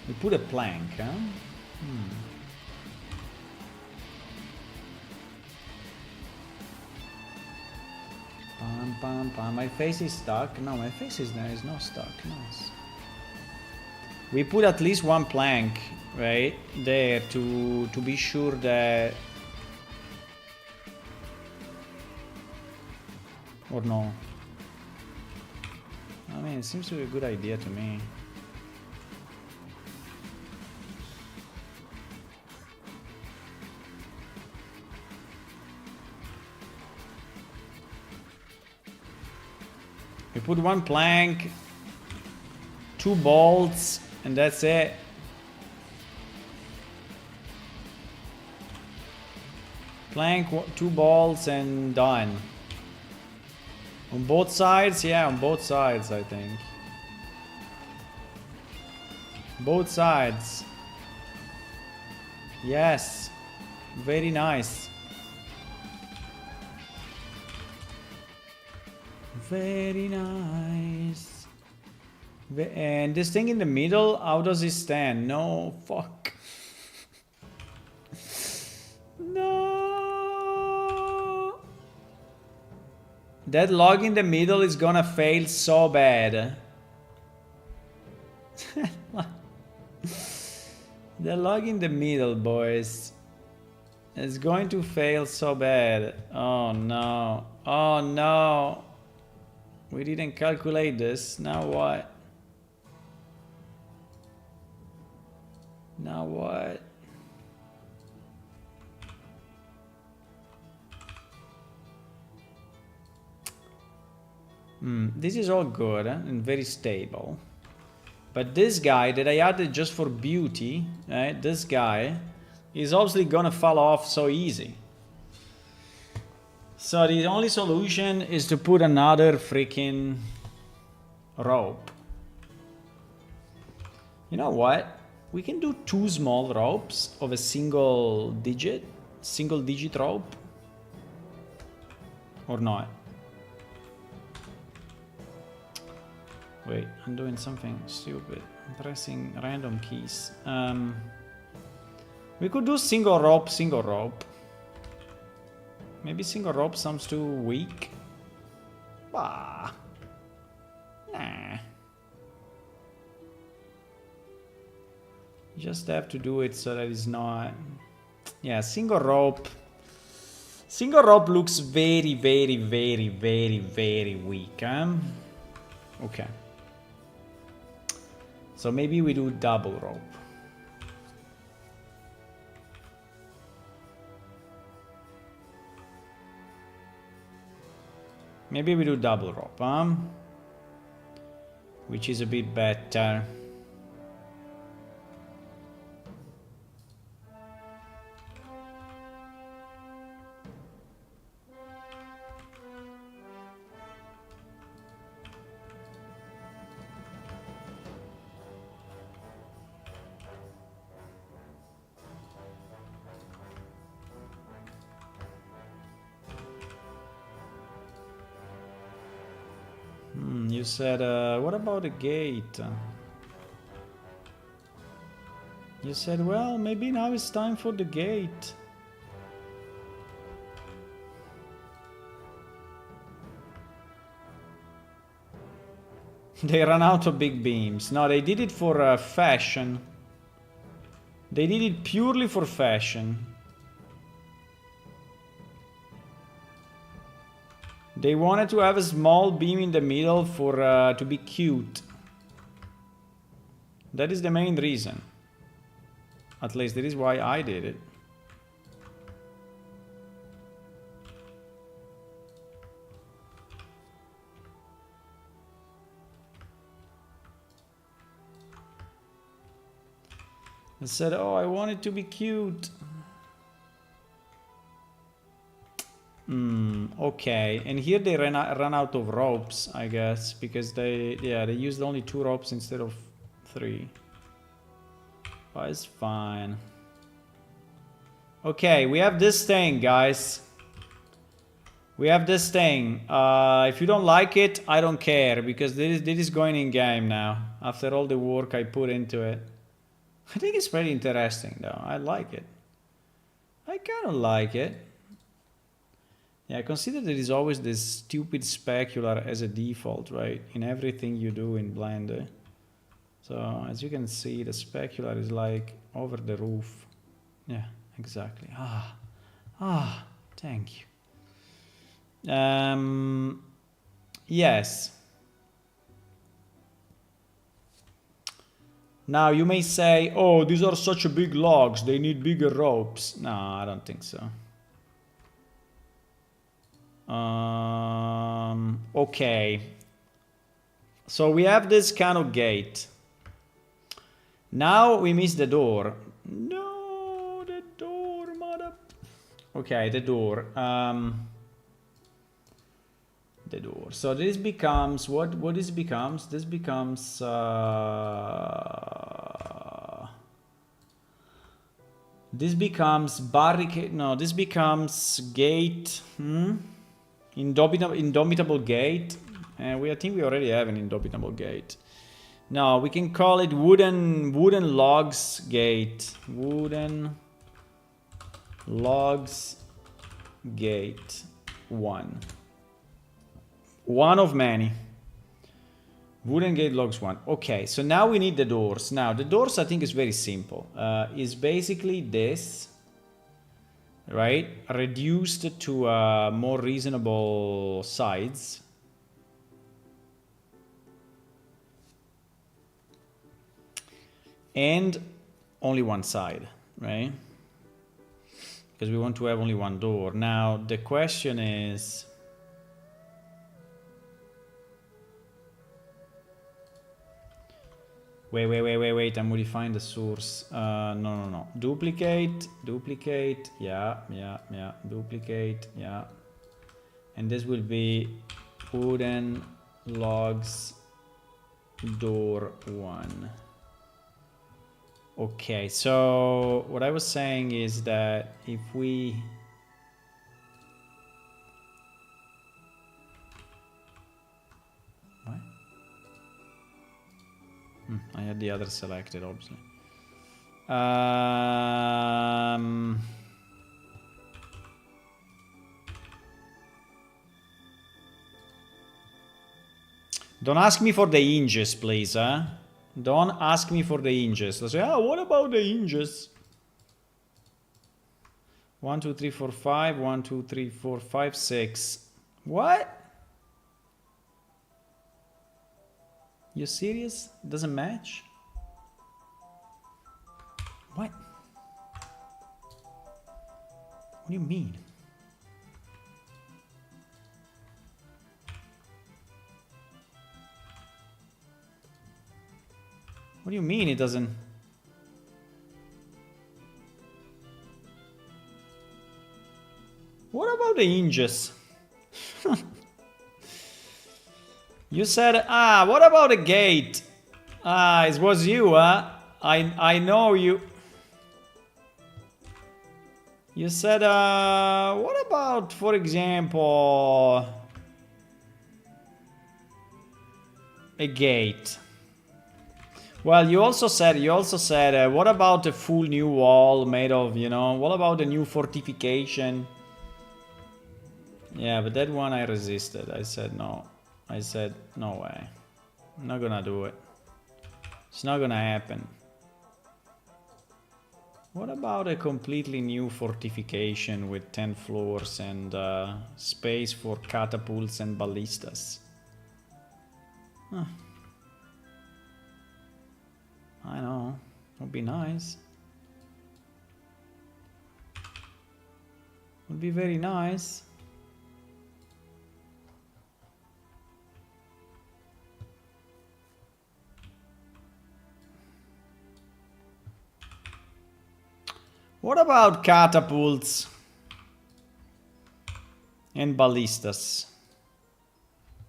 We put a plank, huh? Pam, pam, pam. My face is stuck. No, my face is not stuck. Nice. We put at least one plank, right, there to be sure that... Or no? I mean, it seems to be a good idea to me. We put one plank, 2 bolts, and that's it. Plank, 2 bolts, and done. On both sides? Yeah, on both sides, I think. Both sides. Yes. Very nice. Very nice. And this thing in the middle, how does it stand? No, fuck. No. That log in the middle is gonna fail so bad. The log in the middle, boys. It's going to fail so bad. Oh no. Oh no. We didn't calculate this. Now what? Now what? This is all good and very stable. But this guy that I added just for beauty, right? This guy is obviously gonna fall off so easy. So the only solution is to put another freaking rope. You know what? We can do 2 small ropes of a single digit rope. Or not. Wait, I'm doing something stupid. I'm pressing random keys. We could do single rope. Maybe single rope sounds too weak. Bah. Nah. You just have to do it so that it's not... Yeah, single rope. Single rope looks very, very, very, very, very weak, huh? Okay. So maybe we do double rope. Maybe we do double rope, huh? Which is a bit better. You said, what about the gate? You said, well, maybe now it's time for the gate. They ran out of big beams. No, they did it for fashion. They did it purely for fashion. They wanted to have a small beam in the middle for to be cute. That is the main reason. At least that is why I did it. I said, oh, I want it to be cute. Okay, and here they ran out of ropes, I guess, because they used only 2 ropes instead of 3. But it's fine. Okay, we have this thing, guys. We have this thing. If you don't like it, I don't care, because this is going in game now. After all the work I put into it. I think it's pretty interesting, though. I like it. I kind of like it. Yeah, consider there is always this stupid specular as a default, right? In everything you do in Blender. So, as you can see, the specular is like over the roof. Yeah, exactly. Thank you. Yes. Now you may say, oh, these are such big logs, they need bigger ropes. No, I don't think so. Okay. So we have this kind of gate. Now we miss the door. No, the door, mother. Okay, the door. The door. So this becomes what this becomes? This becomes barricade. No, this becomes gate. Indomitable gate. And I think we already have an indomitable gate. No, we can call it wooden logs gate. Wooden logs gate 1. One of many. Wooden gate logs 1. Okay, so now we need the doors. Now, the doors I think is very simple. Is basically this, right? Reduced to more reasonable size. And only one side, right? Because we want to have only one door. Now, the question is... Wait, I'm modifying the source. No. Duplicate, yeah, duplicate, yeah. And this will be wooden logs door 1. Okay, so what I was saying is that if we... What? I had the other selected, obviously. Don't ask me for the hinges, please, huh? Don't ask me for the hinges. They'll say, what about the hinges? 1, 2, 3, 4, 5. 1, 2, 3, 4, 5, 6. What? You serious? It doesn't match? What? What do you mean? What do you mean it doesn't? What about the hinges? You said, what about the gate? It was you, huh? I know you. You said, what about, for example, a gate? Well, you also said, what about a full new wall made of, what about a new fortification? Yeah, but that one I resisted. I said no. I said, no way. Not gonna do it. It's not gonna happen. What about a completely new fortification with 10 floors and space for catapults and ballistas? Huh. I know, would be nice. Would be very nice. What about catapults and ballistas?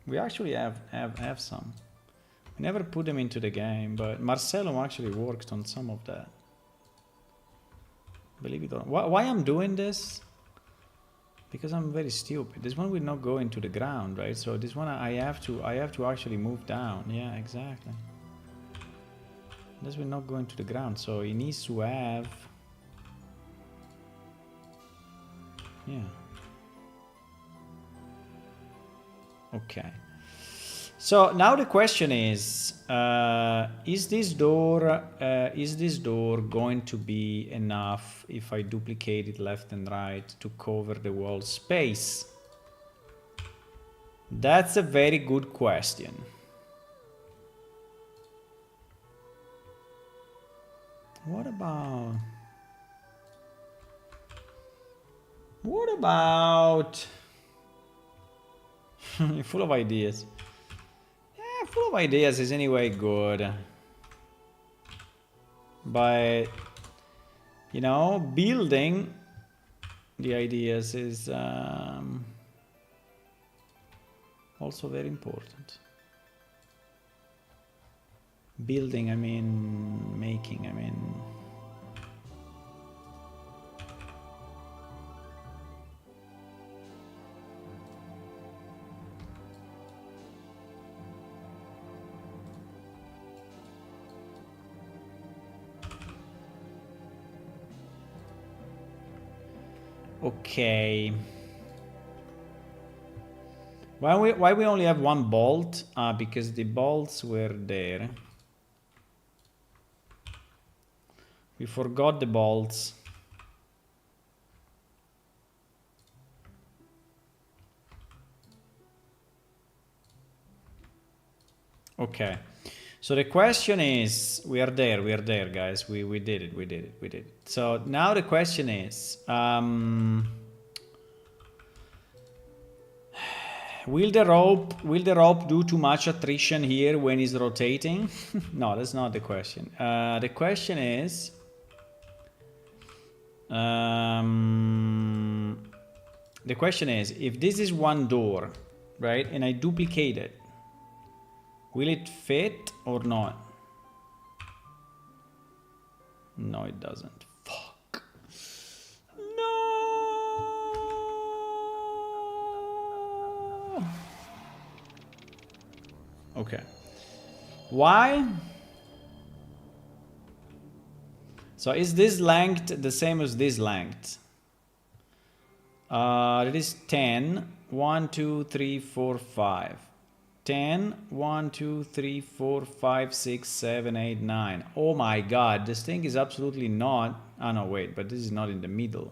We actually have some. We never put them into the game, but Marcelo actually worked on some of that. Believe it or not. Why I'm doing this? Because I'm very stupid. This one will not go into the ground, right? So this one I have to actually move down. Yeah, exactly. This will not go into the ground, so it needs to have. Yeah. Okay. So now the question is this door going to be enough if I duplicate it left and right to cover the wall space? That's a very good question. What about you're full of ideas. Yeah, full of ideas is anyway good. But you know, building the ideas is also very important. Building, I mean, making, I mean. Okay. Why we only have one bolt? Because the bolts were there. We forgot the bolts. Okay. So the question is, we are there, guys. We did it. So now the question is, will the rope do too much attrition here when it's rotating? No, that's not the question. The question is, if this is one door, right, and I duplicate it, will it fit or not? No, it doesn't. Fuck. No. Okay. Why? So is this length the same as this length? It is 10. 1, 2, 3, 4, 5. 10, 1, 2, 3, 4, 5, 6, 7, 8, 9. Oh my god, this thing is absolutely not. Oh no, wait, but this is not in the middle.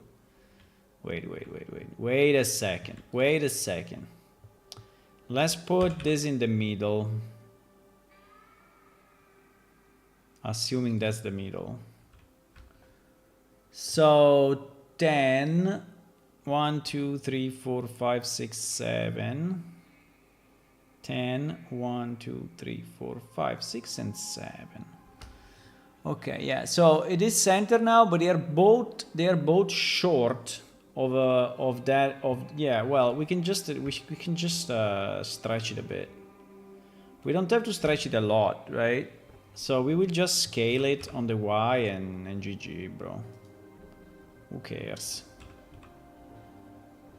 Wait a second. Let's put this in the middle. Assuming that's the middle. So 10, 1, 2, 3, 4, 5, 6, 7. 10, 1, 2, 3, 4, 5, 6, and 7. Okay, yeah. So it is center now, but they are both short of that. Yeah. Well, we can just stretch it a bit. We don't have to stretch it a lot, right? So we will just scale it on the Y and GG, bro. Who cares?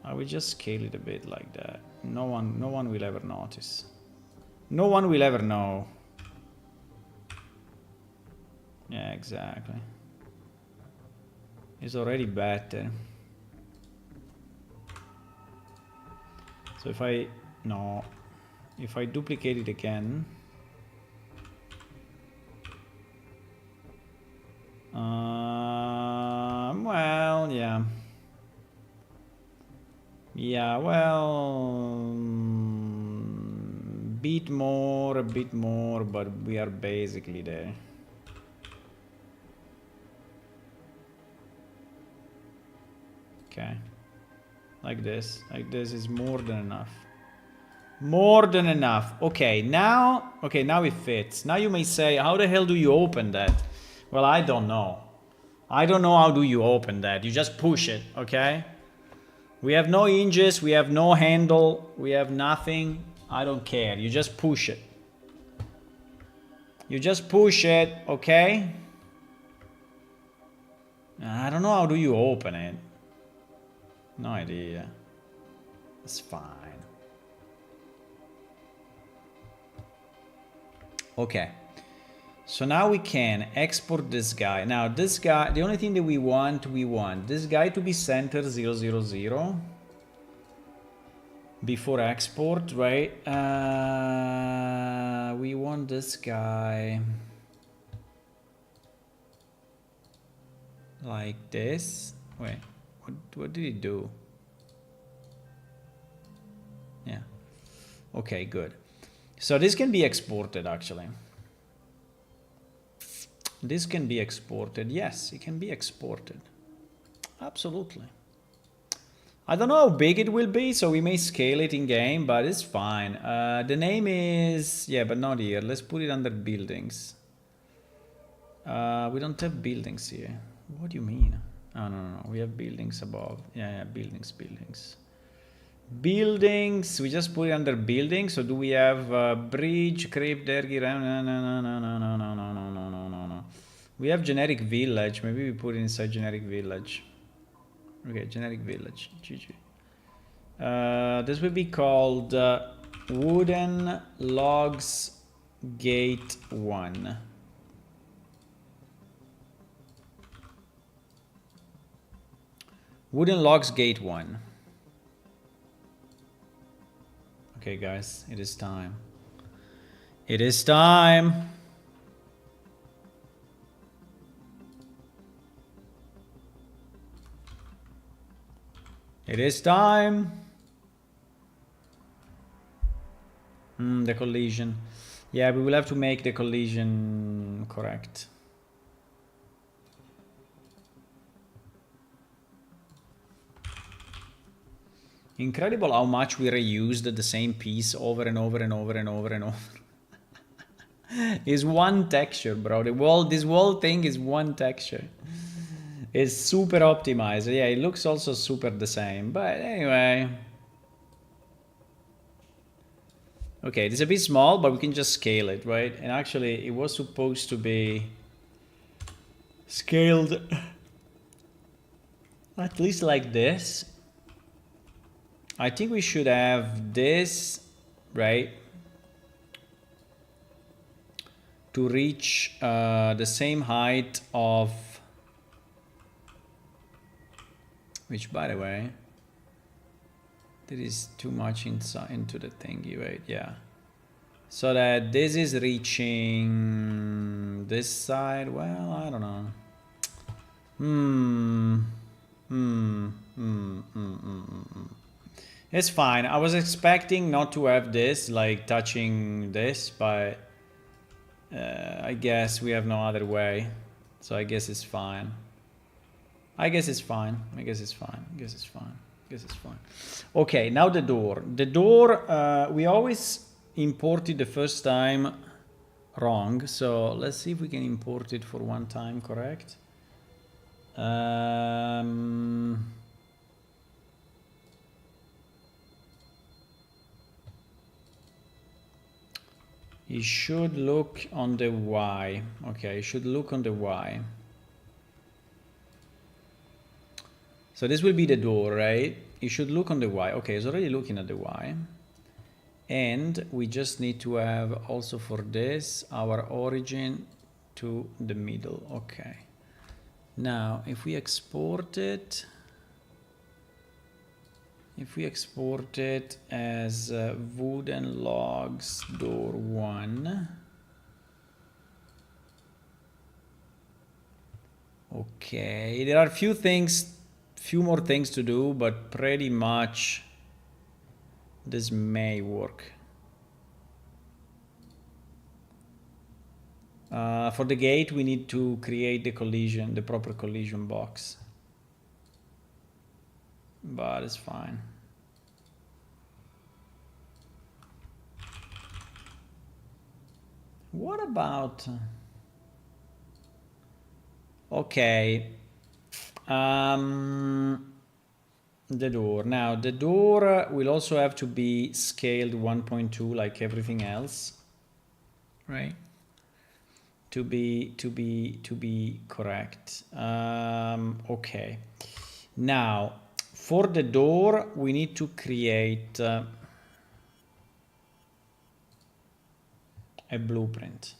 I will just scale it a bit like that. No one will ever notice. No one will ever know. Yeah, exactly. It's already better. So if I duplicate it again, yeah. Yeah, well, a bit more, but we are basically there. Okay. Like this is more than enough. More than enough. Okay, now it fits. Now you may say, how the hell do you open that? Well, I don't know. I don't know how do you open that. You just push it, okay? We have no hinges, we have no handle, we have nothing. I don't care. You just push it. You just push it, okay? I don't know how do you open it. No idea. It's fine. Okay. So now we can export this guy. Now this guy, the only thing that we want this guy to be center 000 before export, right? We want this guy like this. Wait, what did he do? Yeah. Okay, good. So this can be exported actually. This can be exported. Yes, it can be exported. Absolutely. I don't know how big it will be, so we may scale it in game, but it's fine. The name is, yeah, but not here. Let's put it under buildings. We don't have buildings here. What do you mean? Oh, no. We have buildings above. Yeah, buildings. Buildings, we just put it under buildings. So do we have bridge, crypt, dergi? No. We have generic village. Maybe we put it inside generic village. Okay, generic village. GG. This will be called Wooden Logs Gate 1. Wooden Logs Gate 1. Okay, guys, it is time. It is time. It is time. The collision. Yeah, we will have to make the collision correct. Incredible how much we reused the same piece over and over. It's one texture, bro. This whole thing is one texture. It's super optimized. Yeah, it looks also super the same. But anyway. Okay, it is a bit small, but we can just scale it, right? And actually, it was supposed to be scaled at least like this. I think we should have this, right? To reach the same height of... Which, by the way, there is too much inside into the thingy, right? Yeah. So that this is reaching this side. Well, I don't know. It's fine. I was expecting not to have this, like touching this, but I guess we have no other way. So I guess it's fine. Okay, now the door. The door, we always imported the first time wrong. So let's see if we can import it for one time, correct? You should look on the Y. Okay, you should look on the Y. So this will be the door, right? You should look on the Y. Okay, it's already looking at the Y. And we just need to have also for this our origin to the middle. Okay. Now, if we export it as wooden logs door 1. Okay, there are a few things few more things to do, but pretty much this may work. For the gate, we need to create the proper collision box. But it's fine. What about... Okay. The door. Now, the door will also have to be scaled 1.2 like everything else. Right? To be correct. Okay. Now, for the door, we need to create a blueprint.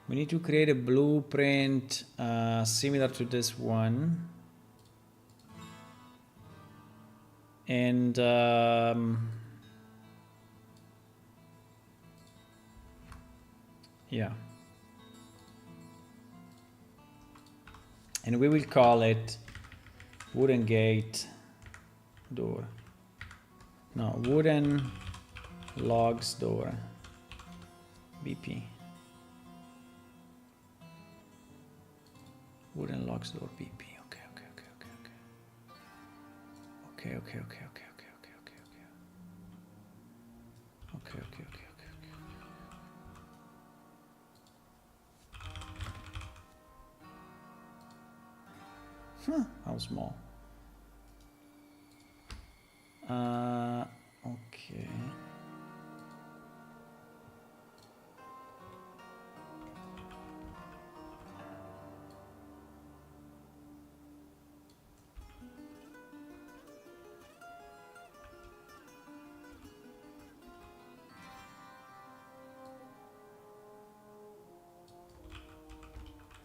We need to create a blueprint similar to this one. And yeah. And we will call it wooden gate door. No, wooden logs door. BP. Wooden logs door BP. Okay. Huh, how small. Okay.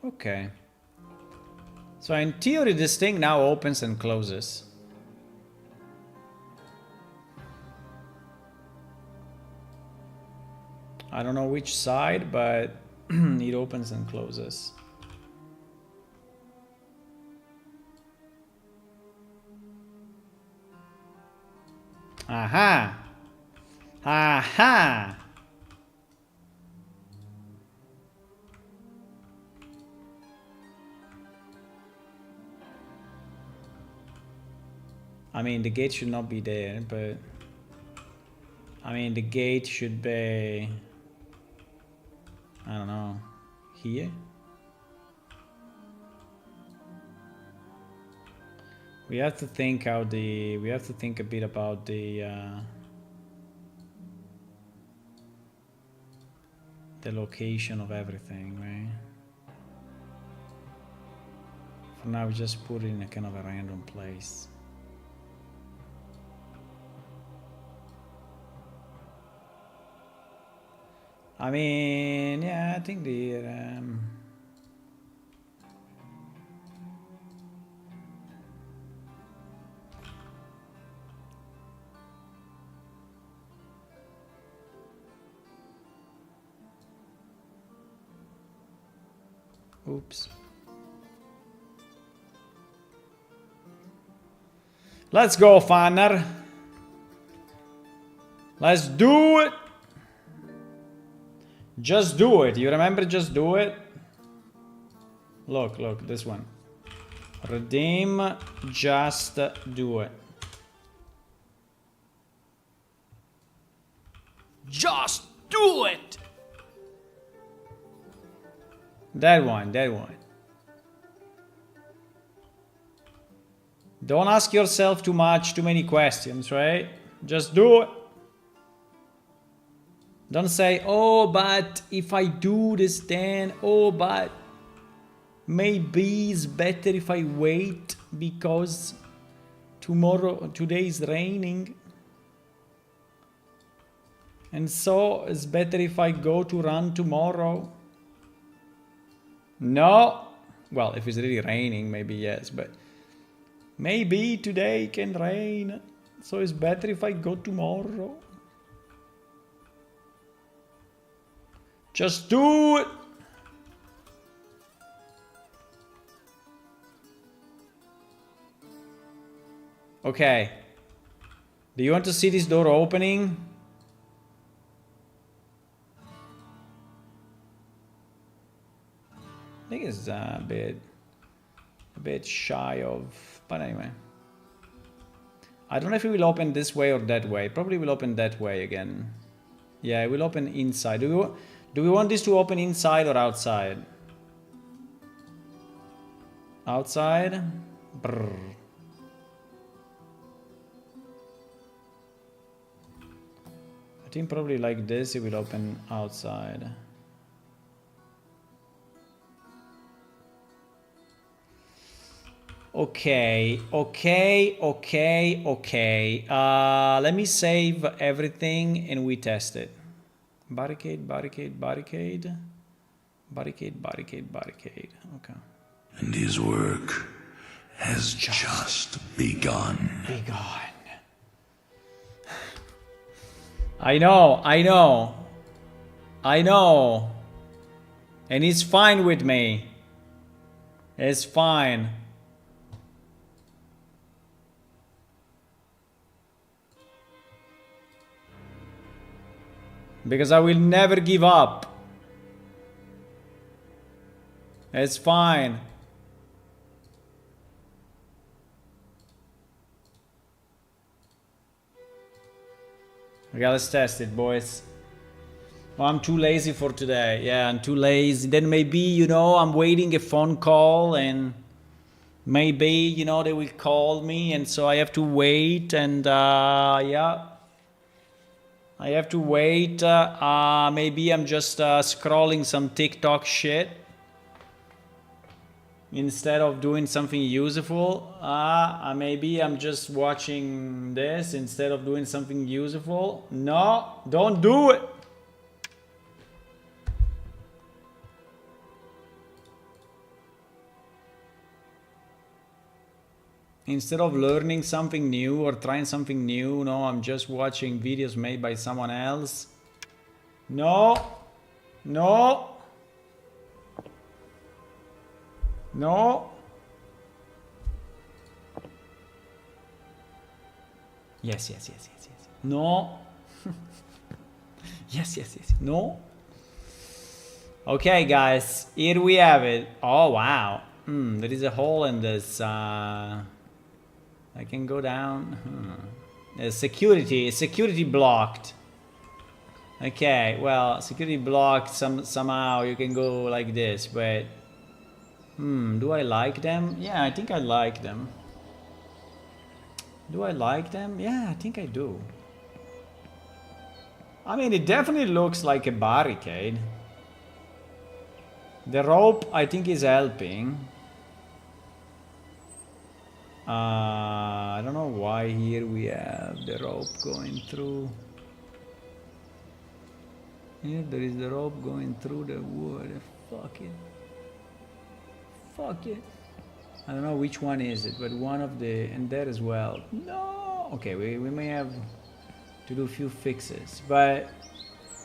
Okay. So in theory, this thing now opens and closes. I don't know which side, but it opens and closes. Aha! Aha! I mean, the gate should not be there, but... I mean, the gate should be... I don't know, here? We have to think how the... We have to think a bit about the location of everything, right? For now, we just put it in a kind of a random place. I mean, yeah, I think the... Oops. Let's go, Fanner. Let's do it. Just do it. You remember just do it? Look, this one. Redeem, just do it. Just do it! That one. Don't ask yourself too many questions, right? Just do it. Don't say, oh, but if I do this then, oh, but maybe it's better if I wait because today is raining. And so it's better if I go to run tomorrow. No. Well, if it's really raining, maybe yes, but maybe today can rain. So it's better if I go tomorrow. Just do it. Okay. Do you want to see this door opening? I think it's a bit shy of, but anyway. I don't know if it will open this way or that way. Probably will open that way again. Yeah, it will open inside. Do we want this to open inside or outside? Outside? Brrr. I think probably like this it will open outside. Okay. Let me save everything and we test it. Barricade. Okay. And his work has just begun. I know. And it's fine with me. It's fine. Because I will never give up. It's fine. Okay, let's test it, boys. Oh, I'm too lazy for today. Yeah, I'm too lazy. Then maybe, you know, I'm waiting a phone call and maybe, you know, they will call me and so I have to wait and yeah. I have to wait. Maybe I'm just scrolling some TikTok shit instead of doing something useful. Maybe I'm just watching this instead of doing something useful. No, don't do it. Instead of learning something new or trying something new, no, I'm just watching videos made by someone else. No. Yes. No. Yes. No. Okay, guys, here we have it. Oh, wow. There is a hole in this. I can go down. Security blocked. Okay, well, security blocked. Somehow you can go like this, but do I like them? Yeah, I think I like them. Do I like them? Yeah, I think I do. I mean, it definitely looks like a barricade. The rope, I think, is helping. I don't know why here we have the rope going through. Here there is the rope going through the wood. Fuck it. I don't know which one is it, but one of the, and there as well. No. Okay, we may have to do a few fixes, but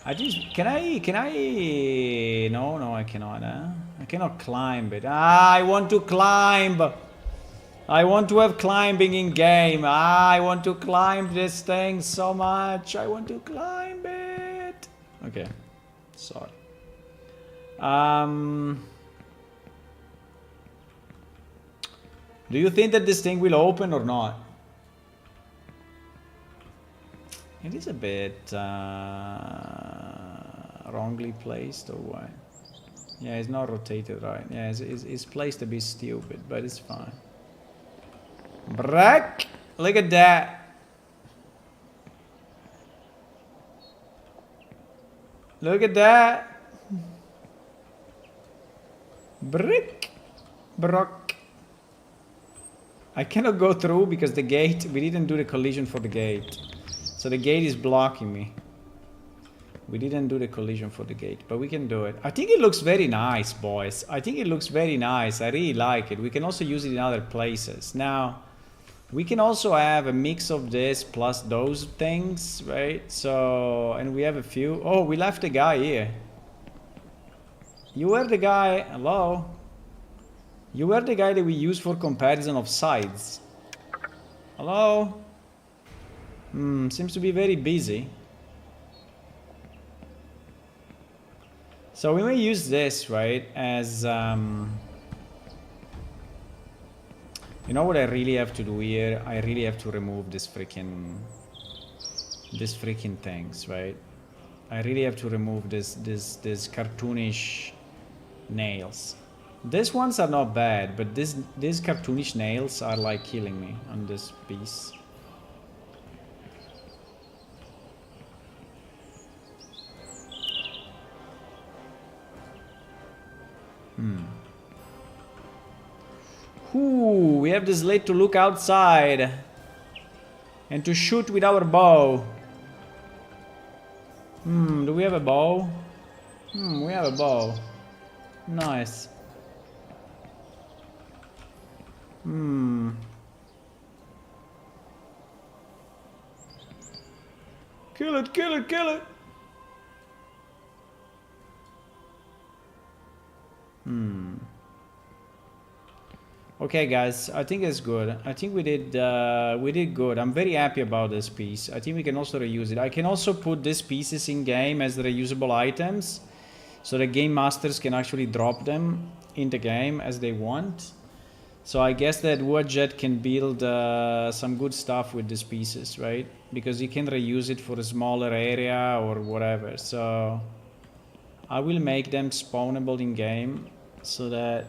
I just can I no I cannot. I cannot climb it. I want to climb. I want to have climbing in game. I want to climb this thing so much. I want to climb it. Okay, sorry. Do you think that this thing will open or not? It is a bit wrongly placed or what? Yeah, it's not rotated right. Yeah, it's placed a bit stupid, but it's fine. Break! Look at that. Look at that. Brick. Brock. I cannot go through because the gate, we didn't do the collision for the gate. So the gate is blocking me. We didn't do the collision for the gate, but we can do it. I think it looks very nice, boys. I think it looks very nice. I really like it. We can also use it in other places. Now, we can also have a mix of this plus those things, right? So, and we have a few. Oh, we left a guy here. You were the guy, hello? You were the guy that we use for comparison of sides. Hello? Seems to be very busy. So we may use this, right, as you know what I really have to do here? I really have to remove this freaking things, right? I really have to remove this cartoonish nails. These ones are not bad, but these cartoonish nails are like killing me on this piece. Ooh, we have the slate to look outside and to shoot with our bow. Do we have a bow? We have a bow. Nice. Kill it, kill it, kill it! Okay, guys, I think it's good. I think we did good. I'm very happy about this piece. I think we can also reuse it. I can also put these pieces in game as reusable items, so the game masters can actually drop them in the game as they want. So I guess that Woodjet can build some good stuff with these pieces, right? Because you can reuse it for a smaller area or whatever. So I will make them spawnable in game so that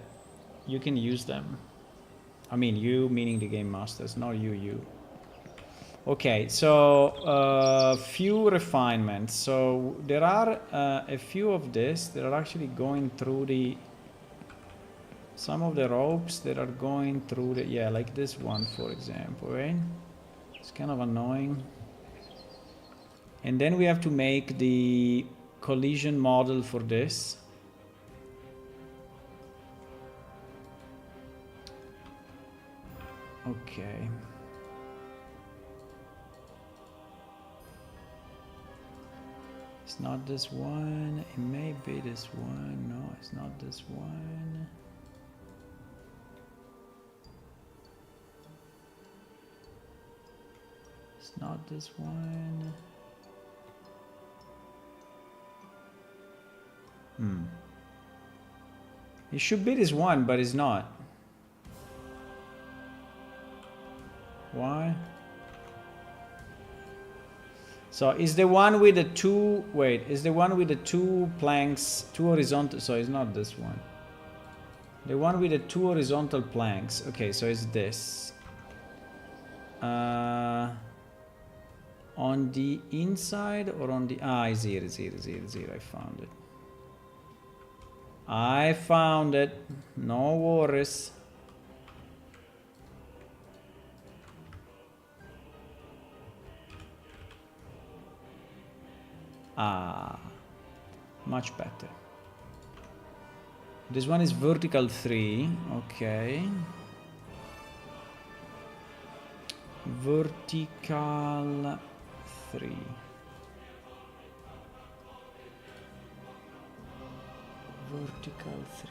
you can use them. I mean, you meaning the game masters, not you. Okay, so few refinements. So there are a few of this that are actually going through the... Some of the ropes that are going through the... Yeah, like this one, for example, right? It's kind of annoying. And then we have to make the collision model for this. Okay. It's not this one. It may be this one. No, it's not this one. It's not this one. It should be this one, but it's not. Why? So is the one with the two... Wait, is the one with the two planks, two horizontal... So it's not this one. The one with the two horizontal planks. Okay, so it's this. On the inside or on the... Ah, it's here, it's here, it's here, it's here. I found it. I found it. No worries. Ah, much better. This one is vertical 3. Okay. Vertical 3. Vertical 3.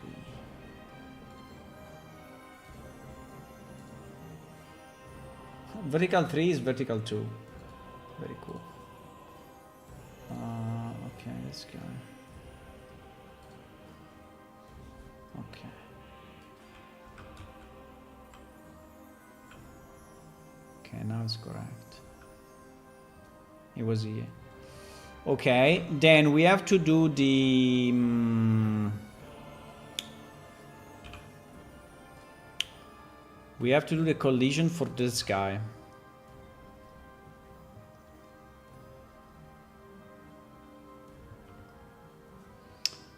Vertical 3 is vertical 2. Very cool. Okay, this guy. Okay. Okay, now it's correct. It was here. Okay, then we have to do the... we have to do the collision for this guy.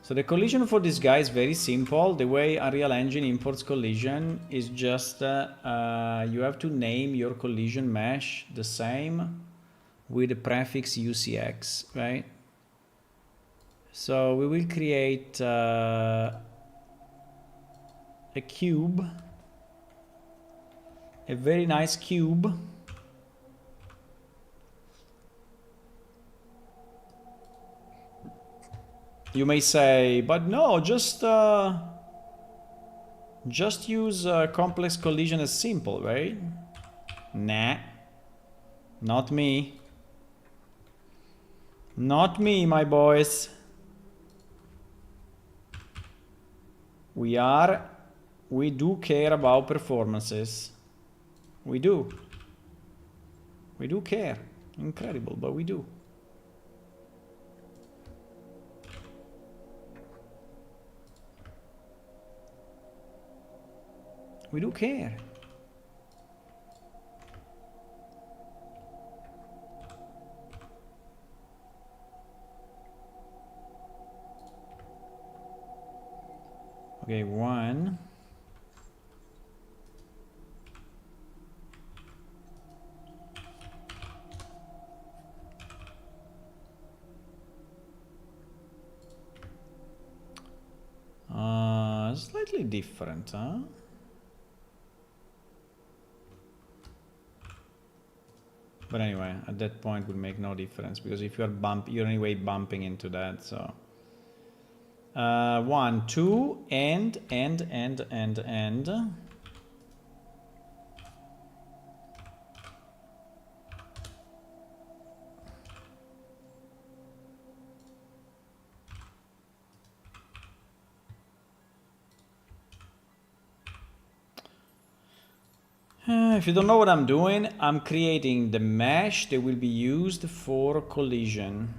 So the collision for this guy is very simple. The way Unreal Engine imports collision is just you have to name your collision mesh the same with the prefix UCX, right? So we will create a cube, a very nice cube. You may say, but no, just use complex collision as simple, right? Nah. Not me. Not me, my boys. We do care about performances. We do. We do care. Incredible, but we do. We do care. Okay, 1. Slightly different, huh? But anyway, at that point would make no difference because if you're anyway bumping into that, so 1, 2, and if you don't know what I'm doing, I'm creating the mesh that will be used for collision.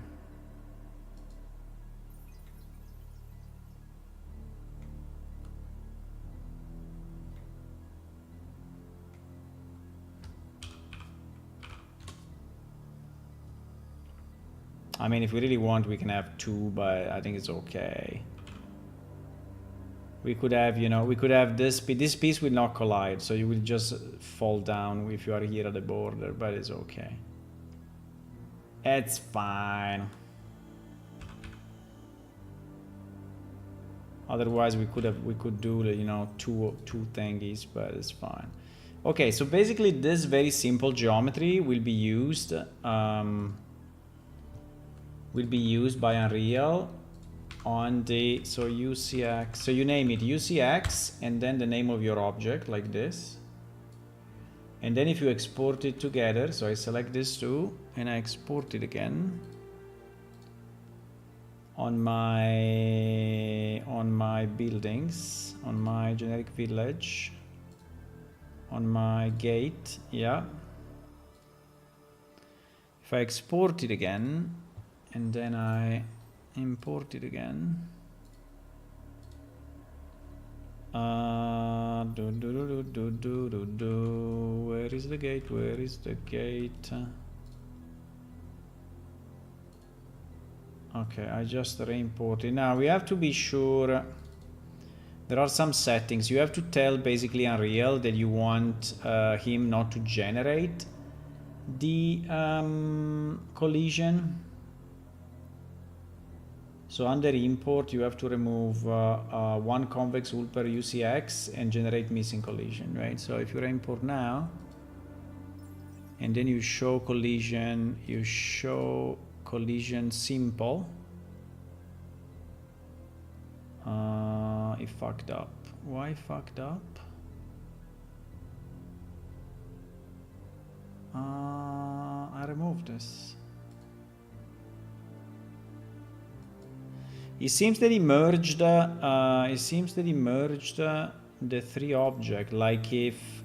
I mean, if we really want, we can have 2, but I think it's okay. We could have, you know, we could have this piece will not collide, so you will just fall down if you are here at the border, but it's okay. It's fine. Otherwise, we could do, you know, two thingies, but it's fine. Okay, so basically this very simple geometry will be used by Unreal on the, so UCX, so you name it UCX and then the name of your object like this. And then if you export it together, so I select this too and I export it again on my buildings, on my generic village, on my gate, yeah. If I export it again and then I import it again, where is the gate? Where is the gate? Okay, I just re-imported. Now we have to be sure. There are some settings. You have to tell basically Unreal that you want him not to generate the collision. So under import, you have to remove one convex wool per UCX and generate missing collision, right? So if you import now, and then you show collision, simple. It fucked up. Why fucked up? I removed this. It seems that he merged. The 3 objects. Like if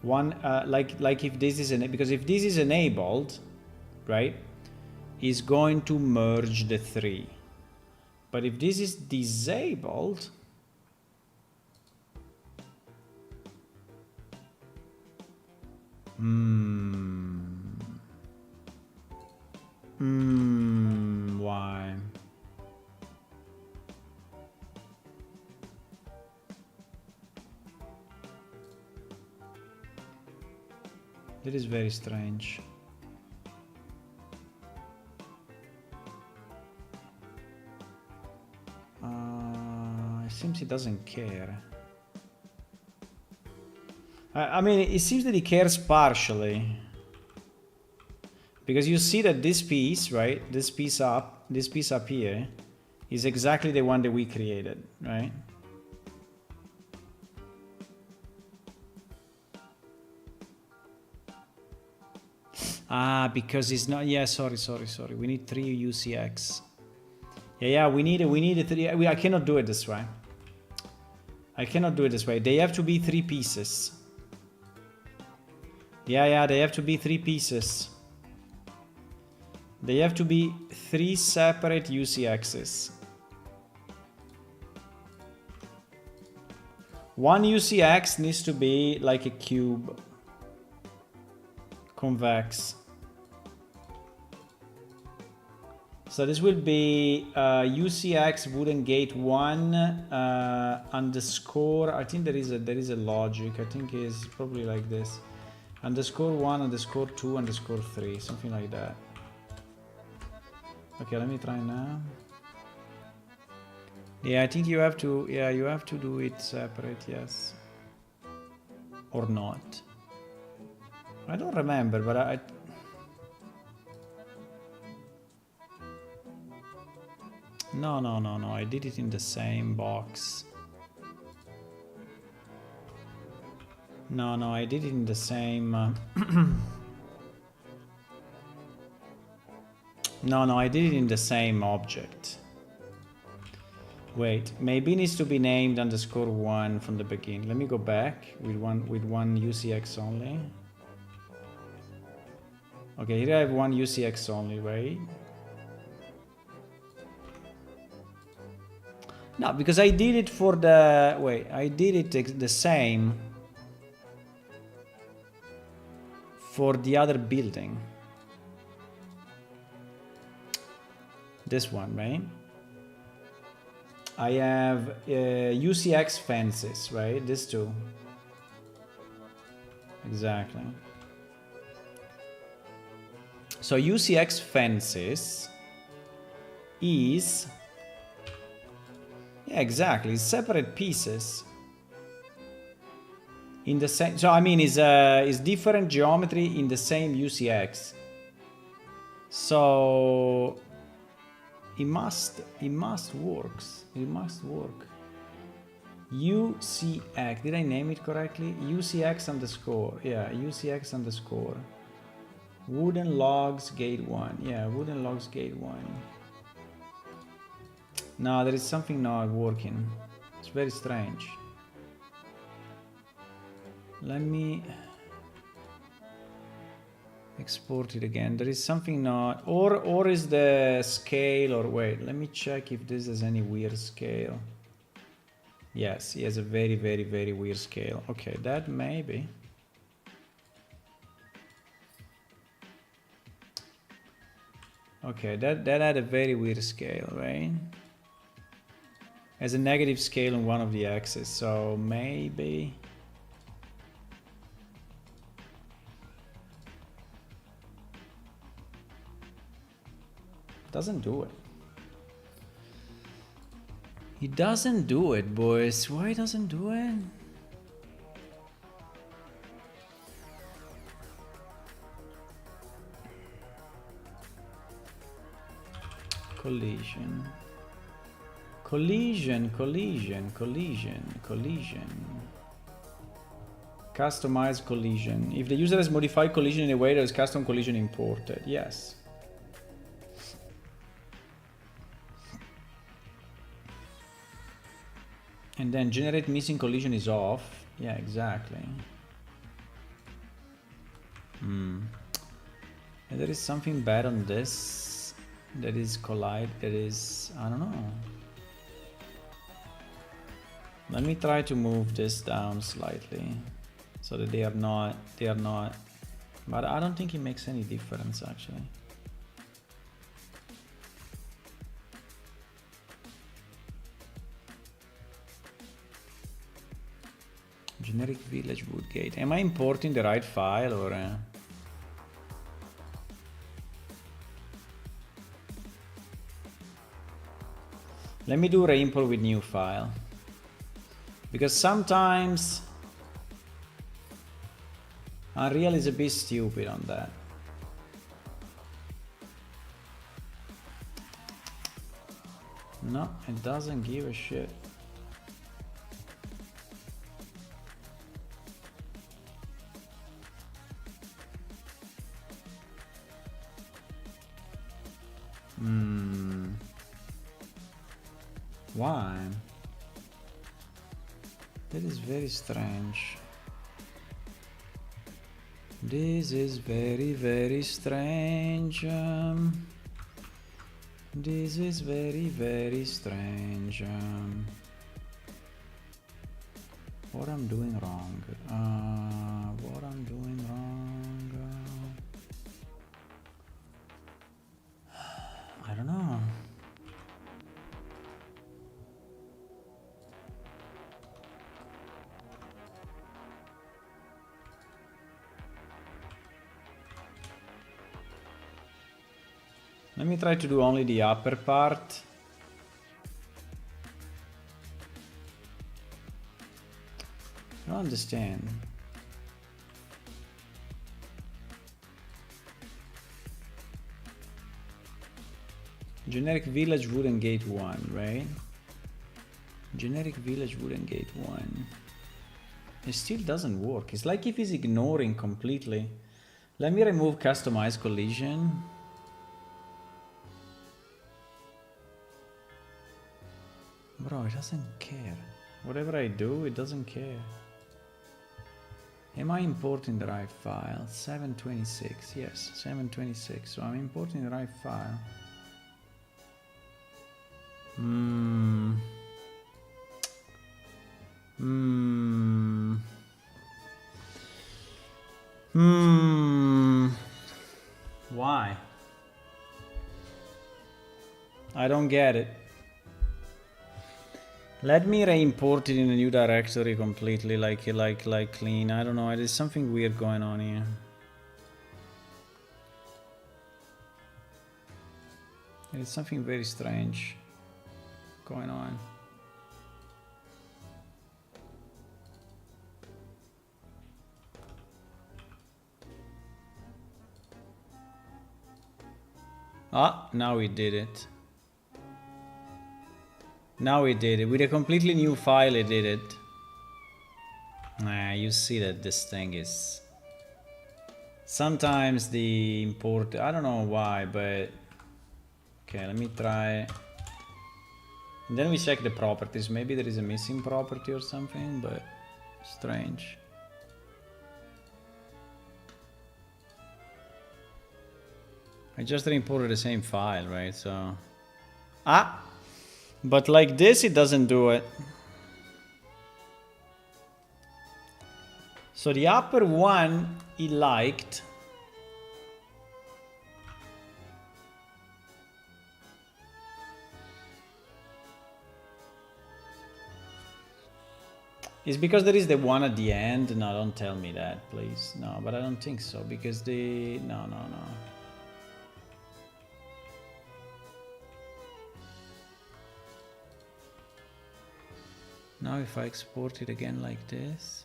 one, like if this is because if this is enabled, right, is going to merge the 3. But if this is disabled, why? That is very strange. It seems he doesn't care. I mean, it seems that he cares partially. Because you see that this piece, right? This piece up here is exactly the one that we created, right? Ah, because it's not. Yeah, sorry. We need 3 UCX. Yeah. We need a 3. I cannot do it this way. They have to be 3 pieces. Yeah. They have to be 3 pieces. They have to be 3 separate UCXs. 1 UCX needs to be like a cube. Convex. So this will be UCX wooden gate 1 underscore. I think there is a logic. I think it's probably like this. Underscore 1 underscore 2 underscore 3, something like that. Okay, let me try now. Yeah, I think you have to. Yeah, you have to do it separate. Yes. Or not. I don't remember, but I. No. I did it in the same box. No, I did it in the same. No, I did it in the same object. Wait, maybe it needs to be named underscore 1 from the beginning. Let me go back with one UCX only. Okay, here I have 1 UCX only, right? No, because I did it for the... Wait, I did it the same for the other building. This one, right? I have UCX fences, right? This two. Exactly. So UCX fences is... Yeah, exactly. It's separate pieces. In the same... So, I mean, is different geometry in the same UCX. So... It must work. It must work. UCX. Did I name it correctly? UCX underscore. Yeah, UCX underscore. Wooden logs gate 1. Yeah, wooden logs gate 1. No, there is something not working. It's very strange. Let me export it again. There is something not, or is the scale, or wait, let me check if this has any weird scale. Yes, he has a very weird scale. Okay, that maybe. Okay, that had a very weird scale, right? Has a negative scale on one of the axes, so maybe. Doesn't do it. He doesn't do it, boys. Why doesn't do it? Collision. Collision. Customize collision. If the user has modified collision in a way, there is custom collision imported. Yes. And then generate missing collision is off. Yeah, exactly. And there is something bad on this. That is collide. That is, I don't know. Let me try to move this down slightly so that they are not, but I don't think it makes any difference actually. Generic village woodgate. Am I importing the right file or? Let me do reimport with new file. Because sometimes Unreal is a bit stupid on that. No, it doesn't give a shit. Why? That is very strange. This is very, very strange. This is very, very strange. What I'm doing wrong? What I'm doing wrong? I don't know. Let me try to do only the upper part. I don't understand. Generic village wooden gate 1, right? Generic village wooden gate 1. It still doesn't work. It's like if he's ignoring completely. Let me remove customize collision. Bro, it doesn't care. Whatever I do, it doesn't care. Am I importing the right file? 726, yes, 726. So I'm importing the right file. Why? I don't get it. Let me re-import it in a new directory completely, like clean. I don't know. There's something weird going on here. There's something very strange going on. Ah, now we did it. Now it did it. With a completely new file it did it. You see that this thing is... Sometimes the import... I don't know why, but... Okay, let me try... And then we check the properties. Maybe there is a missing property or something, but... Strange. I just re-imported the same file, right? So... Ah! But like this, it doesn't do it. So the upper one, he liked. It's because there is the one at the end. No, don't tell me that, please. No, but I don't think so, because the... No. Now if I export it again like this.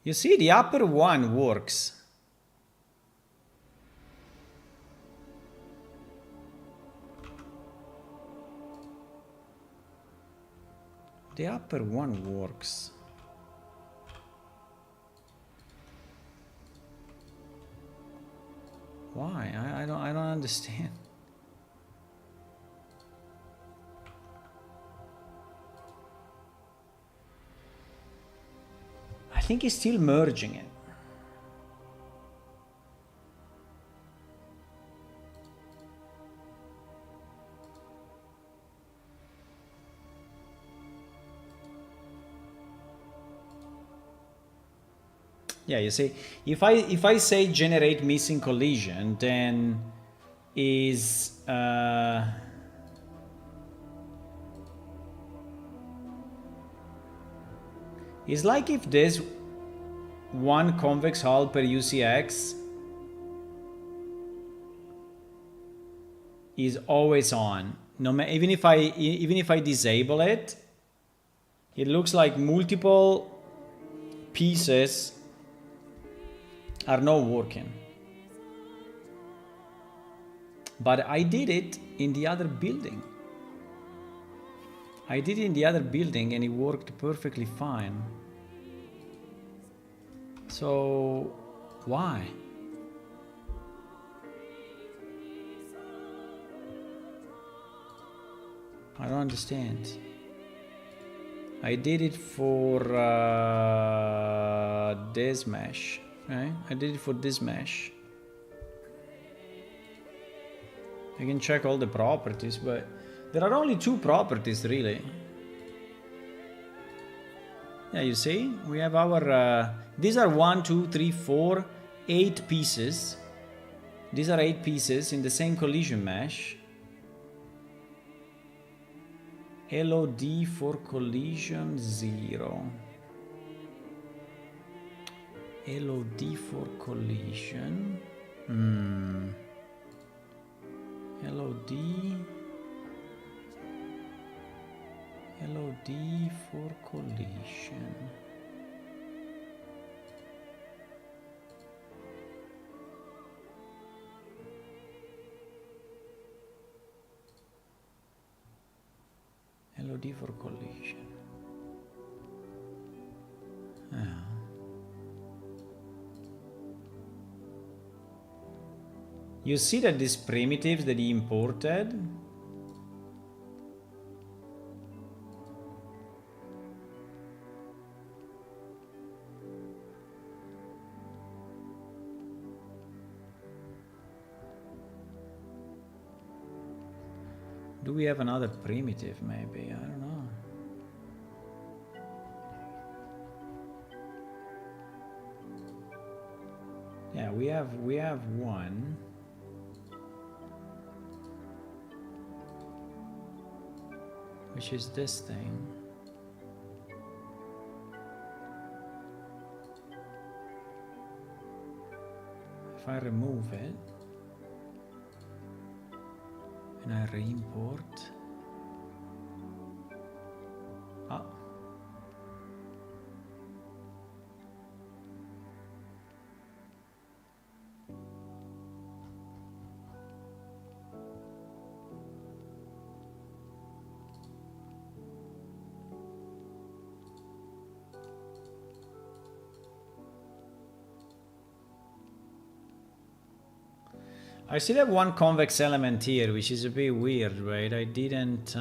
You see, the upper one works. The upper one works. Why? I don't understand. I think he's still merging it. Yeah, you see, if I say generate missing collision, then is it's like if there's one convex hull per UCX is always on. No, even if I disable it, it looks like multiple pieces are not working. But I did it in the other building. I did it in the other building and it worked perfectly fine. So, why? I don't understand. I did it for this mesh, right? I did it for this mesh. I can check all the properties, but there are only 2 properties really. Yeah, you see, we have our, these are 1, 2, 3, 4, 8 pieces. These are 8 pieces in the same collision mesh. LOD for collision 0. LOD for collision. LOD. LOD for collision. LOD for collision. You see that these primitives that he imported, do we have another primitive maybe? I don't know. Yeah, we have one. Which is this thing. If I remove it and I re-import, I still have one convex element here, which is a bit weird, right? I didn't...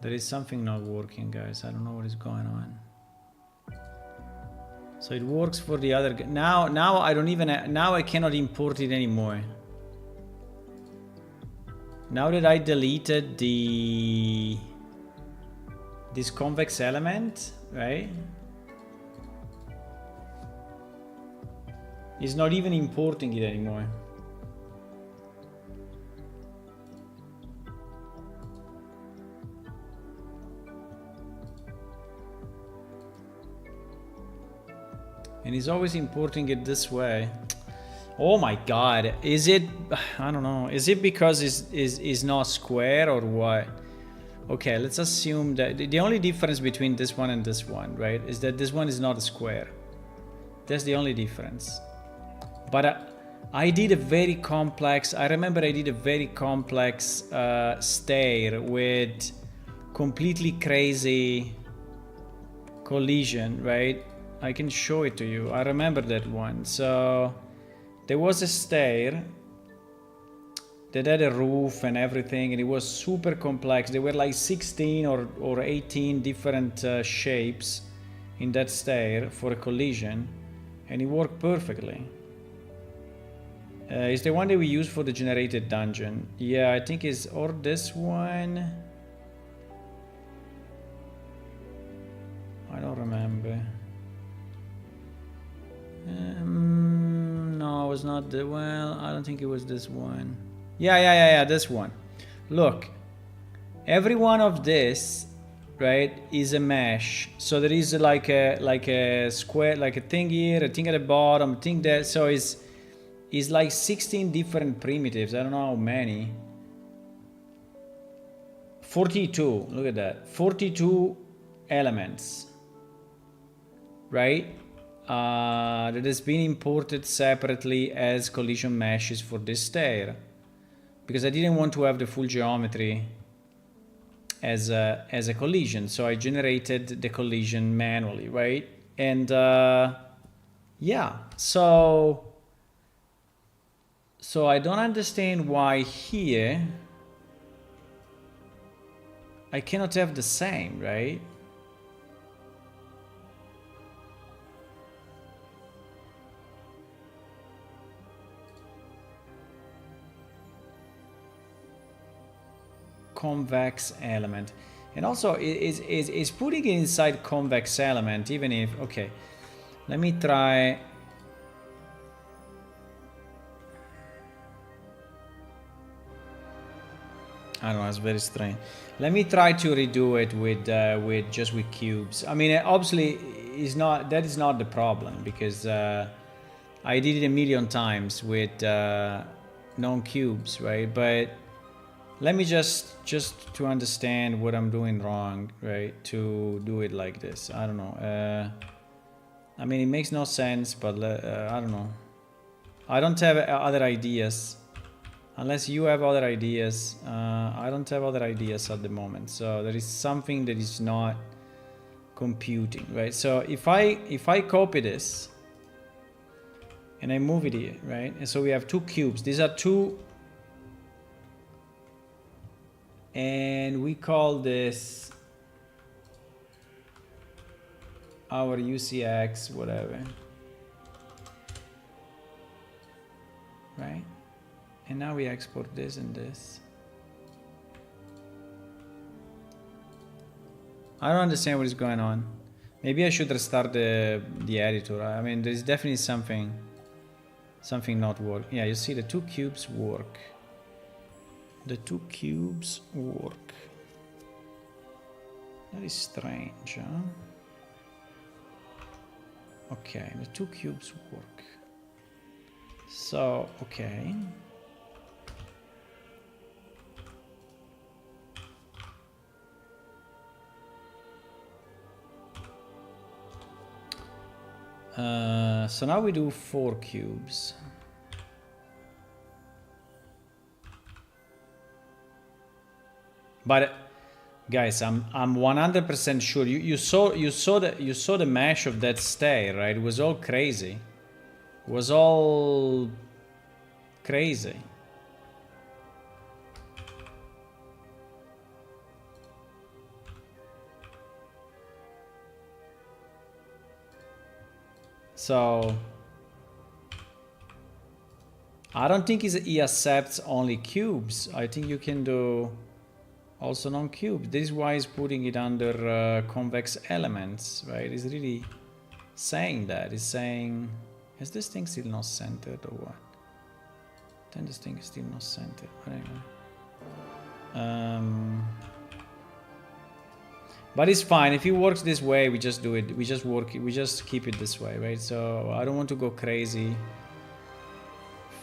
There is something not working, guys. I don't know what is going on. So it works for the other... Now I don't even... Now I cannot import it anymore. Now that I deleted this convex element, right? It's not even importing it anymore. And it's always importing it this way. Oh my god, is it... I don't know. Is it because it's not square or what? Okay, let's assume that the only difference between this one and this one, right, is that this one is not a square. That's the only difference. But I did a very complex... I remember I did a very complex stair with completely crazy collision, right? I can show it to you. I remember that one. So there was a stair that had a roof and everything, and it was super complex. There were like 16 or 18 different shapes in that stair for a collision, and it worked perfectly. It's the one that we use for the generated dungeon. Yeah, I think it's or this one. I don't remember. No, it was not the... Well, I don't think it was this one. Yeah, this one. Look, every one of this, right, is a mesh. So there is like a square, like a thing here, a thing at the bottom, a thing there. So it's like 16 different primitives. I don't know how many. 42. Look at that. 42 elements, right? That has been imported separately as collision meshes for this stair, because I didn't want to have the full geometry as a collision, so I generated the collision manually, right? And yeah, so So I don't understand why here I cannot have the same, right? Convex element. And also is putting it inside convex element, even if, okay, let me try. I don't know, it's very strange. Let me try to redo it with just with cubes. I mean, obviously, is not that is not the problem, because I did it a million times with non-cubes, right? But let me just to understand what I'm doing wrong, right? To do it like this, I don't know. I mean, it makes no sense, but I don't know. I don't have other ideas. Unless you have other ideas, I don't have other ideas at the moment. So there is something that is not computing, right? So if I copy this and I move it here, right? And so we have two cubes. These are two, and we call this our UCX, whatever, right? And now we export this and this. I don't understand what is going on. Maybe I should restart the editor. I mean, there's definitely something not working. Yeah, you see the two cubes work. The two cubes work. That is strange, huh? Okay, the two cubes work. So, okay. So now we do 4 cubes. But guys, I'm 100% sure you saw the mesh of that stair, right? It was all crazy. It was all crazy. So I don't think he accepts only cubes. I think you can do also non-cubes. This is why he's putting it under convex elements, right? He's really saying that. He's saying, is this thing still not centered or what? Then this thing is still not centered. Anyway. But it's fine. If it works this way, we just do it. We just work it. We just keep it this way, right? So I don't want to go crazy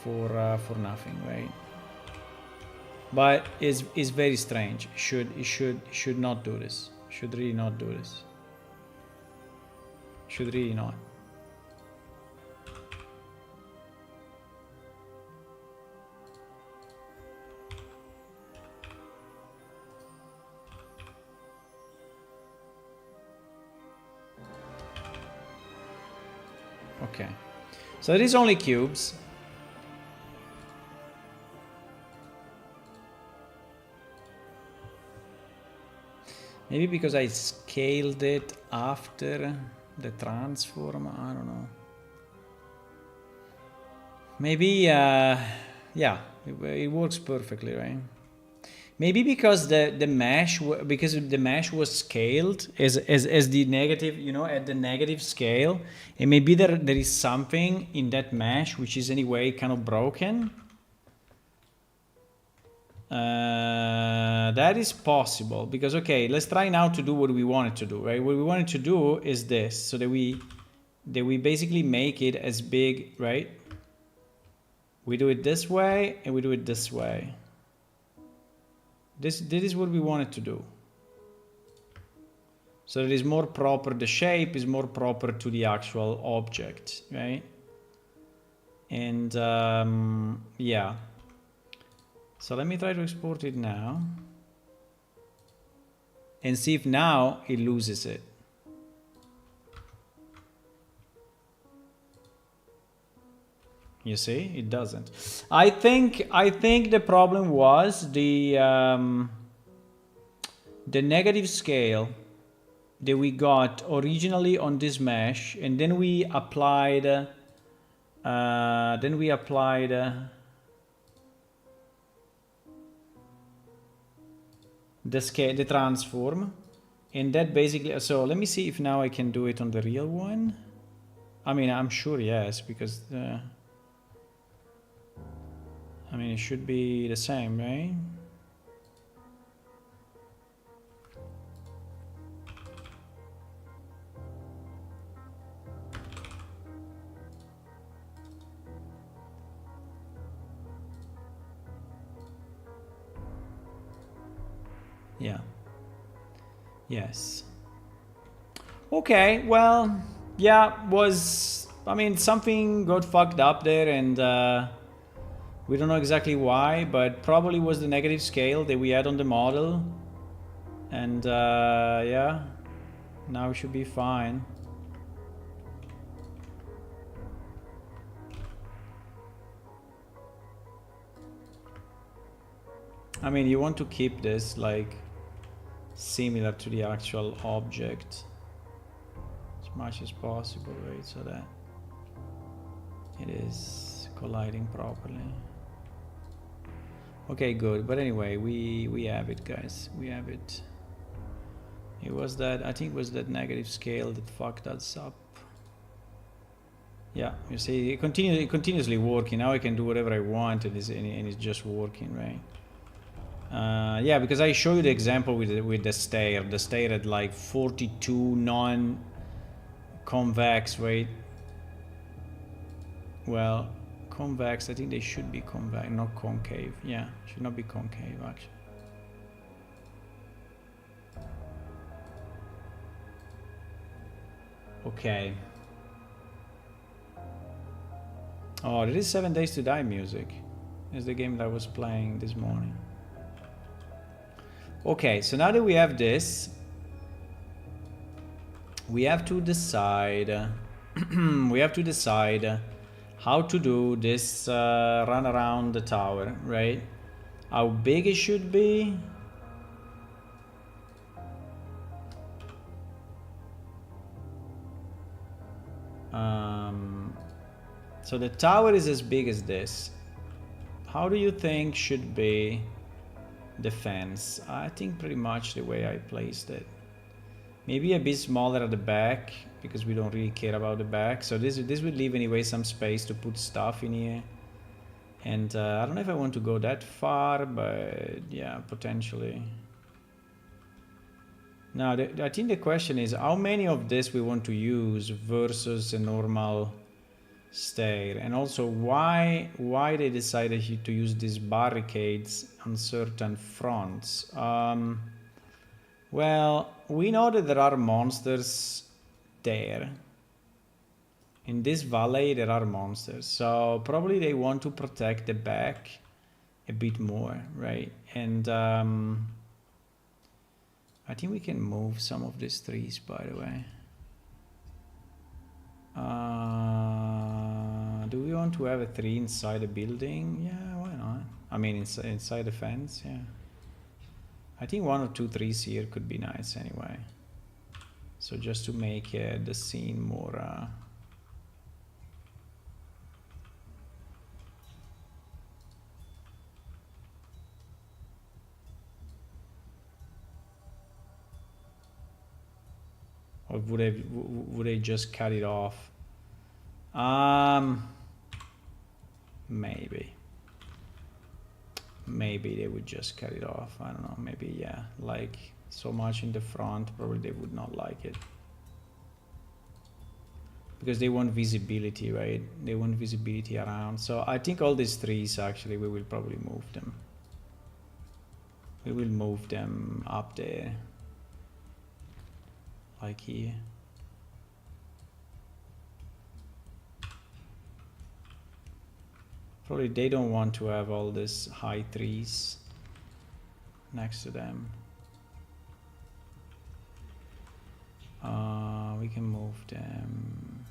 for nothing, right? But it's very strange. Should not do this. Should really not do this. Should really not. Okay. So it is only cubes. Maybe because I scaled it after the transform, I don't know. Maybe, yeah, it works perfectly, right? Maybe because the mesh, because the mesh was scaled as the negative, you know, at the negative scale, and maybe there is something in that mesh which is anyway kind of broken. That is possible, because okay, let's try now to do what we wanted to do, right? What we wanted to do is this, so that we basically make it as big, right? We do it this way and we do it this way. This is what we wanted to do. So it is more proper, the shape is more proper to the actual object, right? And yeah. So let me try to export it now. And see if now it loses it. You see, it doesn't. I think the problem was the negative scale that we got originally on this mesh, and then we applied the scale, the transform, and that basically. So let me see if now I can do it on the real one. I mean, I'm sure yes, because I mean, it should be the same, right? Yeah. Yes. Okay, well, yeah, I mean, something got fucked up there, and we don't know exactly why, but probably was the negative scale that we had on the model. And yeah, now we should be fine. I mean, you want to keep this like similar to the actual object as much as possible, right? So that it is colliding properly. Okay, good. But anyway, we have it, guys. We have it. It was that, I think it was that negative scale that fucked us up. Yeah, you see, it continuously working. Now I can do whatever I want, and it's just working, right? Yeah, because I show you the example with the stair. The stair had like 42 non-convex, right? Well, convex, I think they should be convex, not concave. Yeah, should not be concave, actually. Okay. Oh, there is 7 Days to Die music. It's the game that I was playing this morning. Okay, so now that we have this, we have to decide how to do this run around the tower, right? How big it should be. So the tower is as big as this. How do you think should be the fence? I think pretty much the way I placed it. Maybe a bit smaller at the back, because we don't really care about the back. So this would leave anyway some space to put stuff in here. And I don't know if I want to go that far, but yeah, potentially. Now, I think the question is how many of this we want to use versus a normal stair, and also why they decided to use these barricades on certain fronts. Well, we know that there are monsters there. In this valley there are monsters, so probably they want to protect the back a bit more, right? And I think we can move some of these trees, by the way. Do we want to have a tree inside a building? Yeah, why not? I mean, inside the fence, yeah. I think 1 or 2 trees here could be nice anyway. So just to make the scene more... Or would they just cut it off? Maybe they would just cut it off. I don't know, maybe, yeah, like so much in the front, probably they would not like it, because they want visibility, right? They want visibility around. So I think all these trees, actually, we will probably move them. We will move them up there, like here. Probably they don't want to have all these high trees next to them. We can move them.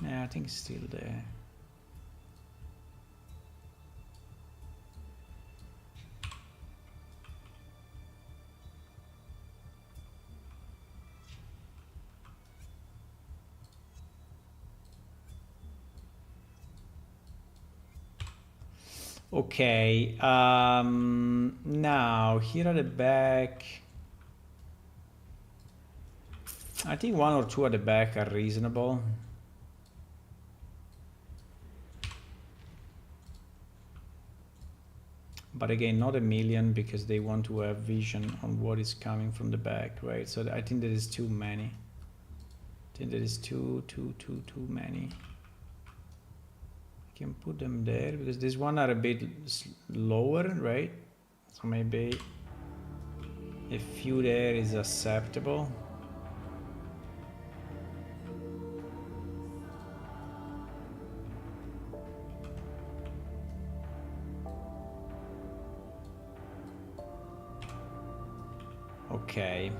Yeah, I think it's still there. Okay, now here at the back, I think 1 or 2 at the back are reasonable. But again, not a million, because they want to have vision on what is coming from the back, right? So I think there is too many. I think there is too many. I can put them there because these one are a bit lower, right? So maybe a few there is acceptable. Okay.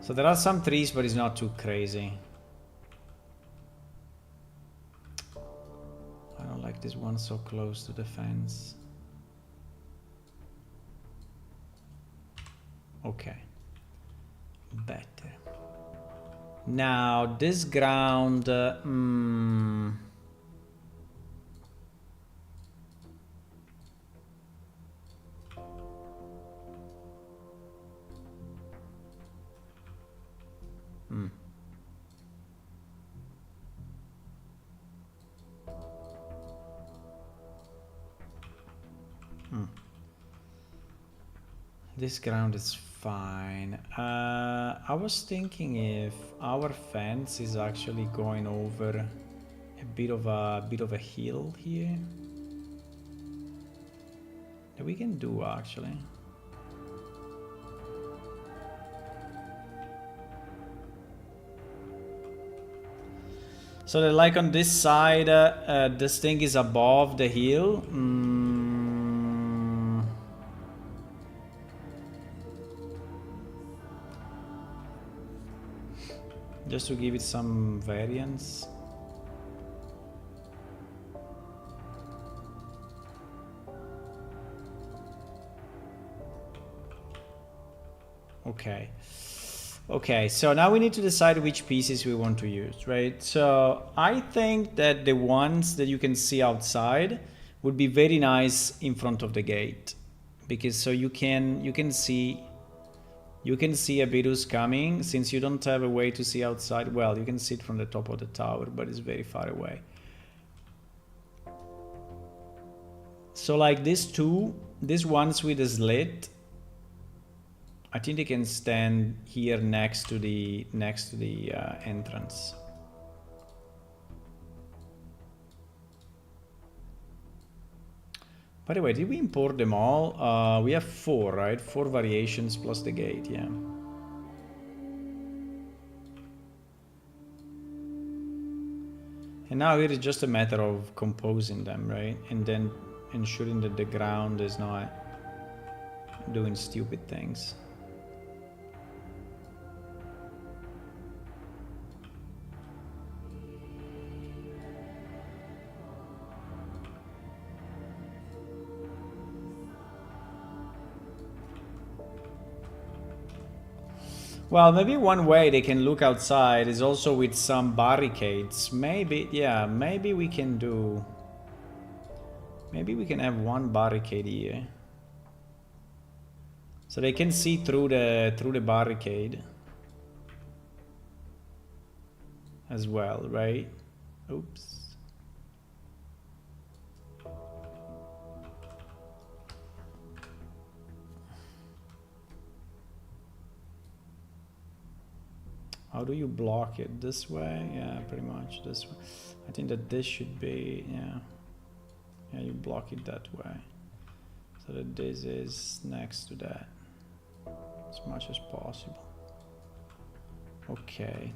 So there are some trees, but it's not too crazy. I don't like this one so close to the fence. Okay. Better. Now this ground, this ground is fine. I was thinking if our fence is actually going over a bit of a hill here. That we can do actually. So that like on this side, this thing is above the hill. Just to give it some variance. Okay. Okay, so now we need to decide which pieces we want to use, right? So I think that the ones that you can see outside would be very nice in front of the gate, because so you can see a bit who's coming. Since you don't have a way to see outside, well, you can see it from the top of the tower, but it's very far away. So like these ones with a slit, I think they can stand here next to the entrance. By the way, did we import them all? We have 4, right? 4 variations plus the gate, yeah. And now it is just a matter of composing them, right? And then ensuring that the ground is not doing stupid things. Well, maybe one way they can look outside is also with some barricades. Maybe, yeah, maybe we can do... Maybe we can have one barricade here. So they can see through the barricade. As well, right? Oops. How do you block it? This way? Yeah, pretty much this way. I think that this should be, yeah. Yeah, you block it that way. So that this is next to that. As much as possible. Okay.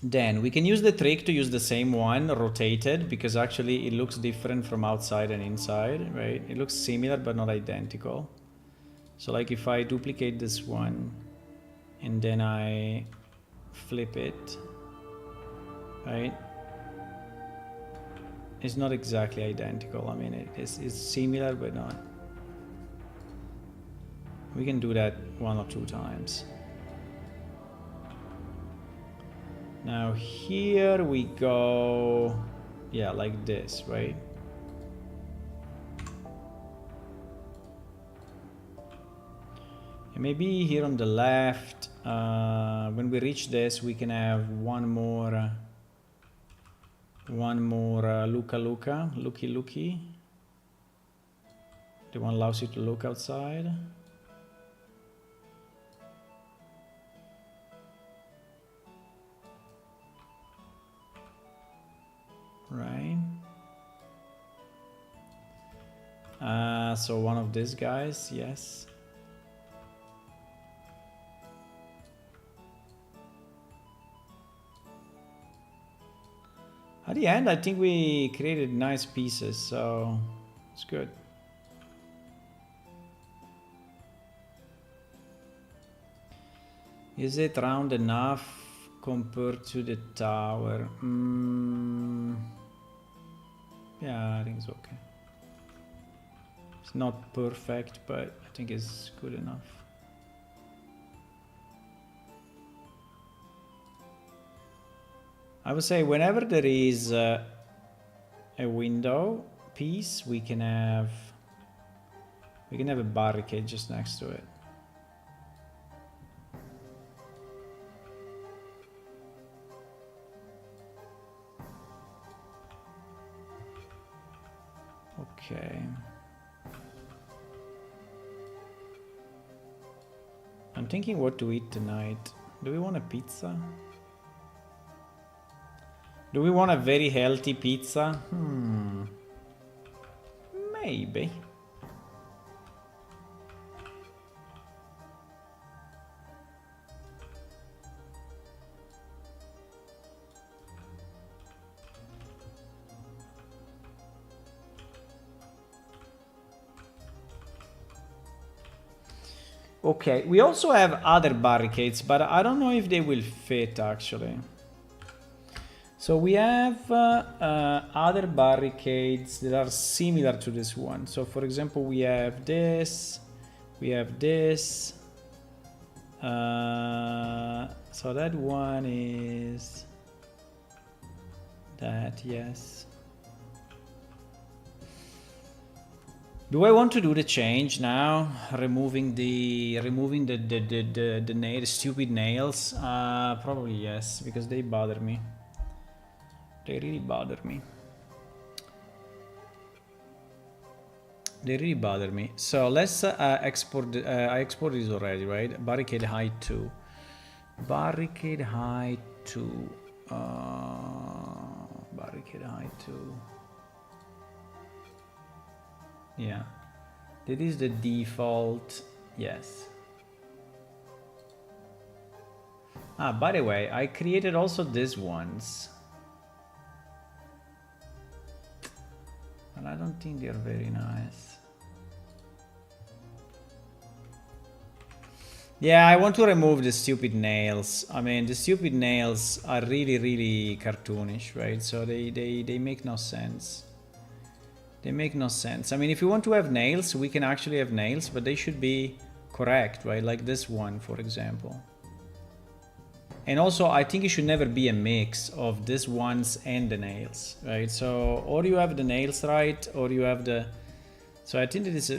Then we can use the trick to use the same one rotated, because actually it looks different from outside and inside, right? It looks similar but not identical. So like if I duplicate this one, and then I flip it, right? It's not exactly identical. I mean, it's similar, but not. We can do that 1 or 2 times. Now here we go, yeah, like this, right? And maybe here on the left, when we reach this, we can have one more looky. The one allows you to look outside. Right. So one of these guys, yes. At the end, I think we created nice pieces, so it's good. Is it round enough compared to the tower? Yeah, I think it's okay. It's not perfect, but I think it's good enough. I would say whenever there is a window piece, we can have a barricade just next to it. Okay. I'm thinking what to eat tonight. Do we want a pizza? Do we want a very healthy pizza? Maybe. Okay, we also have other barricades, but I don't know if they will fit actually. So we have other barricades that are similar to this one. So for example, we have this, we have this. So that one is that, yes. Do I want to do the change now? Removing the stupid nails? Probably yes, because they bother me. They really bother me. They really bother me. So let's export. I exported this already, right? Barricade height 2. Barricade height 2. Barricade height 2. Yeah, that is the default. Yes. By the way, I created also these ones, but I don't think they're very nice. Yeah, I want to remove the stupid nails. I mean, the stupid nails are really cartoonish, right? So they make no sense. They make no sense. I mean, if you want to have nails, we can actually have nails, but they should be correct, right? Like this one, for example. And also, I think it should never be a mix of these ones and the nails, right? So, or you have the nails right, or you have the... So I think it is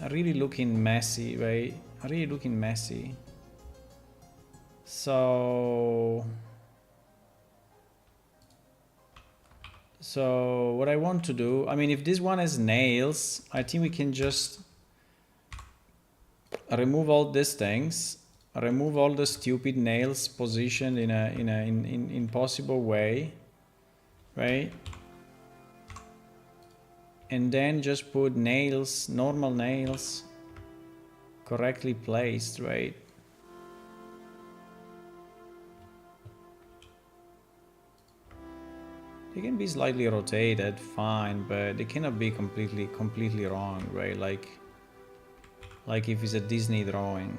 really looking messy, right? Really looking messy. So what I want to do, I mean, if this one has nails, I think we can just remove all these things, remove all the stupid nails positioned in an impossible way, right? And then just put nails, normal nails, correctly placed, right? They can be slightly rotated, fine, but they cannot be completely wrong, right? Like if it's a Disney drawing.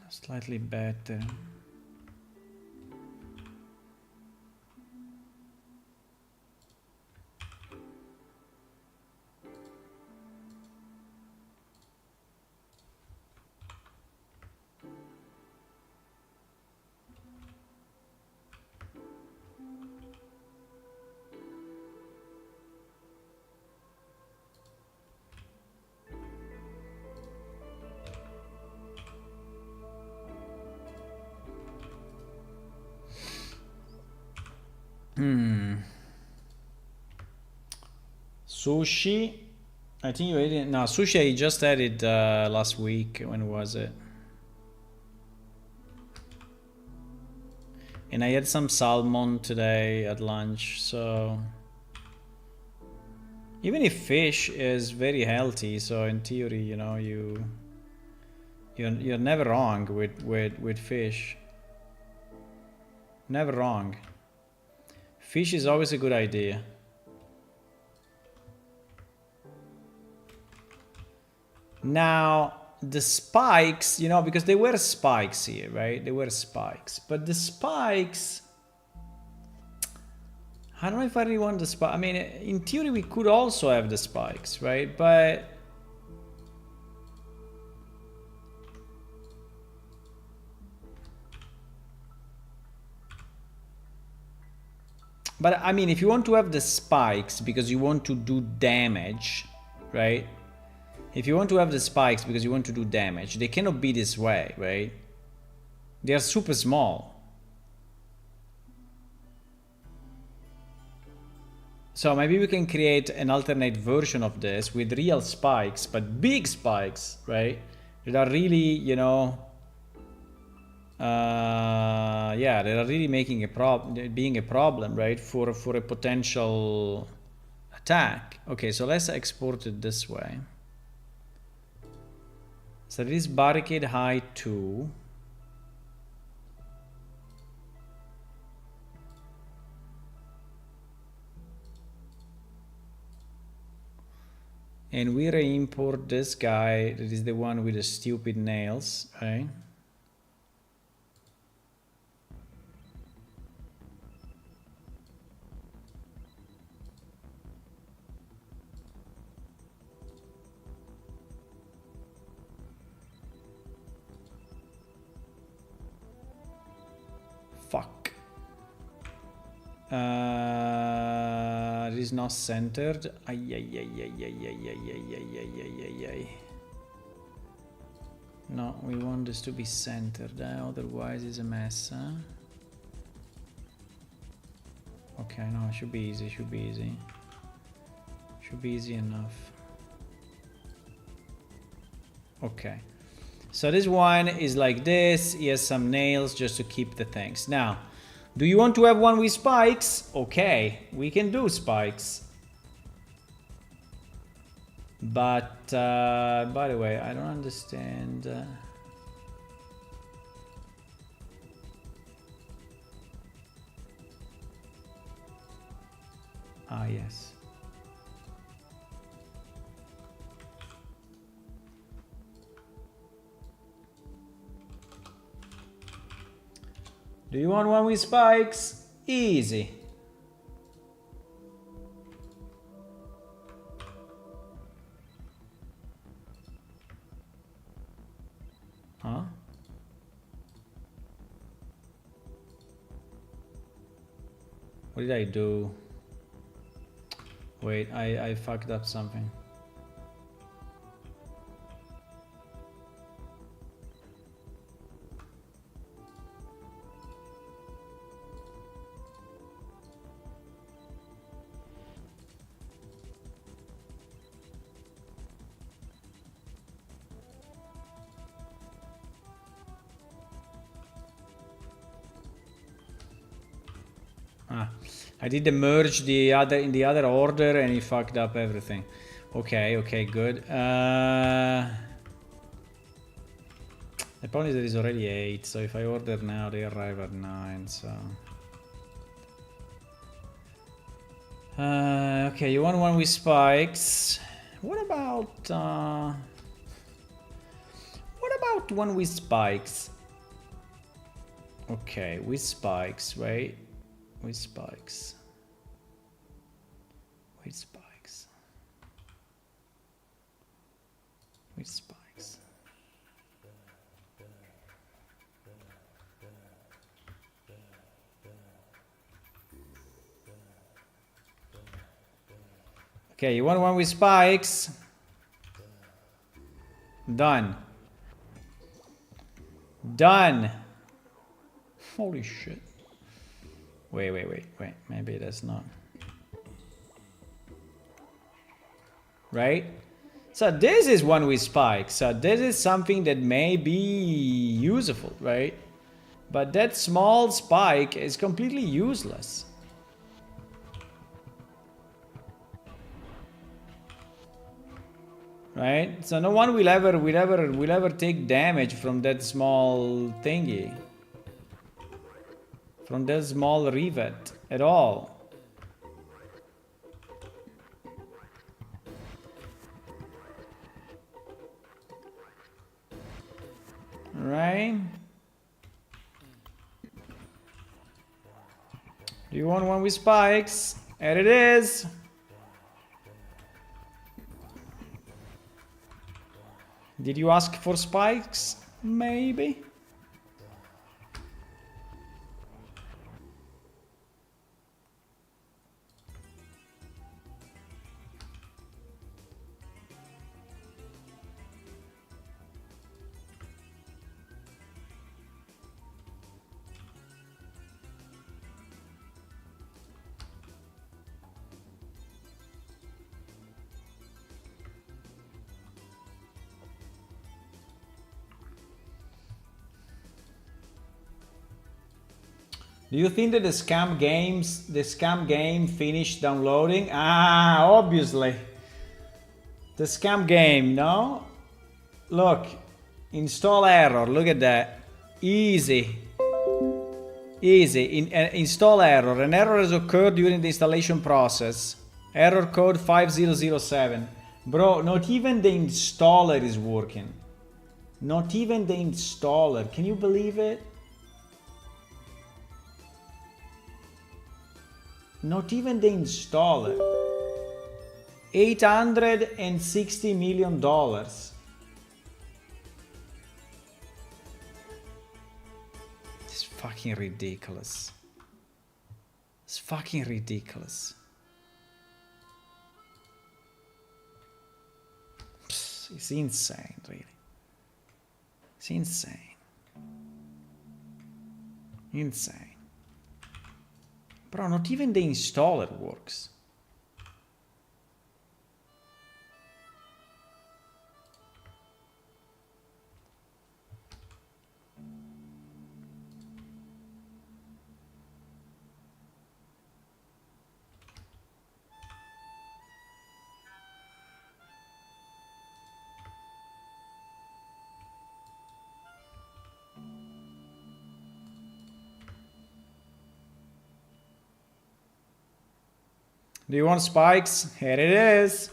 Slightly better. Sushi. I think you ate it. No, sushi I just had it last week. When was it? And I had some salmon today at lunch. So even if fish is very healthy, so in theory, you know, you're never wrong with fish. Never wrong. Fish is always a good idea. Now, the spikes, you know, because they were spikes here, right? They were spikes. But the spikes... I don't know if I really want the spikes. I mean, in theory, we could also have the spikes, right? But... I mean, if you want to have the spikes because you want to do damage, right? If you want to have the spikes because you want to do damage, they cannot be this way, right? They are super small. So maybe we can create an alternate version of this with real spikes, but big spikes, right? That are really, you know... yeah, they are really making being a problem, right? For a potential attack. Okay, so let's export it this way. So this barricade height 2. And we re-import this guy, that is the one with the stupid nails, right? Fuck. It is not centered. No, we want this to be centered, otherwise it's a mess, huh? Okay, no, it should be easy, should be easy. Should be easy enough. Okay. So this one is like this. He has some nails just to keep the things. Now, do you want to have one with spikes? Okay, we can do spikes. But, by the way, I don't understand. Ah, yes. Do you want one with spikes? Easy. Huh? What did I do? Wait, I fucked up something. I did the merge in the other order and he fucked up everything. Okay, okay, good. The problem is there is already 8, so if I order now they arrive at 9, so... okay, you want one with spikes. What about... want one with spikes. Okay, with spikes, right? With spikes. With spikes. With spikes. Okay, you want one with spikes? Done. Done. Holy shit. Wait. Maybe that's not. Right? So this is one with spikes. So this is something that may be useful, right? But that small spike is completely useless. Right? So no one will ever take damage from that small thingy. From that small rivet at all. Right? Do you want one with spikes? There it is. Did you ask for spikes? Maybe. Do you think that the scam game finished downloading? Ah, obviously. The scam game, no? Look, install error, look at that. Easy. Easy, install error. An error has occurred during the installation process. Error code 5007. Bro, not even the installer is working. Not even the installer, can you believe it? Not even the installer. $860 million. It's fucking ridiculous. It's fucking ridiculous. It's insane, really. It's insane. Insane. Bro, not even the installer works. Do you want spikes? Here it is.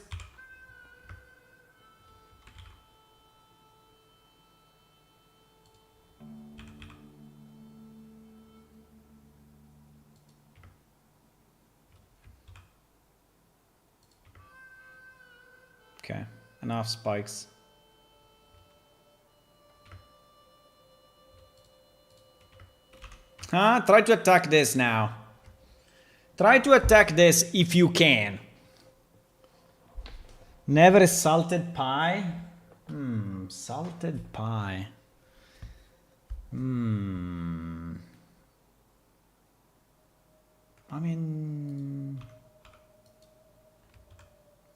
Okay, enough spikes. Huh? Try to attack this now. Try to attack this if you can. Never a salted pie? Salted pie. I mean...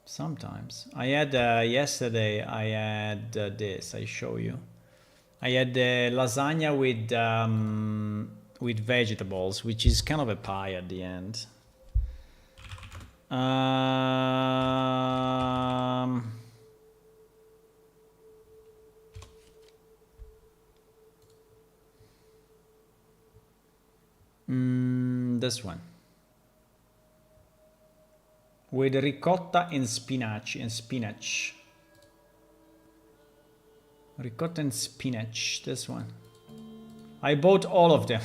Sometimes. I had, yesterday, I had this, I show you. I had the lasagna with vegetables, which is kind of a pie at the end. This one. With ricotta and spinach. Ricotta and spinach, this one. I bought all of them.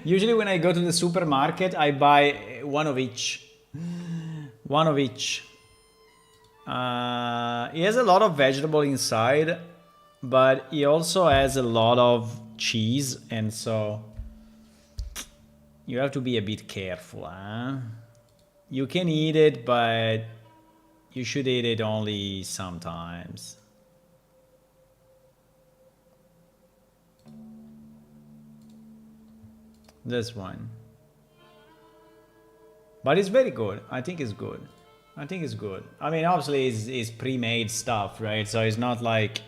Usually when I go to the supermarket, I buy one of each. One of each. He has a lot of vegetable inside, but he also has a lot of cheese, and so you have to be a bit careful, huh? You can eat it, but you should eat it only sometimes. This one. But it's very good. I think it's good. I think it's good. I mean, obviously it's pre-made stuff, right? So it's not like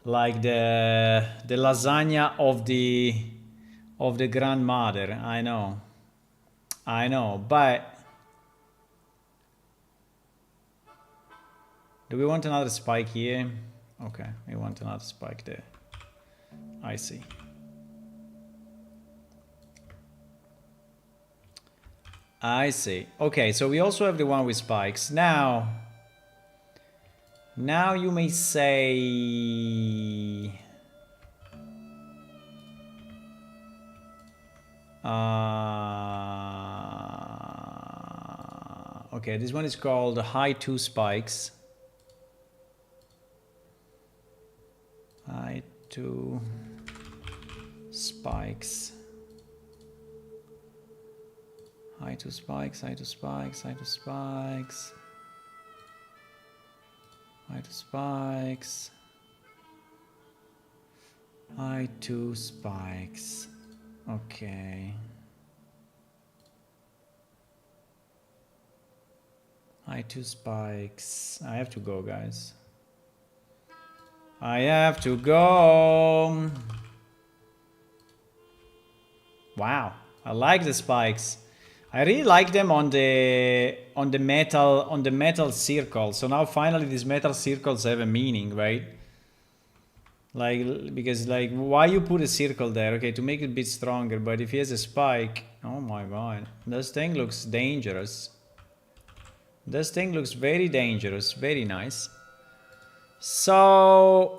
the lasagna of the grandmother. I know, but do we want another spike here? Okay, we want another spike there. I see. I see. Okay, so we also have the one with spikes. Now you may say... okay, this one is called high 2 spikes. High 2 spikes. High 2 spikes, high 2 spikes, high 2 spikes. High 2 spikes. High 2 spikes. Okay. High 2 spikes. I have to go, guys. I have to go. Wow, I like the spikes. I really like them on the metal circle. So now finally these metal circles have a meaning, right? Like, because like, why you put a circle there? Okay, to make it a bit stronger, but if he has a spike, oh my god, this thing looks dangerous. This thing looks very dangerous, very nice. So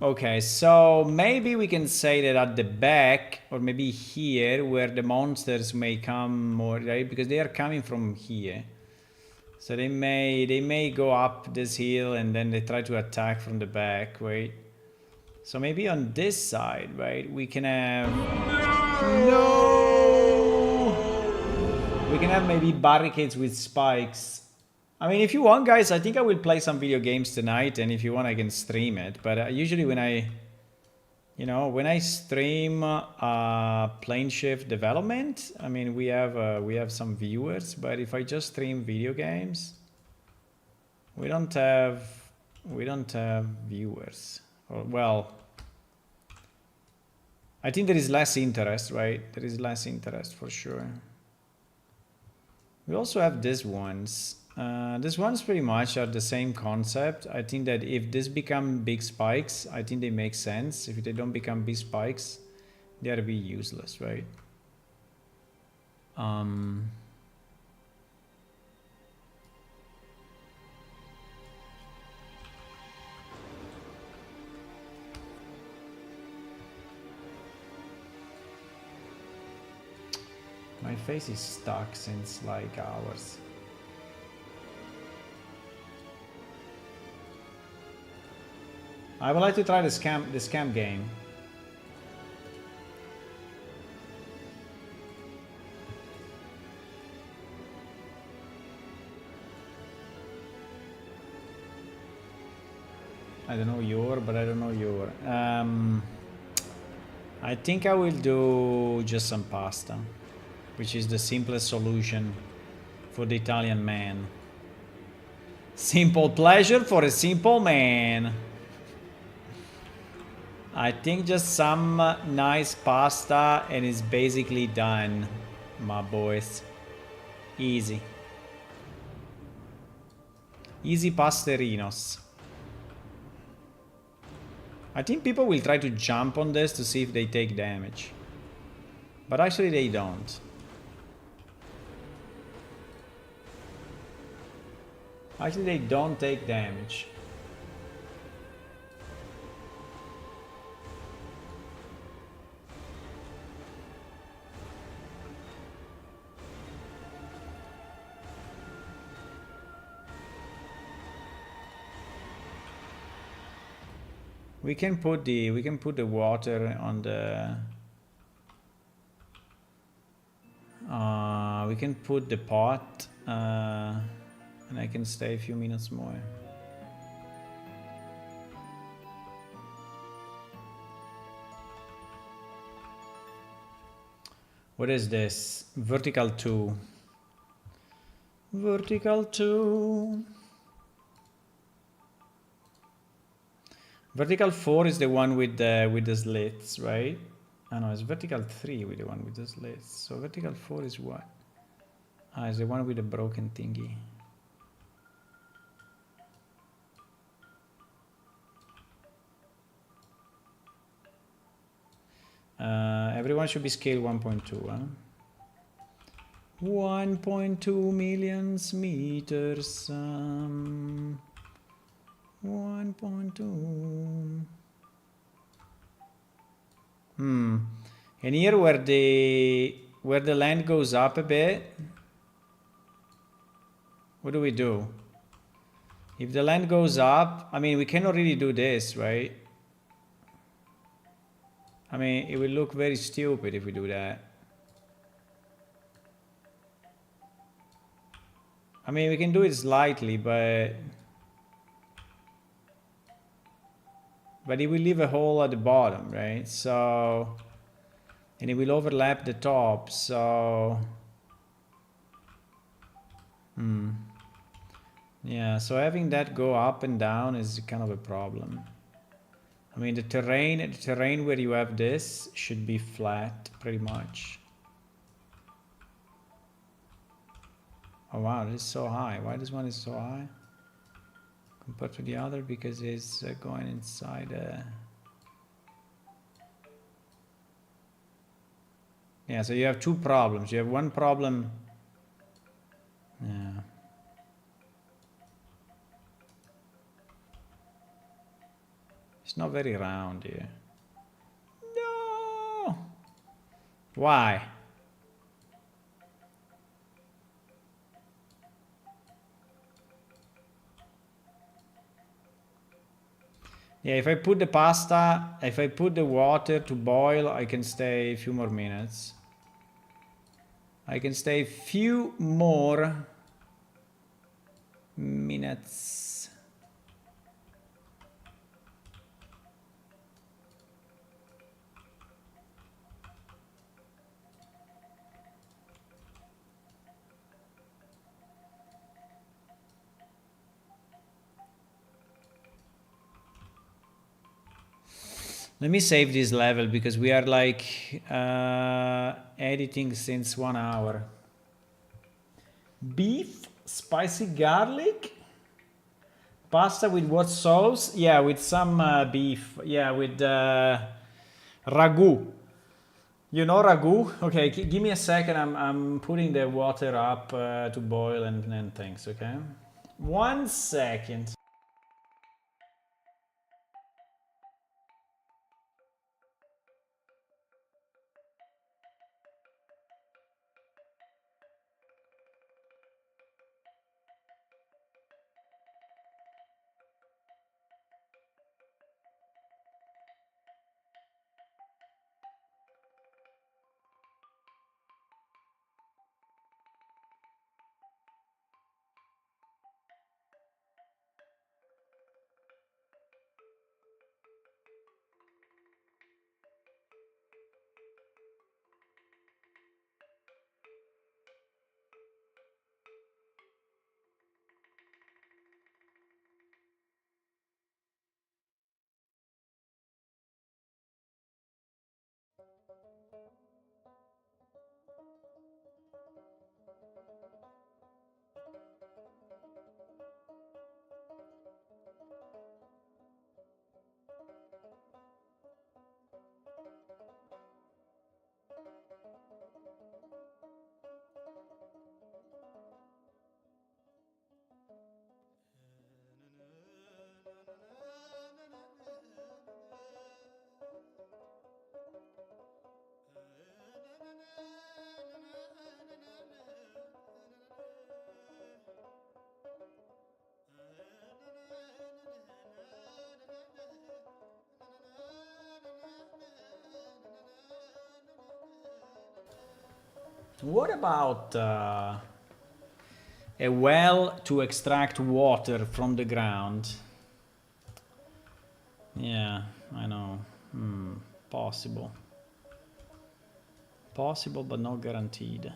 okay, so maybe we can say that at the back, or maybe here, where the monsters may come more, right? Because they are coming from here. So they may go up this hill and then they try to attack from the back, right? So maybe on this side, right, we can have... No! We can have maybe barricades with spikes. I mean, if you want, guys, I think I will play some video games tonight, and if you want, I can stream it. But usually when I stream plane shift development, I mean, we have some viewers. But if I just stream video games, we don't have viewers. Or, well, I think there is less interest, right? There is less interest for sure. We also have these ones. These ones pretty much are the same concept. I think that if this become big spikes, I think they make sense. If they don't become big spikes, they are be useless, right? My face is stuck since like hours. I would like to try the scam game. I don't know your, but I don't know your. I think I will do just some pasta, which is the simplest solution for the Italian man. Simple pleasure for a simple man. I think just some nice pasta and it's basically done, my boys. Easy. Easy pasterinos. I think people will try to jump on this to see if they take damage. But actually they don't. Actually they don't take damage. We can put the water on the we can put the pot and I can stay a few minutes more. What is this? Vertical 2. Vertical 2. Vertical 4 is the one with the slits, right? Oh no, it's vertical 3 with the one with the slits. So vertical 4 is what? Ah, it's the one with the broken thingy. Everyone should be scale 1.2, huh? 1.2 millions meters. 1.2. And here where the land goes up a bit, what do we do? If the land goes up, I mean, we cannot really do this, right? I mean, it will look very stupid if we do that. I mean, we can do it slightly, but it will leave a hole at the bottom, right? So, and it will overlap the top, so yeah, so having that go up and down is kind of a problem. I mean, the terrain where you have this should be flat pretty much. Oh wow, this is so high. Why this one is so high compared to the other? Because it's going inside. Yeah, so you have two problems. You have one problem. Yeah. It's not very round here. No. Why? Yeah, if I put the pasta, if I put the water to boil, I can stay a few more minutes. I can stay a few more minutes. Let me save this level because we are like editing since 1 hour. Beef, spicy garlic, pasta with what sauce? Yeah, with some beef. Yeah, with ragu. You know ragu? Okay, give me a second. I'm putting the water up to boil and things. Okay, 1 second. What about a well to extract water from the ground? Yeah, I know. Possible. Possible, but not guaranteed.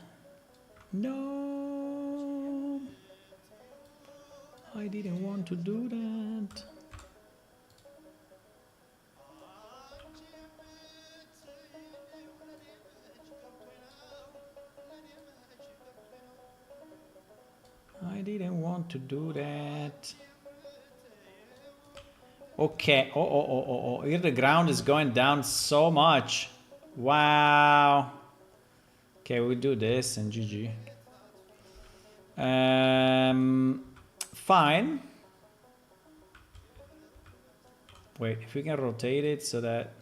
No, I didn't want to do that. I didn't want to do that. Okay. Oh. Here the ground is going down so much. Wow. Okay, we do this and GG. Fine. Wait, if we can rotate it so that...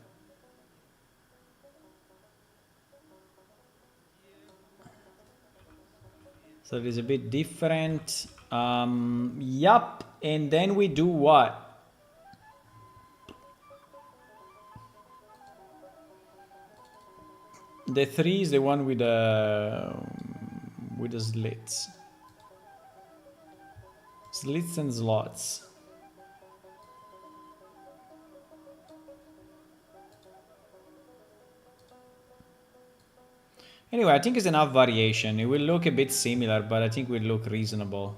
So it is a bit different. Yup. And then we do what? The 3 is the one with the slits. Slits and slots. Anyway, I think it's enough variation. It will look a bit similar, but I think it will look reasonable.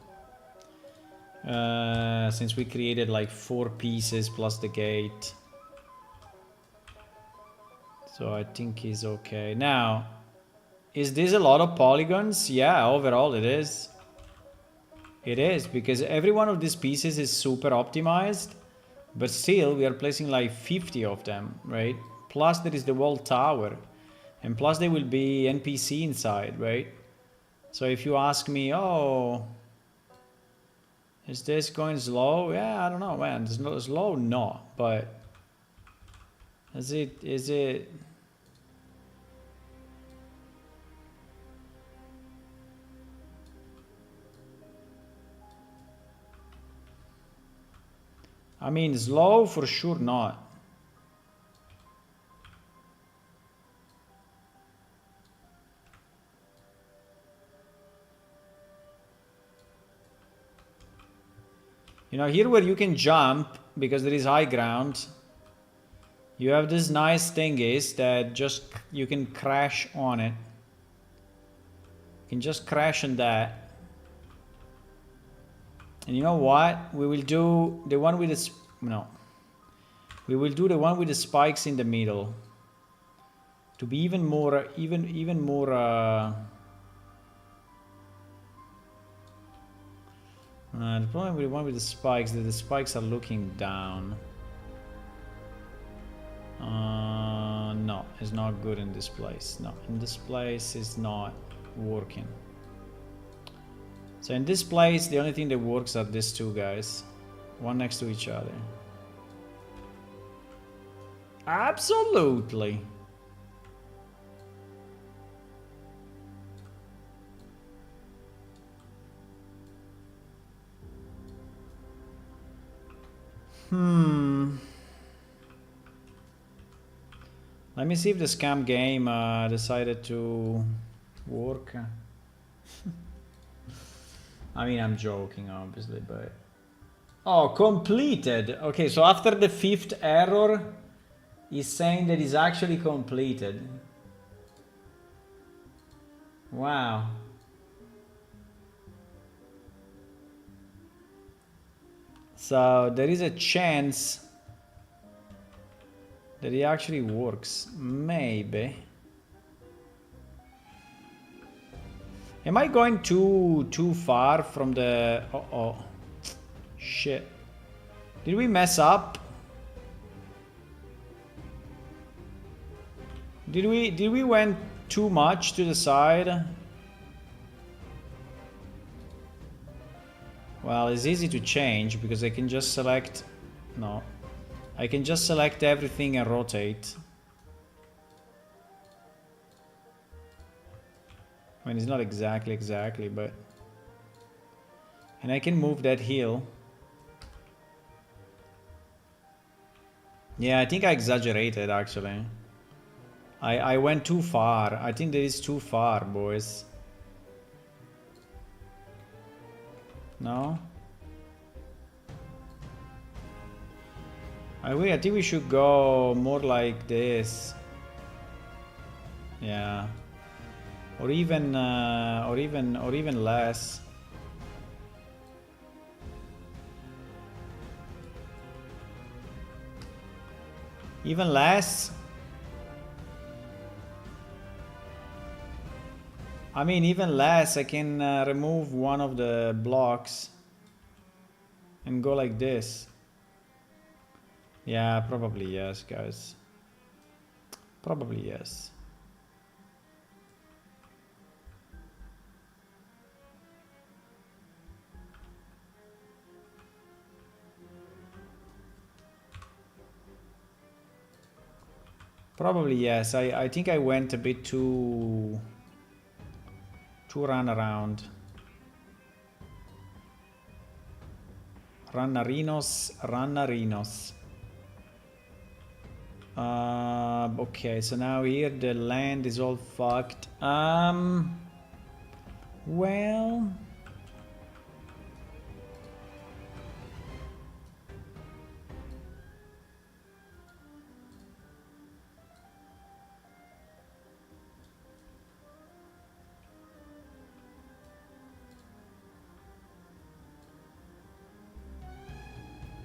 Since we created like 4 pieces plus the gate. So I think it's okay. Now, is this a lot of polygons? Yeah, overall it is. It is, because every one of these pieces is super optimized. But still, we are placing like 50 of them, right? Plus there is the wall tower. And plus there will be NPC inside, right? So if you ask me, oh, is this going slow? Yeah, I don't know, man. It's not slow, no. But is it... I mean, slow for sure not. You know, here where you can jump, because there is high ground, you have this nice thing is that just, you can crash on it. You can just crash on that. And you know what? We will do the one with the... No. We will do the one with the spikes in the middle. To be even more... Even more... the problem with the one with the spikes is that the spikes are looking down. No, it's not good in this place. No, in this place it's not working. So in this place, the only thing that works are these two guys. One next to each other. Absolutely. Let me see if the scam game decided to work. I mean, I'm joking, obviously, but... Oh, completed! Okay, so after the 5th error, he's saying that it's actually completed. Wow. So, there is a chance that it actually works. Maybe. Am I going too far from the... Uh-oh. Shit. Did we mess up? Did we went too much to the side? Well, it's easy to change because I can just select... No. I can just select everything and rotate. I mean, it's not exactly, but... And I can move that hill. Yeah, I think I exaggerated, actually. I went too far. I think that is too far, boys. No? I think we should go more like this. Yeah. Or even less. Even less? I mean, even less, I can remove one of the blocks and go like this. Yeah, probably yes, guys. Probably yes. Probably yes. I think I went a bit too run around. Rannarinos. Okay, so now here the land is all fucked. Well,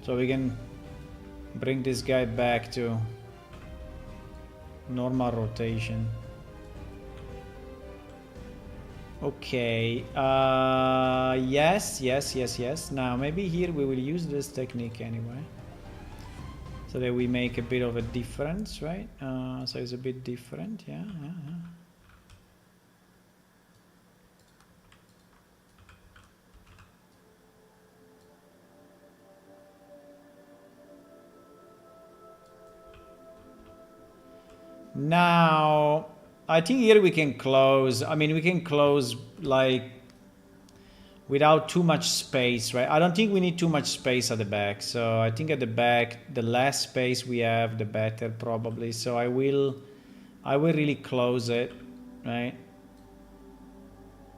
so we can bring this guy back to normal rotation. Okay, yes. Now maybe here we will use this technique anyway, so that we make a bit of a difference, right? So it's a bit different, yeah. Now, I think here we can close. I mean, we can close like without too much space, right? I don't think we need too much space at the back. So I think at the back, the less space we have, the better probably. So I will really close it, right?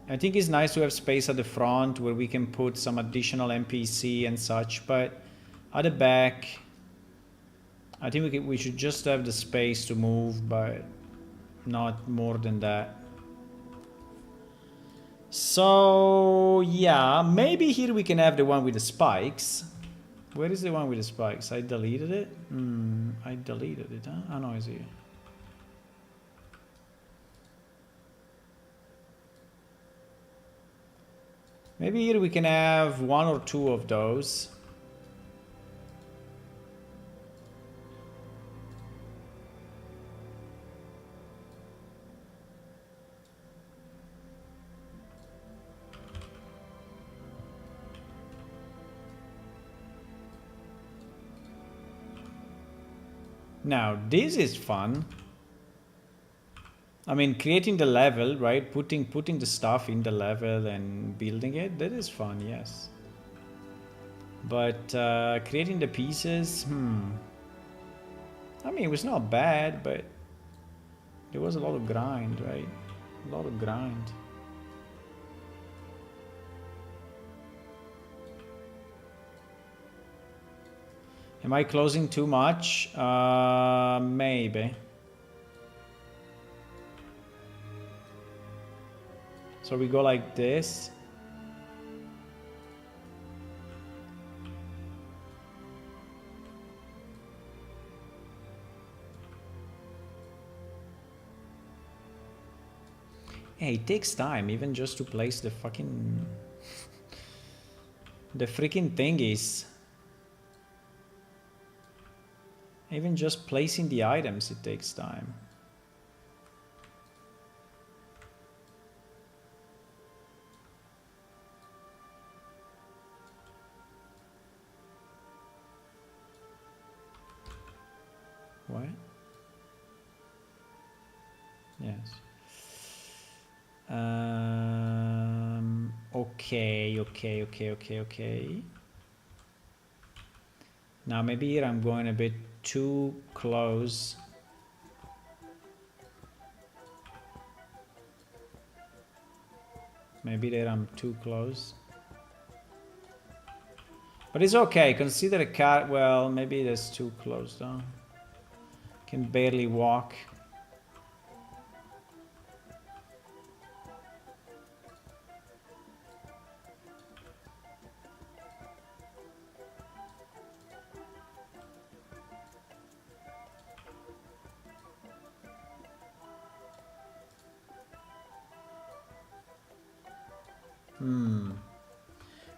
I think it's nice to have space at the front where we can put some additional NPC and such, but at the back, I think we should just have the space to move, but not more than that. So yeah, maybe here we can have the one with the spikes. Where is the one with the spikes? I deleted it. I deleted it, huh? Oh no, it's here. Maybe here we can have one or two of those. Now, this is fun. I mean, creating the level, right? Putting the stuff in the level and building it, that is fun, yes. But creating the pieces, I mean, it was not bad, but there was a lot of grind, right? A lot of grind. Am I closing too much? Maybe. So we go like this. Hey, it takes time even just to place the fucking... the freaking thingies. Even just placing the items, it takes time. What? Yes. Okay. Now maybe here I'm going a bit too close. Maybe there I'm too close. But it's okay, consider a car, well, maybe that's too close though. Can barely walk.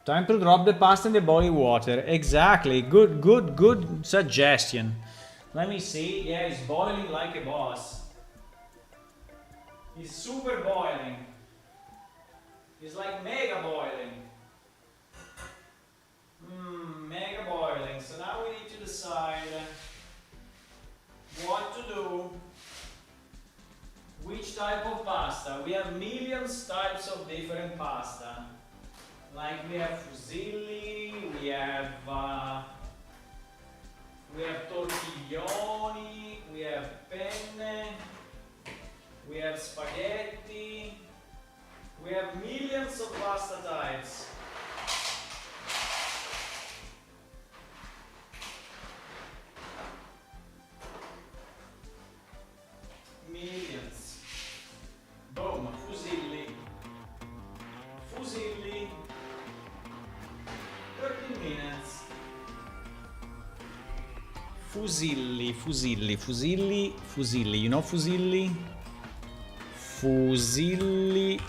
Time to drop the pasta in the boiling water. Exactly. Good suggestion. Let me see. Yeah, it's boiling like a boss. It's super boiling. It's like mega boiling. Mega boiling. So now we need to decide what to do. Which type of pasta? We have millions types of different pasta. Like we have fusilli, we have tortiglioni, we have penne, we have spaghetti, we have millions of pasta types. Millions. Boom, fusilli. Fusilli. 13 minutes. Fusilli. You know fusilli? Fusilli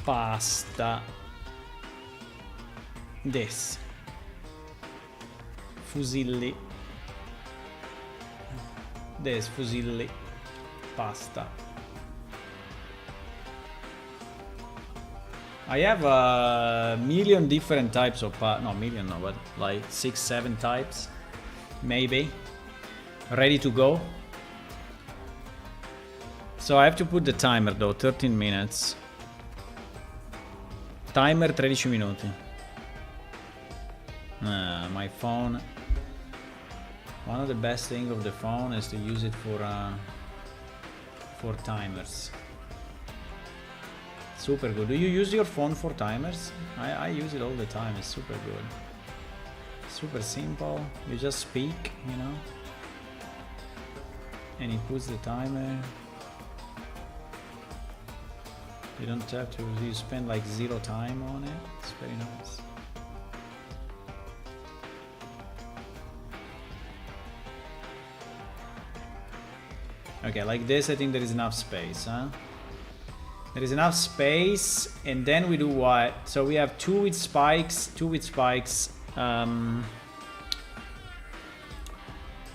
pasta. This. Fusilli. This fusilli pasta. I have a million different types of no million no, but like 6-7 types maybe ready to go. So I have to put the timer though, 13 minutes. Timer 13 minuti. My phone. One of the best things of the phone is to use it for timers. Super good. Do you use your phone for timers? I use it all the time. It's super good. Super simple. You just speak, you know, and it puts the timer. You don't have to. You spend like 0 time on it. It's very nice. Okay, like this, I think there is enough space, huh? There is enough space, and then we do what? So we have 2 with spikes, 2 with spikes. That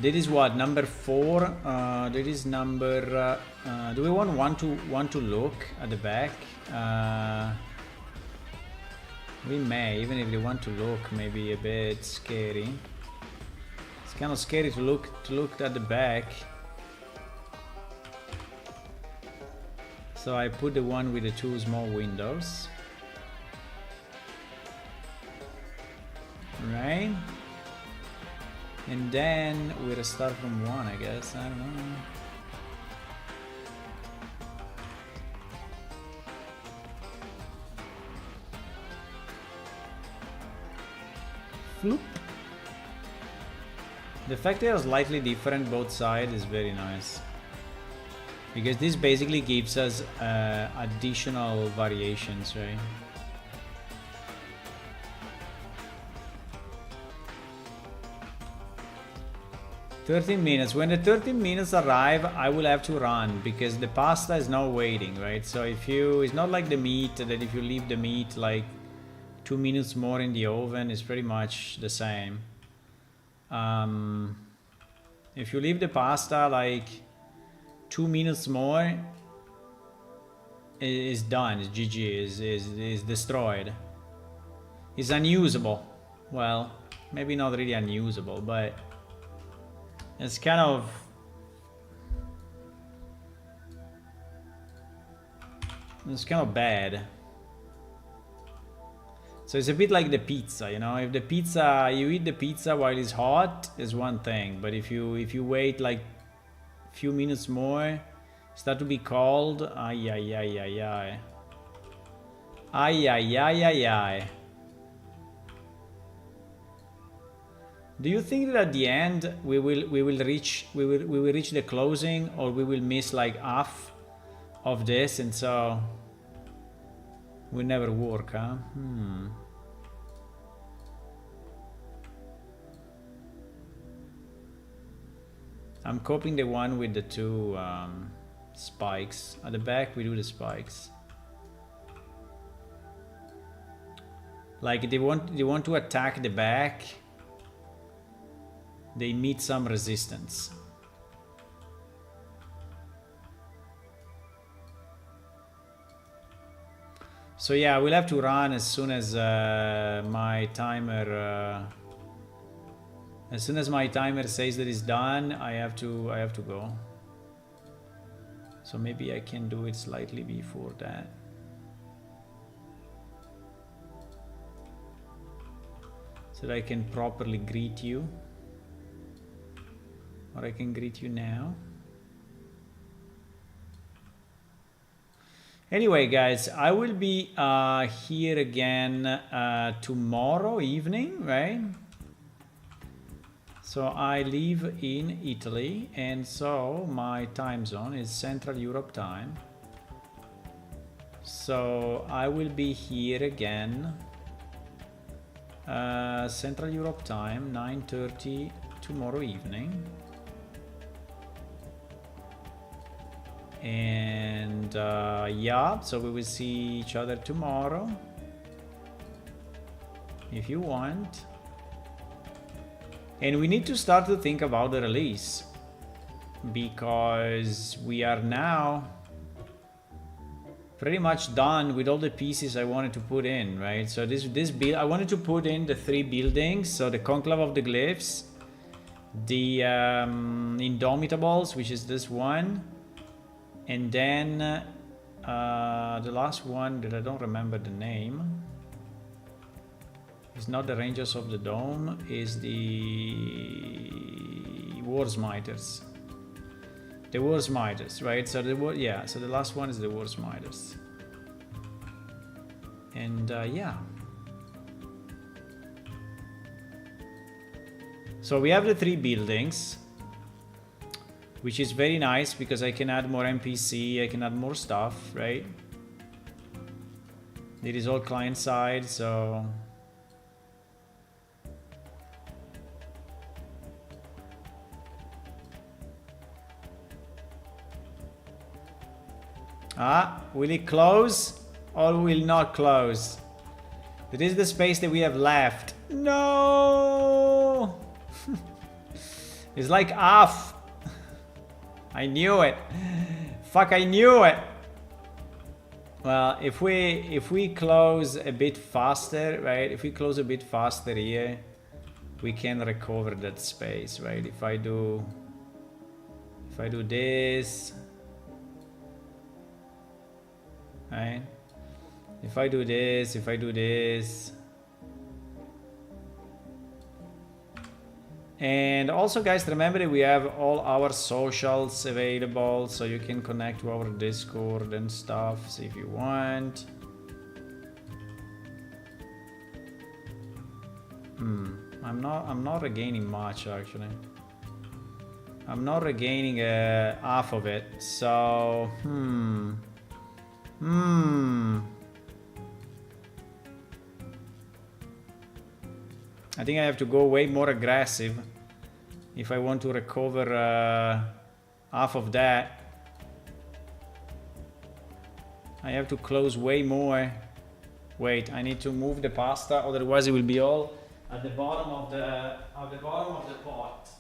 is what, number 4. That is number. Do we want one to look at the back? We may, even if they want to look, maybe a bit scary. It's kind of scary to look at the back. So I put the one with the 2 small windows. Right? And then we'll start from 1, I guess. I don't know. Floop. The fact they are slightly different both sides is very nice. Because this basically gives us additional variations, right? $13 When the 13 minutes arrive, I will have to run because the pasta is now waiting, right? So it's not like the meat that if you leave the meat like 2 minutes more in the oven, it's pretty much the same. If you leave the pasta like 2 minutes more, is done. It's GG. Is destroyed. It's unusable. Well, maybe not really unusable, but it's kind of bad. So it's a bit like the pizza, you know. If the pizza, you eat the pizza while it's hot, is one thing, but if you wait like few minutes more, start to be cold, Ay, ay, ay, ay, ay. Do you think that at the end we will reach the closing, or we will miss like half of this, and so we never work, huh? I'm copying the one with the two spikes. At the back we do the spikes. Like they want to attack the back. They meet some resistance. So yeah, we'll have to run as soon as my timer says that it's done. I have to go. So maybe I can do it slightly before that. So that I can properly greet you. Or I can greet you now. Anyway, guys, I will be here again tomorrow evening, right? So I live in Italy, and so my time zone is Central Europe time. So I will be here again, Central Europe time, 9:30 tomorrow evening. And yeah, so we will see each other tomorrow if you want. And we need to start to think about the release, because we are now pretty much done with all the pieces I wanted to put in, right? So this build, I wanted to put in the 3 buildings, so the Conclave of the Glyphs, the Indomitables, which is this one, and then the last one that I don't remember the name. It's not the Rangers of the Dome, is the War Smiters. The War Smiters, right? So so the last one is the War Smiters. And yeah. So we have the 3 buildings, which is very nice because I can add more NPC, I can add more stuff, right? It is all client side, so will it close or will not close? That is the space that we have left. No! It's like half. I knew it. Fuck, I knew it. Well, if we close a bit faster, right? If we close a bit faster here, we can recover that space, right? If I do this, right? If I do this. And also, guys, remember that we have all our socials available, so you can connect to our Discord and stuff, so if you want. I'm not regaining much, actually. I'm not regaining half of it, so I think I have to go way more aggressive if I want to recover half of that. I have to close way more. Wait, I need to move the pasta, otherwise it will be all at the bottom of the pot.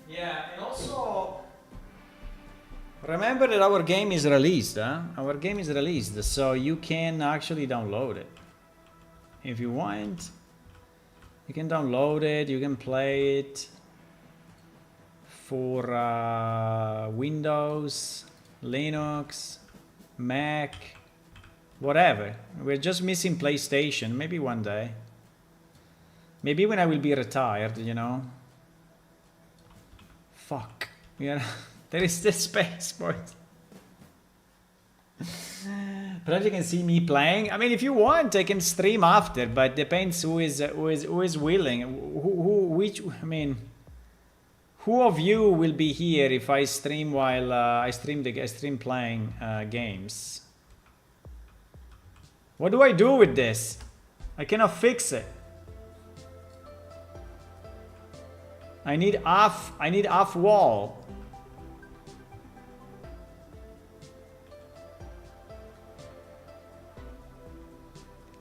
Yeah, and also remember that our game is released, huh? Our game is released, so you can actually download it. If you want, you can download it, you can play it for Windows, Linux, Mac, Whatever. We're just missing PlayStation. Maybe one day. Maybe when I will be retired, you know. Fuck. Yeah, there is the space for it. Perhaps you can see me playing. I mean, if you want, I can stream after, but depends who is willing. Who of you will be here if I stream while I stream playing games? What do I do with this? I cannot fix it. I need half wall.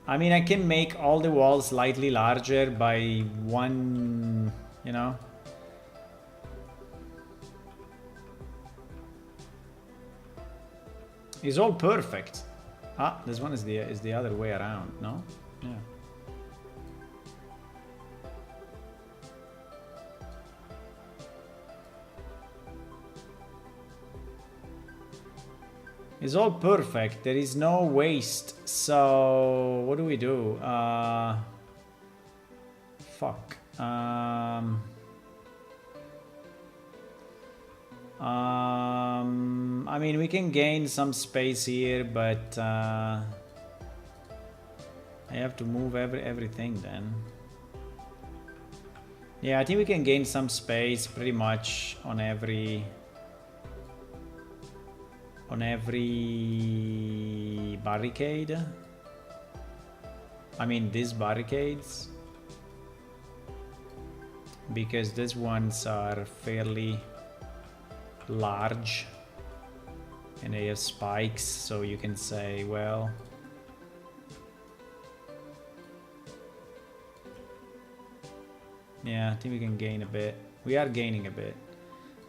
I mean, I can make all the walls slightly larger by one, you know. It's all perfect. Ah, this one is the other way around, no? Yeah. It's all perfect. There is no waste. So what do we do? Fuck. I mean, we can gain some space here, but I have to move everything then. Yeah, I think we can gain some space pretty much on every barricade. I mean, these barricades, because these ones are fairly large and they have spikes, so you can say, well, yeah, I think we can gain a bit. We are gaining a bit,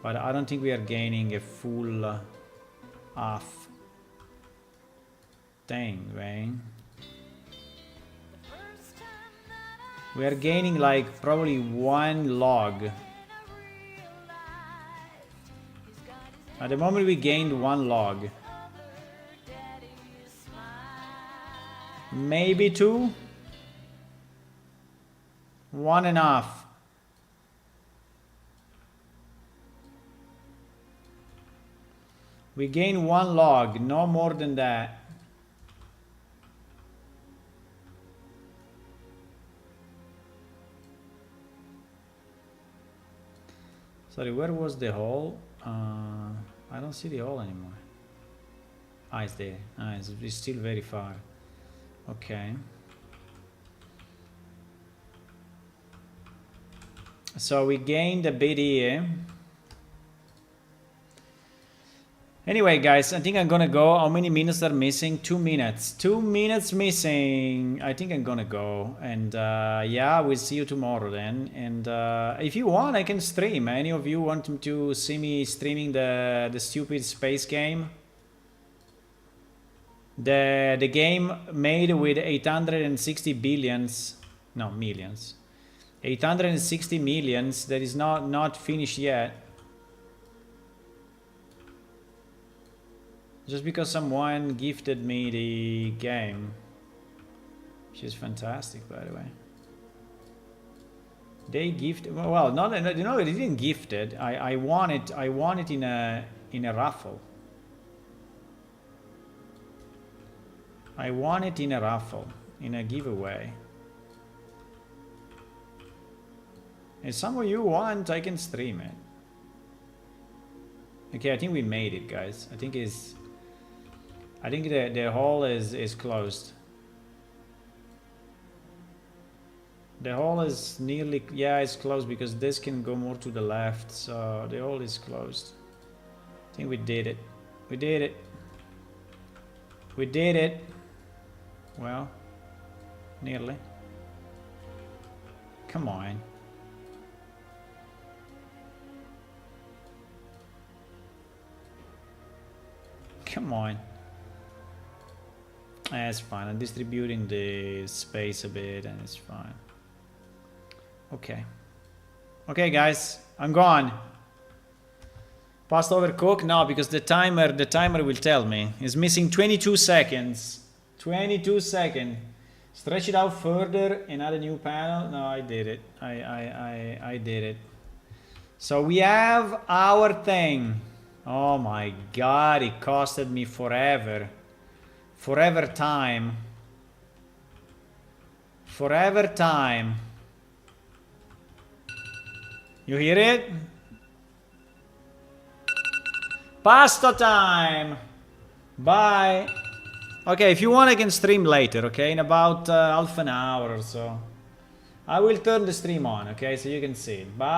but I don't think we are gaining a full half thing, right? We are gaining like probably one log. At the moment we gained one log. Maybe two? 1.5. We gain one log, no more than that. Sorry, where was the hole? I don't see the hole anymore. Ah, it's there. Ah, it's still very far. Okay. So we gained a bit here. Anyway, guys, I think I'm gonna go. How many minutes are missing? 2 minutes. 2 minutes missing. I think I'm gonna go. And yeah, we'll see you tomorrow then. And if you want, I can stream. Any of you want to see me streaming the stupid space game? The game made with 860 billions. No, millions. 860 millions that is not finished yet. Just because someone gifted me the game, which is fantastic, by the way. They gifted, well, no, they didn't gift it. I won it in a raffle. I won it in a raffle, in a giveaway. If some of you want, I can stream it. Okay, I think we made it, guys. I think the hole is closed. The hole is nearly, yeah, it's closed because this can go more to the left, so the hole is closed. I think we did it. We did it. We did it. Well, nearly. Come on. Come on. It's fine. I'm distributing the space a bit and it's fine. Okay. Okay, guys. I'm gone. Past overcook? No, because the timer will tell me. It's missing 22 seconds. 22 seconds. Stretch it out further and add a new panel. No, I did it. I did it. So we have our thing. Oh my god, it costed me forever. Forever time. Forever time. You hear it? Pasta time! Bye! Okay, if you want I can stream later, okay? In about half an hour or so. I will turn the stream on, okay? So you can see it. Bye!